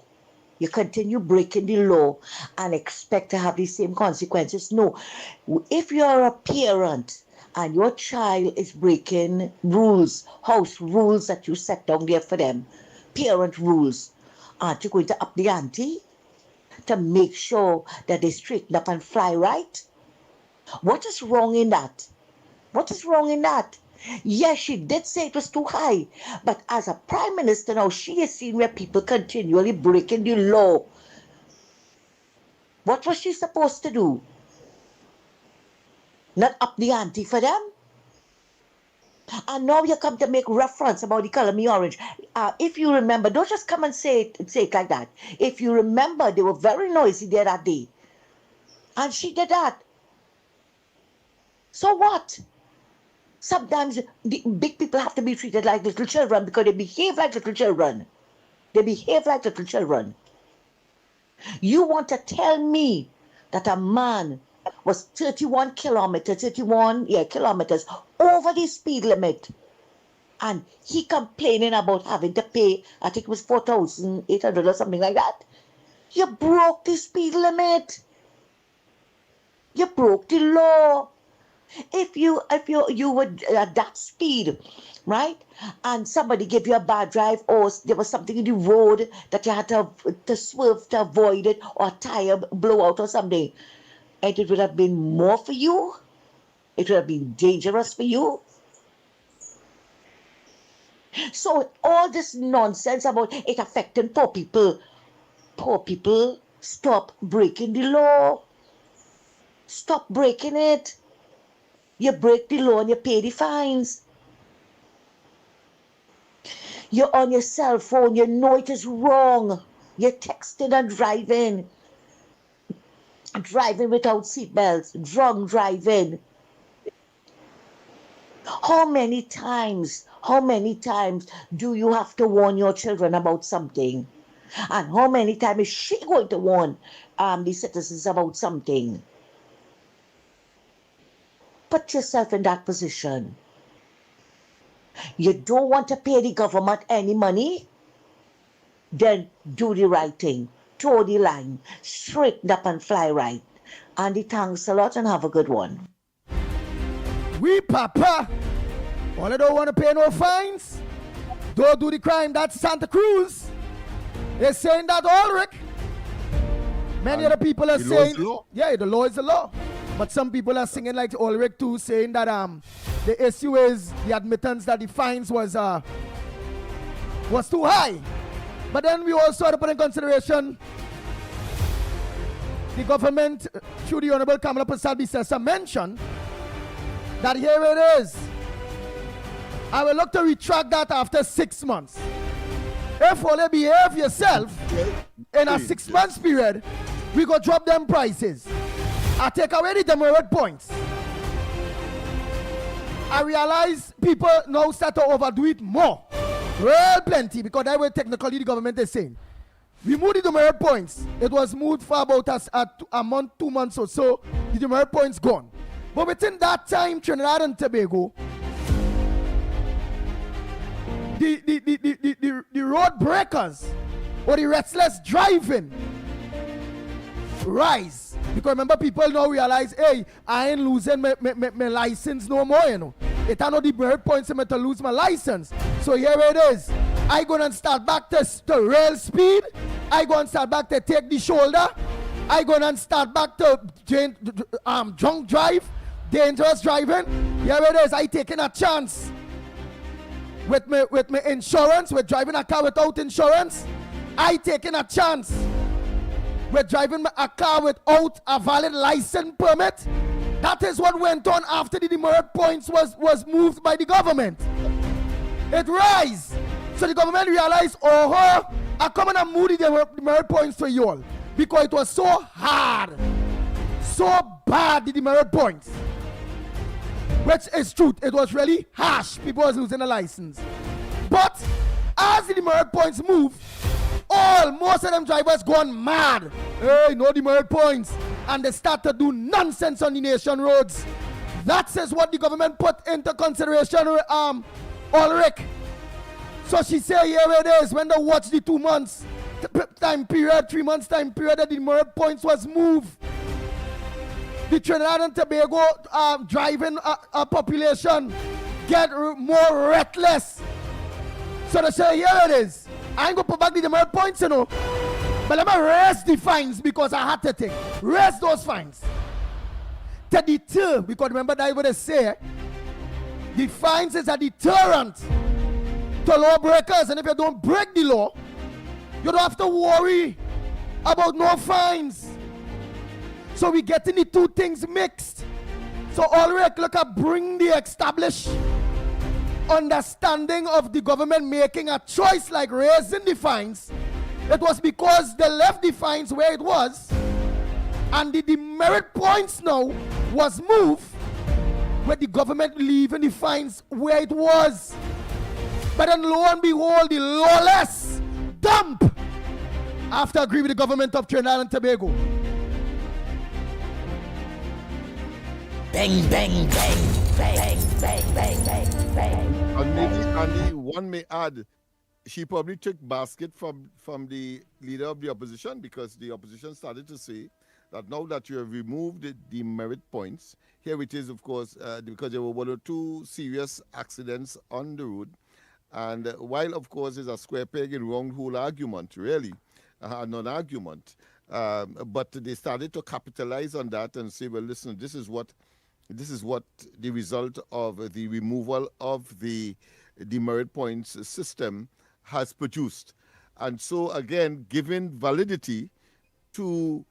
You continue breaking the law and expect to have the same consequences. No. If you're a parent and your child is breaking rules, house rules that you set down there for them, parent rules, aren't you going to up the ante to make sure that they straighten up and fly right? What is wrong in that? What is wrong in that? Yes, she did say it was too high, but as a prime minister now, she has seen where people continually breaking the law. What was she supposed to do? Not up the ante for them? And now you come to make reference about the color me orange. If you remember, don't just come and say it like that. If you remember, they were very noisy there that day. And she did that. So what? Sometimes the big people have to be treated like little children because they behave like little children. They behave like little children. You want to tell me that a man was 31 kilometers over the speed limit, and he complaining about having to pay, I think it was 4,800 or something like that. You broke the speed limit. You broke the law. If you would at that speed, right, and somebody gave you a bad drive, or there was something in the road that you had to swerve to avoid it, or a tire blowout or something, and it would have been more for you, it would have been dangerous for you. So all this nonsense about it affecting poor people, stop breaking the law. Stop breaking it. You break the law and you pay the fines. You're on your cell phone, you know it is wrong. You're texting and driving without seatbelts, drunk driving. How many times do you have to warn your children about something? And how many times is she going to warn the citizens about something? Put yourself in that position. You don't want to pay the government any money? Then do the right thing. Toe the line. Straighten up and fly right. Andy, thanks a lot and have a good one. We papa. All I don't want to pay no fines. Don't do the crime. That's Santa Cruz. They're saying that Ulrich. Many other people are saying, yeah, the law is the law. But some people are singing like Ulrich too, saying that the issue is the admittance that the fines was too high. But then we also have to put in consideration the government, through the Honorable Kamala Prasad Bisesa, mentioned that here it is. I will look to retract that after 6 months. If only behave yourself in a 6 months period, we go drop them prices. I take away the demerit points. I realize people now start to overdo it more. Well, plenty, because that way technically the government is saying. We moved the demerit points. It was moved for about a month, 2 months or so. The demerit points gone. But within that time, Trinidad and Tobago, the road breakers or the restless driving rise. Because remember, people now realize, hey, I ain't losing my license no more, you know. It are not the merit points for me to lose my license. So here it is. I go and start back to rail speed. I go and start back to take the shoulder. I go and start back to drunk drive, dangerous driving. Here it is. I taking a chance with my insurance, with driving a car without insurance. I taking a chance with driving a car without a valid license permit. That is what went on after the demerit points was moved by the government. It rise. So the government realized, I come and move the demerit points for you all. Because it was so hard, so bad, the demerit points. Which is truth, it was really harsh. People was losing a license. But as the demerit points move, most of them drivers gone mad. Hey, no demerit points. And they start to do nonsense on the nation roads. That is what the government put into consideration, Ulrich. So she say here it is, when they watch the 2 months time period, 3 months time period that the demerit points was moved. The Trinidad and Tobago driving population get more reckless. So they say here it is. I ain't gonna put back the demerit points, you know. But let me raise the fines because I had to think. Raise those fines. To deter, because remember that what they say, the fines is a deterrent to lawbreakers, and if you don't break the law, you don't have to worry about no fines. So we getting the two things mixed. So Ulrich, look at bring the established understanding of the government making a choice like raising the fines. It was because they left the fines where it was, and the demerit points now was moved with the government leaving the fines where it was. But then lo and behold, the lawless dump after agree with the government of Trinidad and Tobago. Bang, bang, bang, bang, bang, bang, bang, bang. And maybe, Andy, one may add, she probably took basket from the leader of the opposition, because the opposition started to say that now that you have removed the merit points, here it is, of course, because there were 1 or 2 serious accidents on the road. And while, of course, it's a square peg in round hole argument, really, non-argument, but they started to capitalize on that and say, well, listen, this is what the result of the removal of the demerit points system has produced. And so, again, giving validity to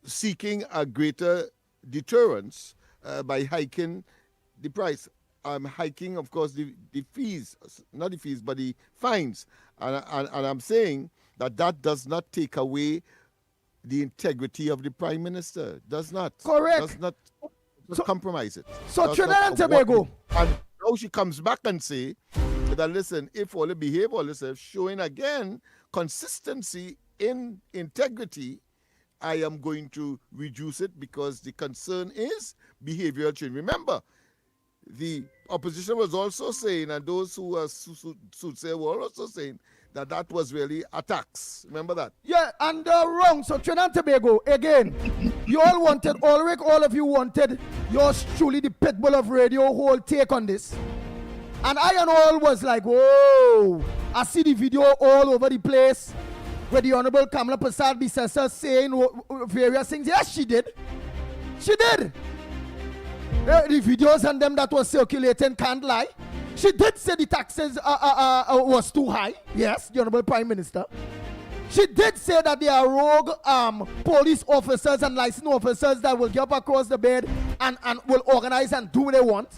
seeking a greater deterrence by hiking the price. Hiking, of course, the fees, not the fees, but the fines. And I'm saying that does not take away the integrity of the Prime Minister. Does not. Correct. Does not compromise it. So Trinidad and Tobago. And now she comes back and say that, listen, if all the behave all this, showing again consistency in integrity, I am going to reduce it because the concern is behavioral change. Remember, the opposition was also saying, and those who are soothsayers were also saying, that was really a tax. Remember that? Yeah, and wrong. So Trinidad and Tobago, again, you all wanted, Ulrich, all of you wanted yours truly, the pitbull of radio, whole take on this. And I and all was like, whoa, I see the video all over the place where the Honorable Kamala Prasad Bisesa saying various things. Yes, she did. She did. The videos and them that was circulating can't lie. She did say the taxes was too high. Yes, the Honorable Prime Minister. She did say that there are rogue police officers and licensed officers that will get up across the bed and will organize and do what they want.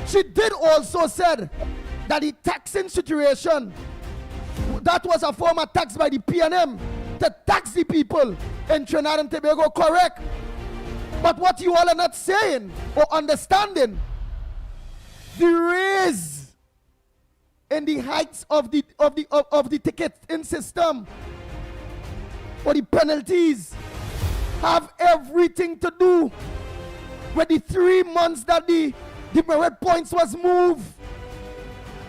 She did also said that the taxing situation, that was a form of tax by the PNM to tax the people in Trinidad and Tobago, correct? But what you all are not saying or understanding, the raise in the heights of the ticketing system or the penalties have everything to do with the 3 months that the merit points was moved.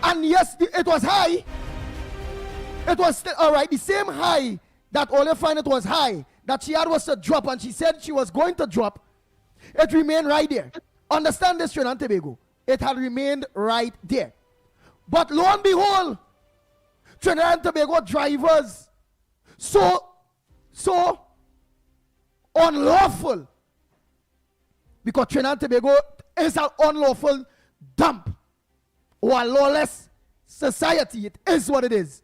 And yes, it was high. It was still all right. The same high that Ole find it was high that she had was to drop, and she said she was going to drop. It remained right there. Understand this, Trinidad and Tobago. It had remained right there. But lo and behold, Trinidad and Tobago drivers so unlawful, because Trinidad and Tobago is an unlawful dump or a lawless society. It is what it is.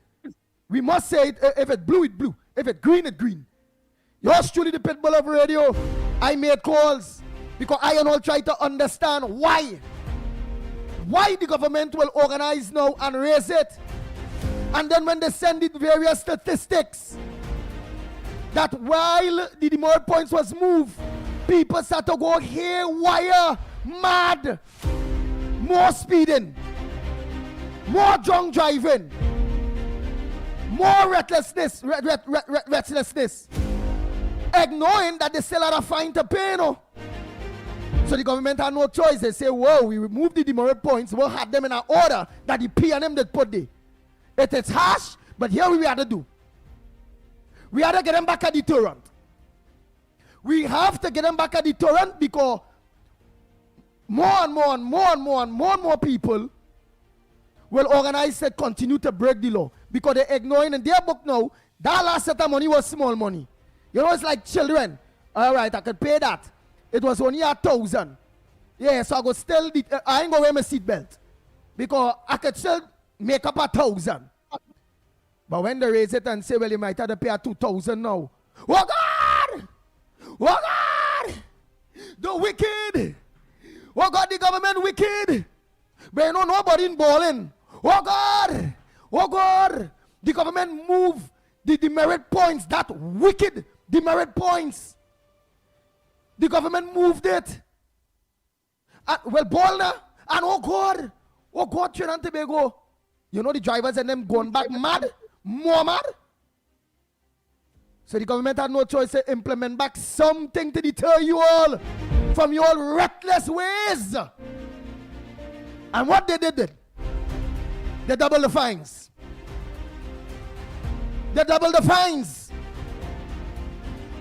We must say it. If it's blue, it's blue. If it's green, it's green. Yours truly, the pitbull of radio. I made calls because I and all try to understand why the government will organize now and raise it. And then when they send it various statistics, that while the demerit points was moved, people start to go haywire, mad, more speeding, more drunk driving, more recklessness, ignoring that they still had a fine to pay, no? So the government had no choice. They say, whoa, we removed the demerit points. We'll have them in an order that the P&M that put there. It is harsh, but here we had to do. We had to get them back a deterrent. We have to get them back a deterrent because more people will organize and continue to break the law because they're ignoring in their book now. That last set of money was small money. You know, it's like children. All right, I could pay that. It was only 1,000. Yeah, so I go still, I ain't gonna wear my seatbelt because I could still make up 1,000. But when they raise it and say, well, you might have to pay 2,000 now. Oh God! Oh God! The wicked! Oh God, the government wicked! But you know, nobody in balling. Oh God! Oh God! The government move the demerit points, that wicked demerit points. The government moved it. Well, Bolna, and oh God, Trinidad and Tobago. You know the drivers and them going back mad, more mad. So the government had no choice to implement back something to deter you all from your reckless ways. And what they did, they doubled the fines. They doubled the fines.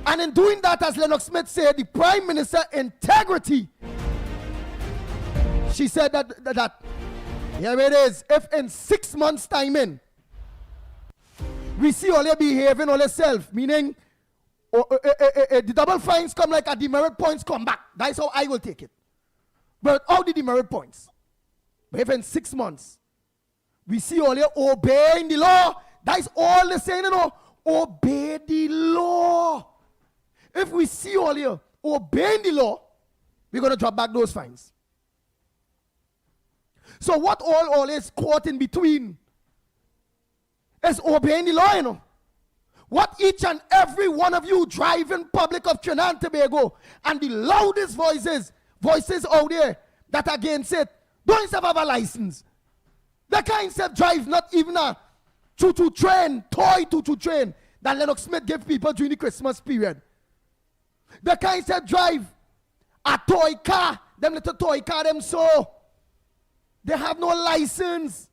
And in doing that, as Lennox Smith said, the Prime Minister integrity. She said that here it is. If in 6 months' time in, we see all your behaving all yourself, meaning the double fines come like a demerit points come back. That's how I will take it. But all the demerit points. But if in 6 months, we see all you obeying the law, that's all they're saying, you know, obey the law. If we see all you obeying the law, we're going to drop back those fines. So what all is caught in between is obeying the law, you know. What each and every one of you driving public of Trinidad and Tobago and the loudest voices out there that against it, don't have a license. The kind of drive not even a choo-choo train, toy choo-choo train that Lennox Smith gave people during the Christmas period. The kind of drive a toy car, them little toy car them so. They have no license.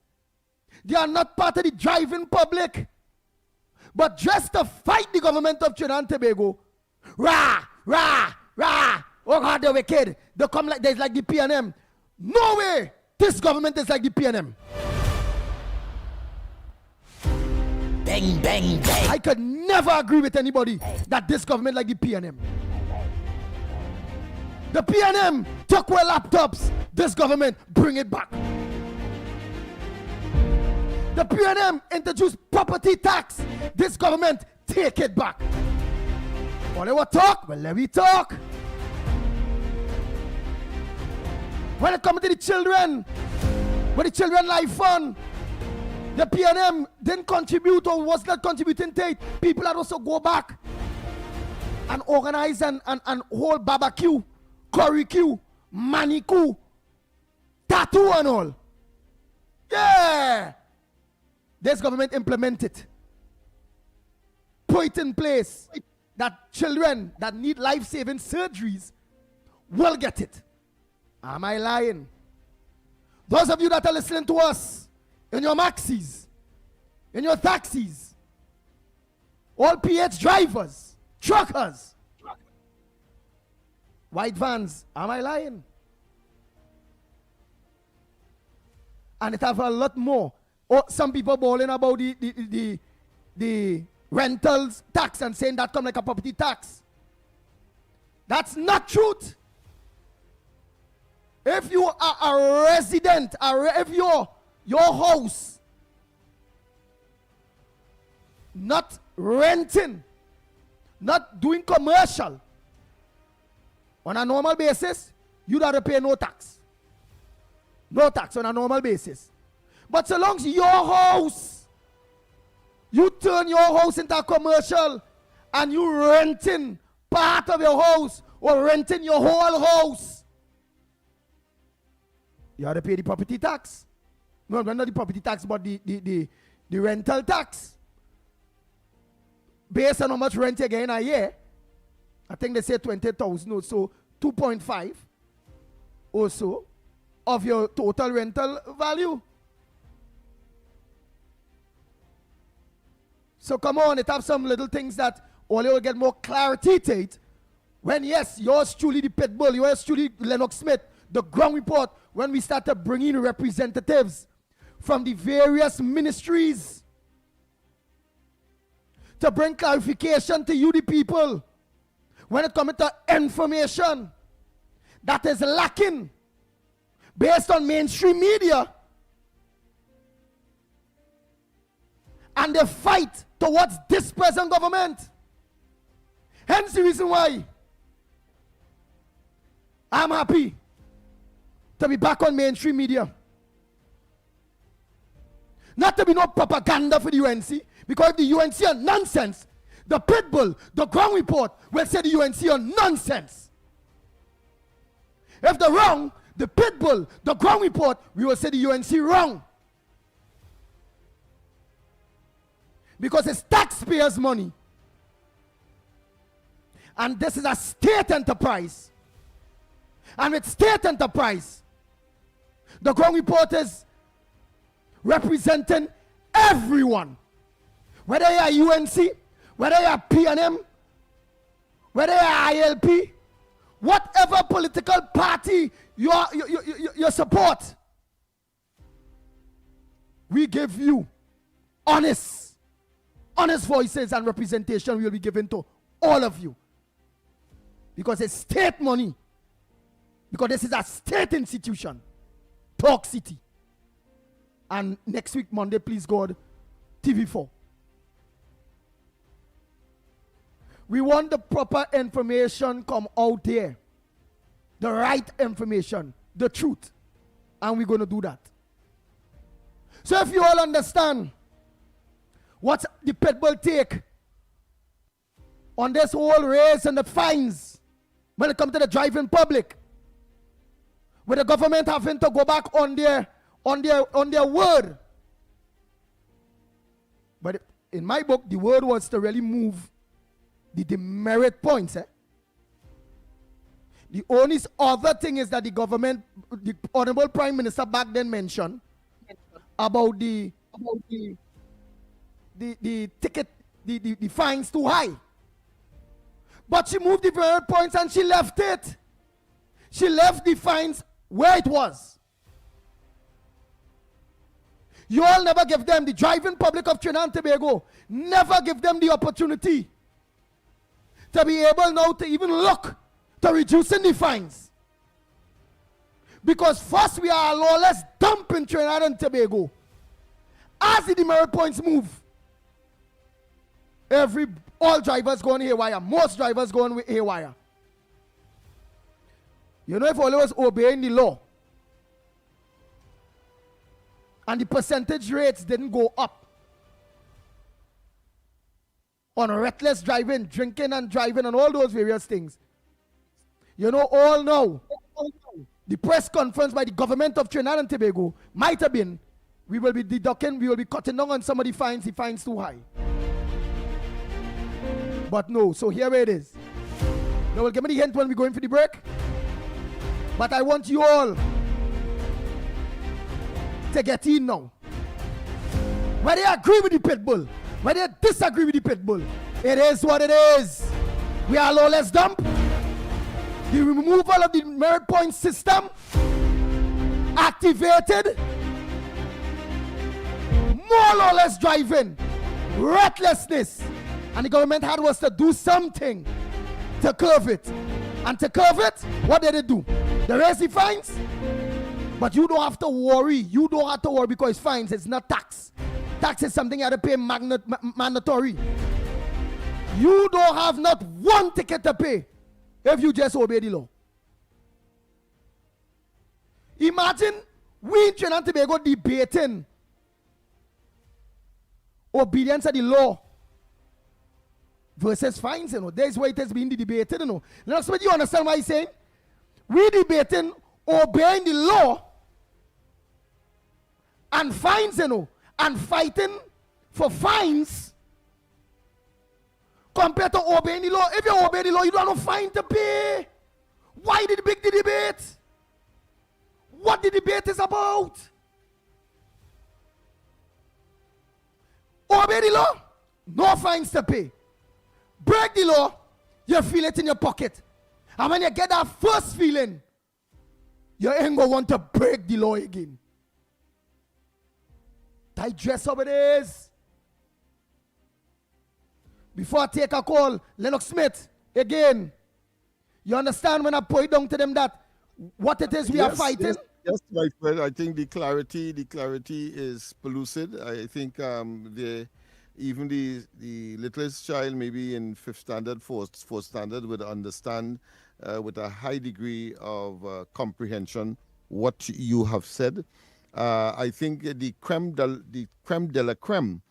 They are not part of the driving public. But just to fight the government of Trinidad and Tobago, rah, rah, rah, oh God, they're wicked. They come like there's like the P&M. No way! This government is like the P&M. Bang, bang, bang. I could never agree with anybody that this government like the P&M. The P&M took away laptops. This government bring it back. The P&M introduced property tax. This government take it back. All they will talk, well, let me talk. When it comes to the children, with the children life fund, the P&M didn't contribute or was not contributing to it. People had also go back and organize and hold barbecue, curry-cue, manicure, tattoo and all. Yeah! This government implemented, put it in place that children that need life-saving surgeries will get it. Am I lying? Those of you that are listening to us in your maxis, in your taxis, all PH drivers, truckers, white vans, am I lying? And it have a lot more. Or some people bawling about the rentals tax and saying that come like a property tax. That's not truth. If you are a resident, if your house not renting, not doing commercial on a normal basis, you don't have to pay no tax. No tax on a normal basis. But so long as your house, you turn your house into a commercial and you renting part of your house or renting your whole house, you have to pay the property tax. No, not the property tax, but the rental tax. Based on how much rent you get in a year, I think they say 20,000 or so, 2.5. also of your total rental value. So come on, it have some little things that only will get more clarity to it. When yes, yours truly the Pitbull, yours truly Lennox Smith, the ground report, when we started bringing representatives from the various ministries to bring clarification to you, the people, when it comes to information that is lacking based on mainstream media, and they fight towards this present government. Hence the reason why I'm happy to be back on mainstream media. Not to be no propaganda for the UNC, because if the UNC are nonsense, the Pitbull, the ground report will say the UNC are nonsense. If they're wrong, the Pitbull, the ground report, we will say the UNC wrong. Because it's taxpayers' money. And this is a state enterprise. And with state enterprise, the ground report is representing everyone. Whether you are UNC, whether you are PNM, whether you are ILP, whatever political party you support, we give you honest voices and representation will be given to all of you. Because it's state money. Because this is a state institution. Talk City. And next week, Monday, please God, TV4. We want the proper information come out there. The right information. The truth. And we're going to do that. So if you all understand what the Pitbull take on this whole race and the fines when it comes to the driving public, with the government having to go back on their word. But in my book, the word was to really move the demerit points. The only other thing is that the government, the Honorable Prime Minister back then mentioned about the ticket, the fines too high. But she moved the demerit points and she left it. She left the fines where it was. You all never give them, the driving public of Trinidad and Tobago, never give them the opportunity to be able now to even look to reducing the fines. Because first we are a lawless dump in Trinidad and Tobago. As the demerit points move, all drivers go on haywire. Most drivers go on haywire. You know, if all was obeying the law and the percentage rates didn't go up on reckless driving, drinking and driving and all those various things. You know, all now, the press conference by the government of Trinidad and Tobago might have been, we will be deducting, we will be cutting down on some of the fines too high. But no, so here it is. They will give me the hint when we go in for the break. But I want you all to get in now. Whether you agree with the Pitbull, whether you disagree with the Pitbull, it is what it is. We are lawless dump. The removal of the merit point system activated. More lawless driving, recklessness. And the government had was to do something to curb it. And to curb it, what did they do? They raised the fines. But you don't have to worry. You don't have to worry because fines, it's not tax. Tax is something you have to pay mandatory. You don't have not one ticket to pay if you just obey the law. Imagine we in Trinidad and Tobago debating obedience of the law versus fines, you know. That's why it has been debated, you know. Now, so you understand what I'm saying? We debating obeying the law and fines, you know, and fighting for fines compared to obeying the law. If you obey the law, you don't have no fine to pay. Why did the big debate? what the debate is about. Obey the law, no fines to pay. Break the law, you feel it in your pocket. And when you get that first feeling, you ain't gonna want to break the law again. Digest how it is. Before I take a call, Lennox Smith, again, you understand when I point down to them that what it is we are fighting? Yes, my friend. I think the clarity is pellucid. I think even the littlest child, maybe in fifth standard, fourth standard, would understand with a high degree of comprehension what you have said. I think the creme de la creme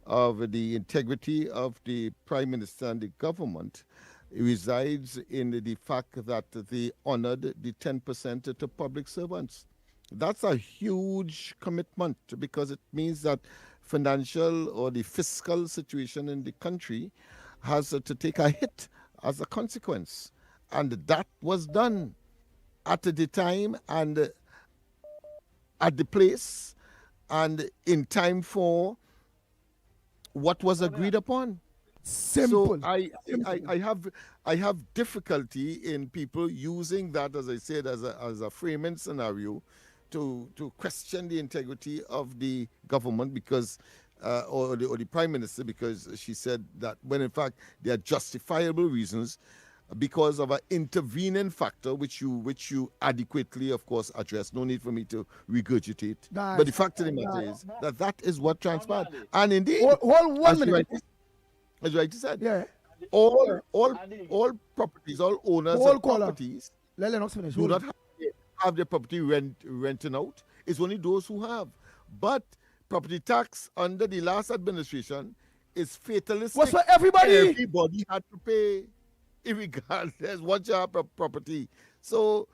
of the integrity of the Prime Minister and the government resides in the fact that they honored the 10% to public servants. That's a huge commitment because it means that financial or the fiscal situation in the country has to take a hit as a consequence. And that was done at the time and at the place and in time for what was agreed upon. Simple. So I have difficulty in people using that, as I said, as a framing scenario to question the integrity of the government because or the Prime Minister, because she said that when in fact there are justifiable reasons because of an intervening factor which you adequately, of course, address. No need for me to regurgitate. Nice. But the fact of the matter is that is what transpired. And indeed, hold 1 minute. As you rightly said, yeah. all properties, all owners of properties Let Lennox finish. do not have their property renting out. It's only those who have. But property tax under the last administration is fatalistic. What's for everybody? Everybody had to pay, regardless what your property. So,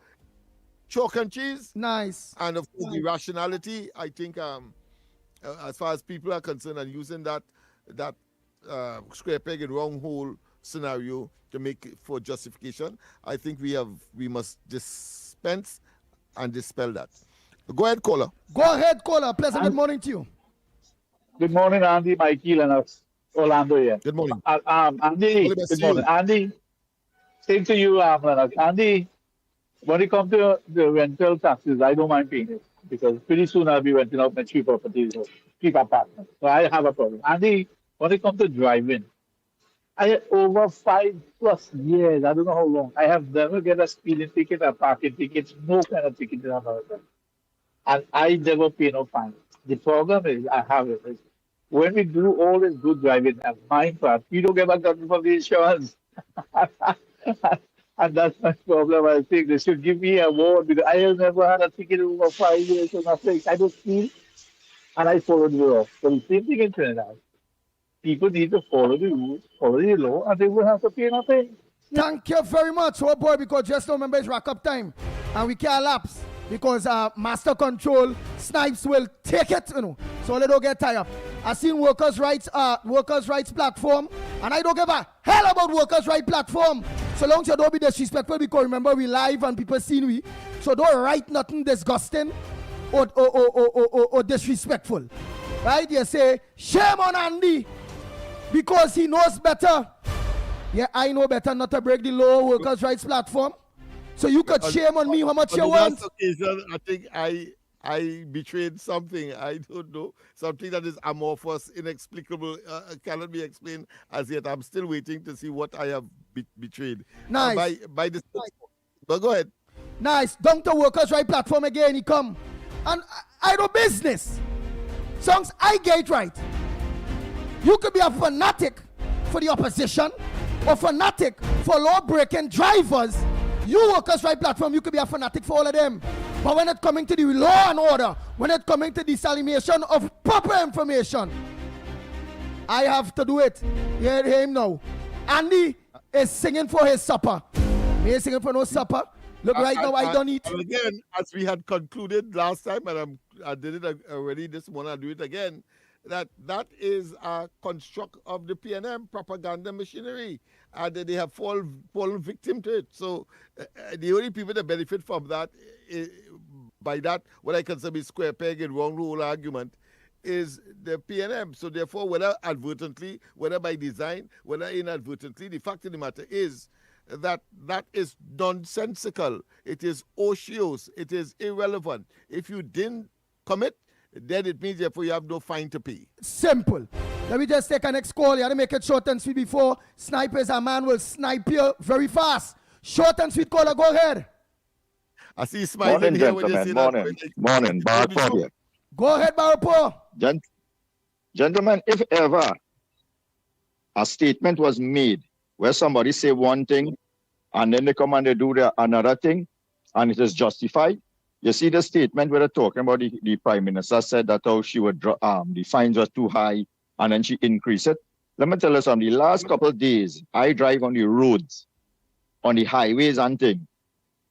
chalk and cheese. Nice. And of course, the rationality. I think, as far as people are concerned, and using that square peg and round hole scenario to make it for justification, I think we must dispense and dispel that. Go ahead, caller. Go ahead, caller. Pleasant good morning to you. Good morning, Andy, Mikey, Lennox, Orlando here. Good morning. Andy, good morning. Andy, same to you, Lennox. Andy, when it comes to the rental taxes, I don't mind paying it because pretty soon I'll be renting out my cheap properties or cheap apartments. So I have a problem. Andy, when it comes to driving, I had over 5+ years, I don't know how long, I have never get a speeding ticket, a parking ticket, no kind of ticket in America. And I never pay no fine. The problem is, I have it. Is when we do all this good driving and mine part, we don't get back nothing from the insurance. And that's my problem. I think they should give me a award because I have never had a ticket in over 5 years or nothing. I don't feel, and I follow the law. So the same thing in Trinidad. People need to follow the rules, follow the law, and they will have to pay nothing. Thank you very much, oh boy, because just remember it's rack up time and we can't lapse because master control snipes will take it, so they don't get tired. I seen workers' rights platform, and I don't give a hell about workers' rights platform. So long as you don't be disrespectful, because remember we live and people seen we. So don't write nothing disgusting or disrespectful. Right? You say, shame on Andy because he knows better. Yeah, I know better not to break the law workers' rights platform. So you could shame on me how much you want. On occasion, I think I betrayed something. I don't know. Something that is amorphous, inexplicable, cannot be explained as yet. I'm still waiting to see what I have betrayed. Nice. By this. But go ahead. Nice. Down to workers' right platform again, he come. And I do business. Songs I get it right. You could be a fanatic for the opposition or fanatic for law-breaking drivers. You workers' right platform, you could be a fanatic for all of them. But when it's coming to the law and order, when it's coming to dissemination of proper information, I have to do it. You hear him now. Andy is singing for his supper. Me is singing for no supper. Look, right now I don't eat. And again, as we had concluded last time, and I did it already this morning, I'll do it again, that is a construct of the PNM propaganda machinery. And they have fallen victim to it. So the only people that benefit from that by that, what I consider be square peg and round hole argument, is the PNM. So therefore, whether advertently, whether by design, whether inadvertently, the fact of the matter is that that is nonsensical. It is ocious. It is irrelevant. If you didn't commit, then it means therefore you have no fine to pay. Simple. Let me just take a next call. You have to make it short and sweet before snipers and man will snipe you very fast. Short and sweet caller, go ahead. I see you smiling here when you see morning, that. Morning, Barpo here. Go ahead, Barpo. Gentlemen, if ever a statement was made where somebody say one thing and then they come and they do another thing and it is justified, you see the statement where they're talking about the Prime Minister said that how she would the fines were too high and then she increased it. Let me tell you something. The last couple of days, I drive on the roads, on the highways and things,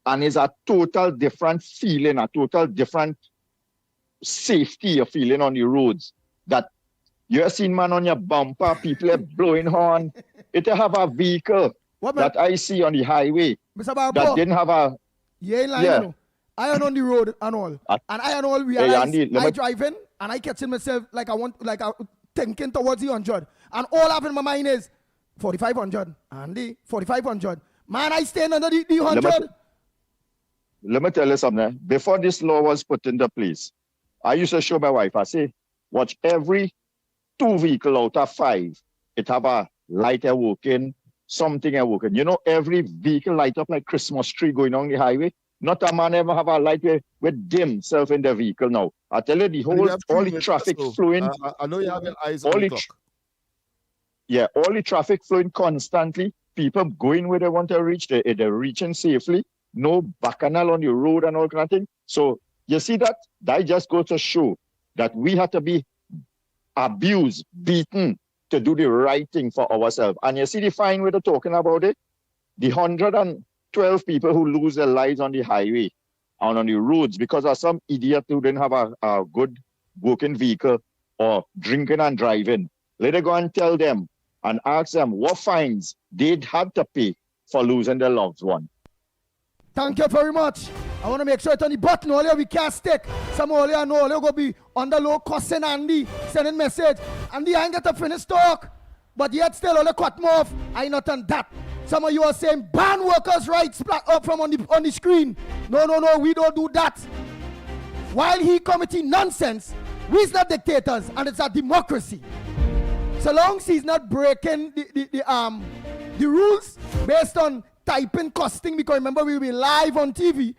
and it's a total different feeling, a total different safety feeling on the roads. That you have seen man on your bumper, people are blowing horn. It have a vehicle that I see on the highway that didn't have a... Yeah. I am on the road and all. And I and all realize I driving and I catching myself like I thinking towards the 100. And all I have in my mind is 4,500. Andy, 4,500. Man, I stand under the 100. Let me tell you something. Before this law was put into place, I used to show my wife, I say, watch every 2 vehicle out of 5, it have a light working, something working. You know, every vehicle light up like Christmas tree going on the highway. Not a man ever have a light with dim self in the vehicle now. I tell you, all the traffic flowing. I know you have your eyes on the clock. All the traffic flowing constantly. People going where they want to reach, they're reaching safely. No bacchanal on the road and all kind of thing. So you see that just goes to show that we have to be abused, beaten to do the right thing for ourselves. And you see the fine where they're talking about it, the 112 people who lose their lives on the highway and on the roads because of some idiot who didn't have a good working vehicle or drinking and driving. Let us go and tell them and ask them what fines they'd had to pay for losing their loved one. Thank you very much. I want to make sure it's on the button. All we can't stick. Some all you know, they'll go be on the low cussing Andy, sending message. Andy, I ain't got to finish talk. But yet still all the cut me off. I not on that. Some of you are saying ban workers' rights up from on the screen. No, we don't do that. While he committing nonsense, we're not dictators and it's a democracy. So long as he's not breaking the rules based on typing costing, because remember we'll be live on TV,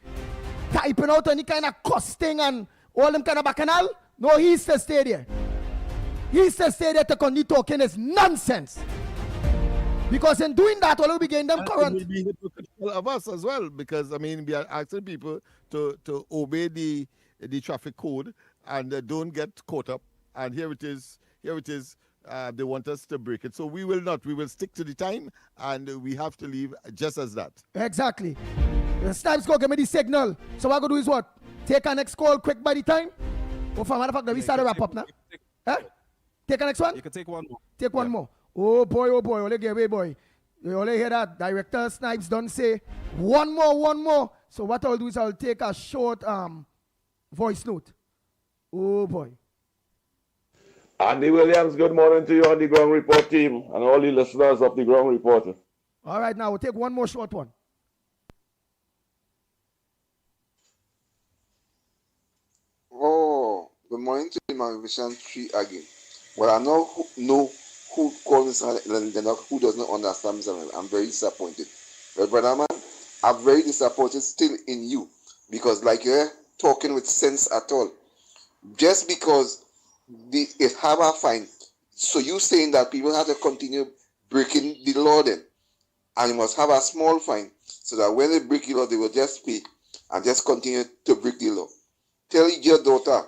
typing out any kind of costing and all them kind of bacchanal. No, he's to stay there. He's to stay there to continue talking is nonsense. Because in doing that, all will be getting them current. It will be hypocritical of us as well, because I mean we are asking people to obey the traffic code and don't get caught up. And here it is. They want us to break it. So we will not. We will stick to the time and we have to leave just as that. Exactly. The Snipes go give me the signal. So what I'm going to do is what? Take a next call quick by the time? Or for matter of fact, we start to wrap up now. Take a next one? You can take one more. Take one more. Oh boy, only give away, boy. You only hear that. Director Snipes don't say one more. So what I'll do is I'll take a short voice note. Oh boy. Andy Williams, good morning to you on the Ground Report team and all the listeners of the Ground Reporter. All right, now we'll take one more short one. Oh, good morning to the Magnificent 3 again. Well, I know who calls Lennox, who does not understand me. I'm very disappointed. But brother man, I'm very disappointed still in you because like you're talking with sense at all. Just because it have a fine, so you saying that people have to continue breaking the law then, and you must have a small fine so that when they break the law, they will just pay and just continue to break the law. Tell your daughter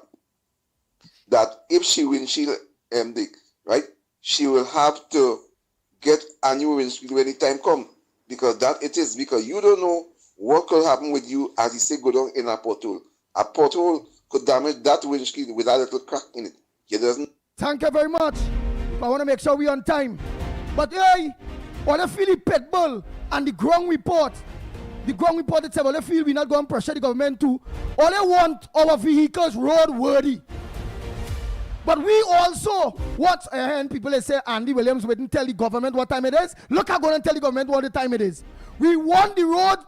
that if she windshield MD, right, she will have to get annual windshield when the time comes, because that it is, because you don't know what could happen with you as you say go down in a pothole. A pothole could damage that windshield with a little crack in it. It doesn't. Thank you very much. I want to make sure we're on time. But hey, on a Philly Pitbull and the Ground Report, the ground reported said, well, they feel we're not going to pressure the government too. All they want our vehicles roadworthy. But we also watch and people they say Andy Williams wouldn't tell the government what time it is. Look, I'm going to tell the government what the time it is. We want the road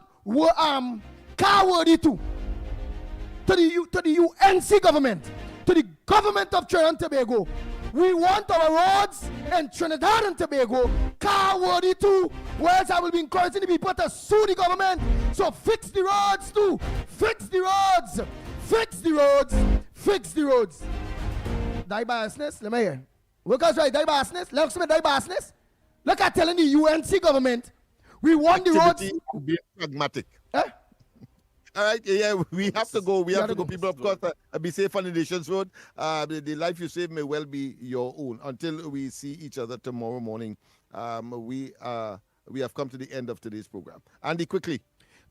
car worthy too. To the UNC government, to the government of Trinidad and Tobago. We want our roads in Trinidad and Tobago car worthy too. Whereas I will be encouraging the people to sue the government. So fix the roads too. Fix the roads. Fix the roads. Fix the roads. Die biasness, let me hear. Workers right, die biasness. Let's me die biasness. Look at telling the UNC government, we want the roads. Be pragmatic. Eh? All right, yeah, we have to go. We have to go. People, of course, be safe on the nation's road. The life you save may well be your own. Until we see each other tomorrow morning, we have come to the end of today's program. Andy, quickly.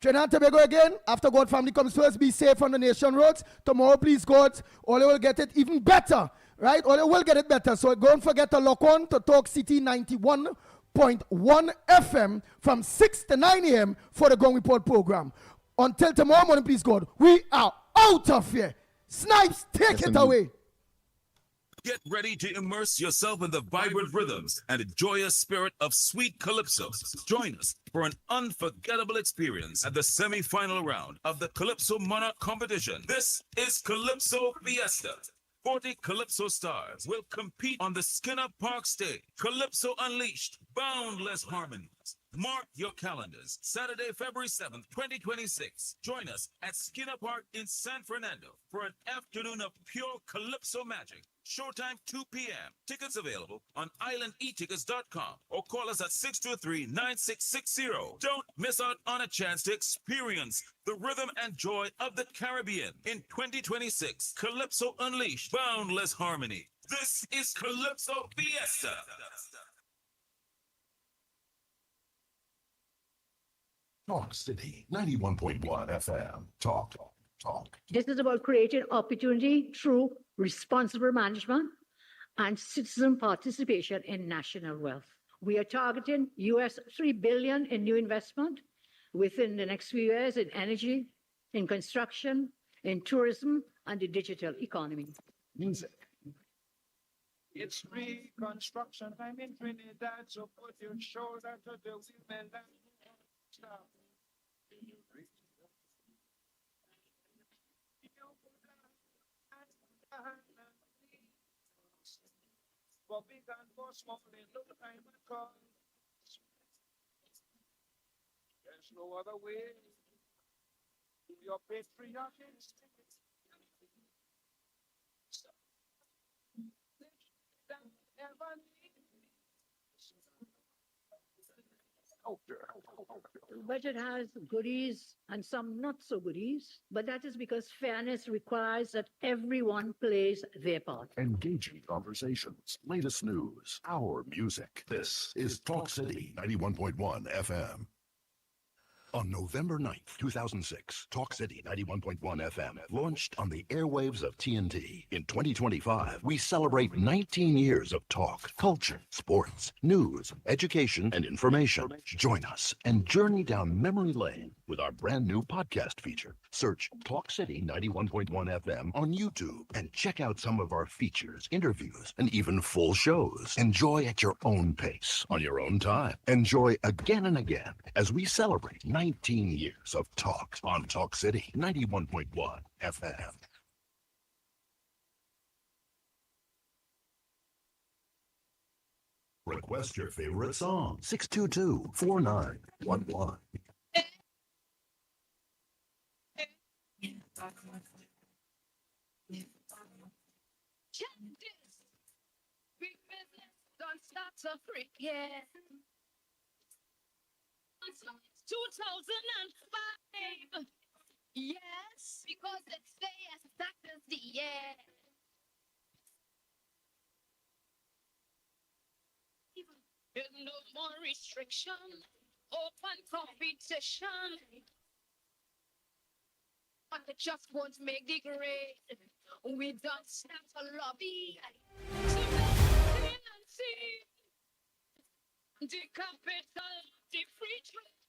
Trinidad and Tobago again. After God family comes first, be safe on the nation roads. Tomorrow, please God, all will get it even better. Right? Or they will get it better. So don't forget to lock on to Talk City 91.1 FM from 6 to 9 a.m. for the Gong Report program. Until tomorrow morning, please God, we are out of here. Snipes, take it away. Get ready to immerse yourself in the vibrant rhythms and the joyous spirit of sweet calypso. Join us for an unforgettable experience at the semi-final round of the Calypso Monarch competition. This is Calypso Fiesta. 40 Calypso stars will compete on the Skinner Park stage. Calypso Unleashed, boundless harmonies. Mark your calendars. Saturday, February 7th, 2026. Join us at Skinner Park in San Fernando for an afternoon of pure Calypso magic. Showtime 2 p.m. Tickets available on islandetickets.com or call us at 623-9660. Don't miss out on a chance to experience the rhythm and joy of the Caribbean in 2026. Calypso Unleashed, boundless harmony. This is Calypso Fiesta. Talk City 91.1 FM. Talk. This is about creating opportunity through responsible management and citizen participation in national wealth. We are targeting US $3 billion in new investment within the next few years in energy, in construction, in tourism, and the digital economy. Music. It's reconstruction time in Trinidad, so put your shoulder to the women and stop. But we can go smuggling, no time at all. There's no other way. Your patriotic. The budget has goodies and some not so goodies, but that is because fairness requires that everyone plays their part. Engaging conversations. Latest news. Our music. This is Talk City 91.1 FM. On November 9th, 2006, Talk City 91.1 FM launched on the airwaves of TNT. In 2025, we celebrate 19 years of talk, culture, sports, news, education, and information. Join us and journey down memory lane with our brand new podcast feature. Search Talk City 91.1 FM on YouTube and check out some of our features, interviews, and even full shows. Enjoy at your own pace, on your own time. Enjoy again and again as we celebrate 19 years of talk on Talk City 91.1 FM. Request your favorite song. 622-4911. Big business don't stop so free, yeah. 2005. Yes, because it's the factors, yeah. No more restriction, open competition. But it just won't make the grade. We don't stand for lobby. The capital, the free trade.